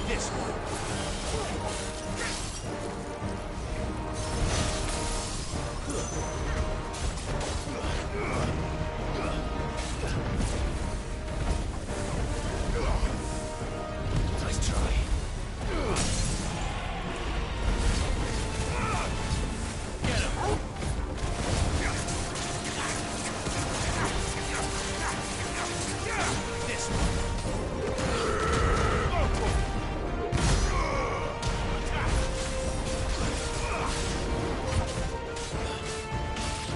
This one. Nice try. Get him. This one.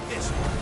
This one.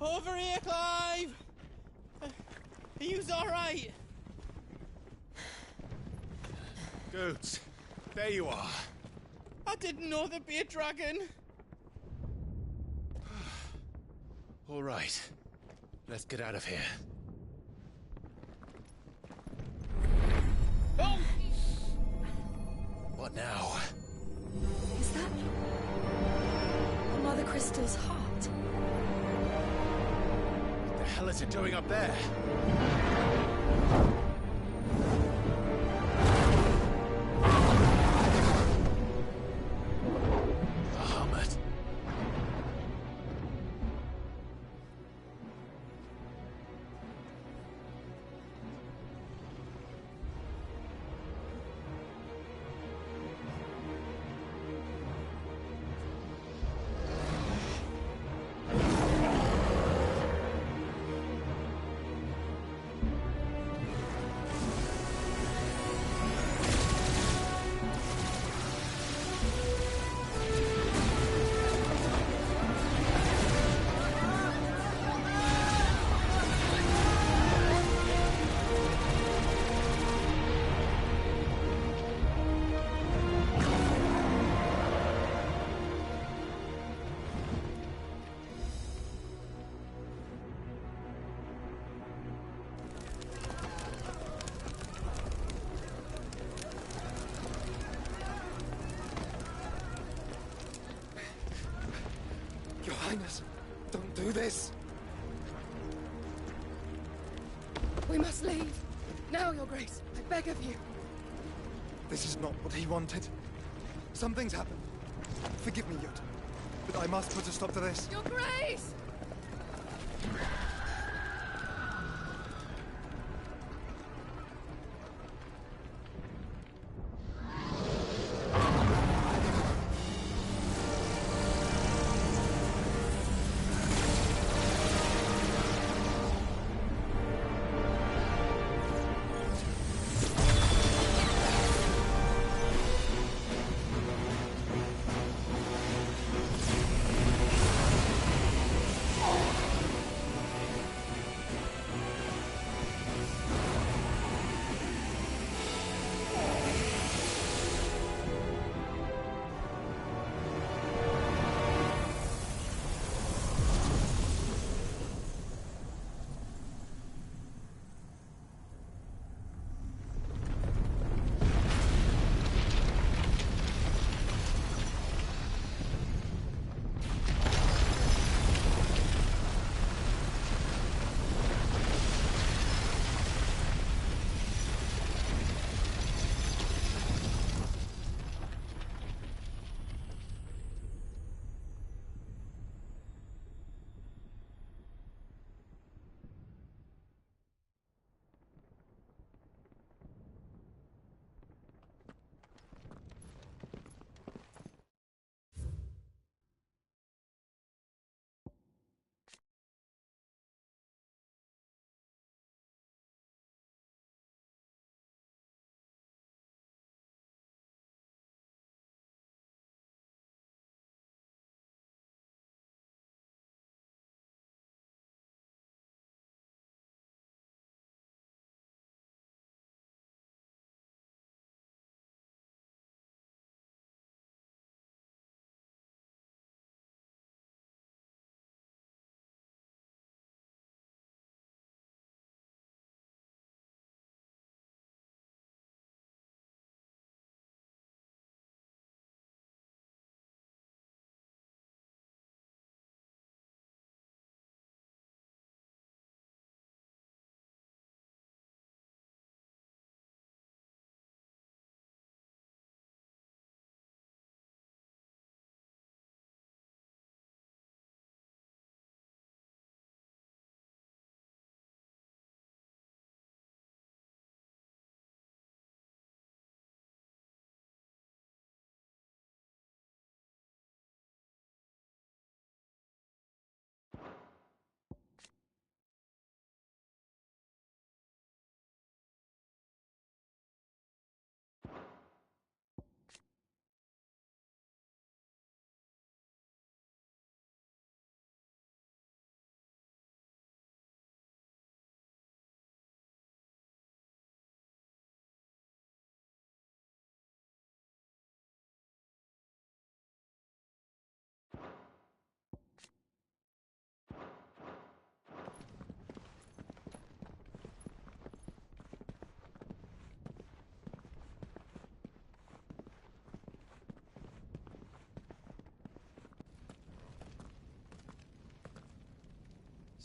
Over here, Clive! Are you alright? Goots, there you are. I didn't know there'd be a dragon. All right. Let's get out of here. Oh! What now? Is that Mother Crystal's heart? What the hell is it doing up there? Bahamut. Your Highness, don't do this. We must leave. Now, Your Grace. I beg of you. This is not what he wanted. Something's happened. Forgive me, Yut, but I must put a stop to this. Your Grace!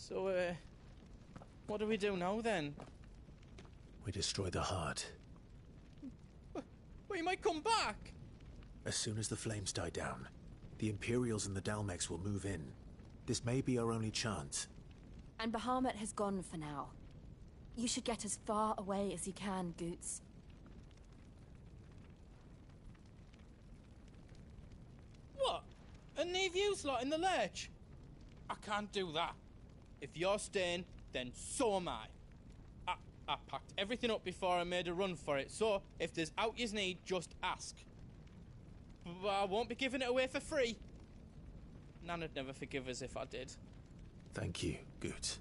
So, what do we do now then? We destroy the heart. Well, you might come back! As soon as the flames die down, the Imperials and the Dalmex will move in. This may be our only chance. And Bahamut has gone for now. You should get as far away as you can, Goots. What? And leave you lot in the lurch? I can't do that. If you're staying, then so am I. I packed everything up before I made a run for it, so if there's out you need, just ask. But I won't be giving it away for free. Nan'd never forgive us if I did. Thank you, Goots.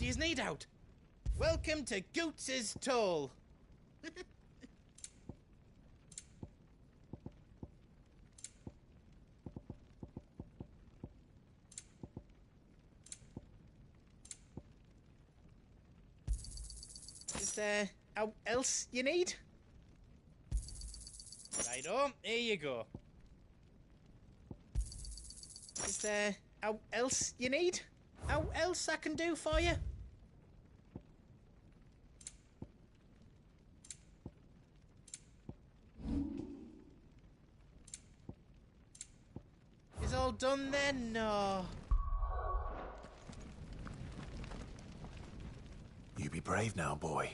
do you need out? Welcome to Goots's Toll. Is there out else you need? Righto, here you go. Is there out else you need? Out else I can do for you? Is all done then? No. You be brave now, boy.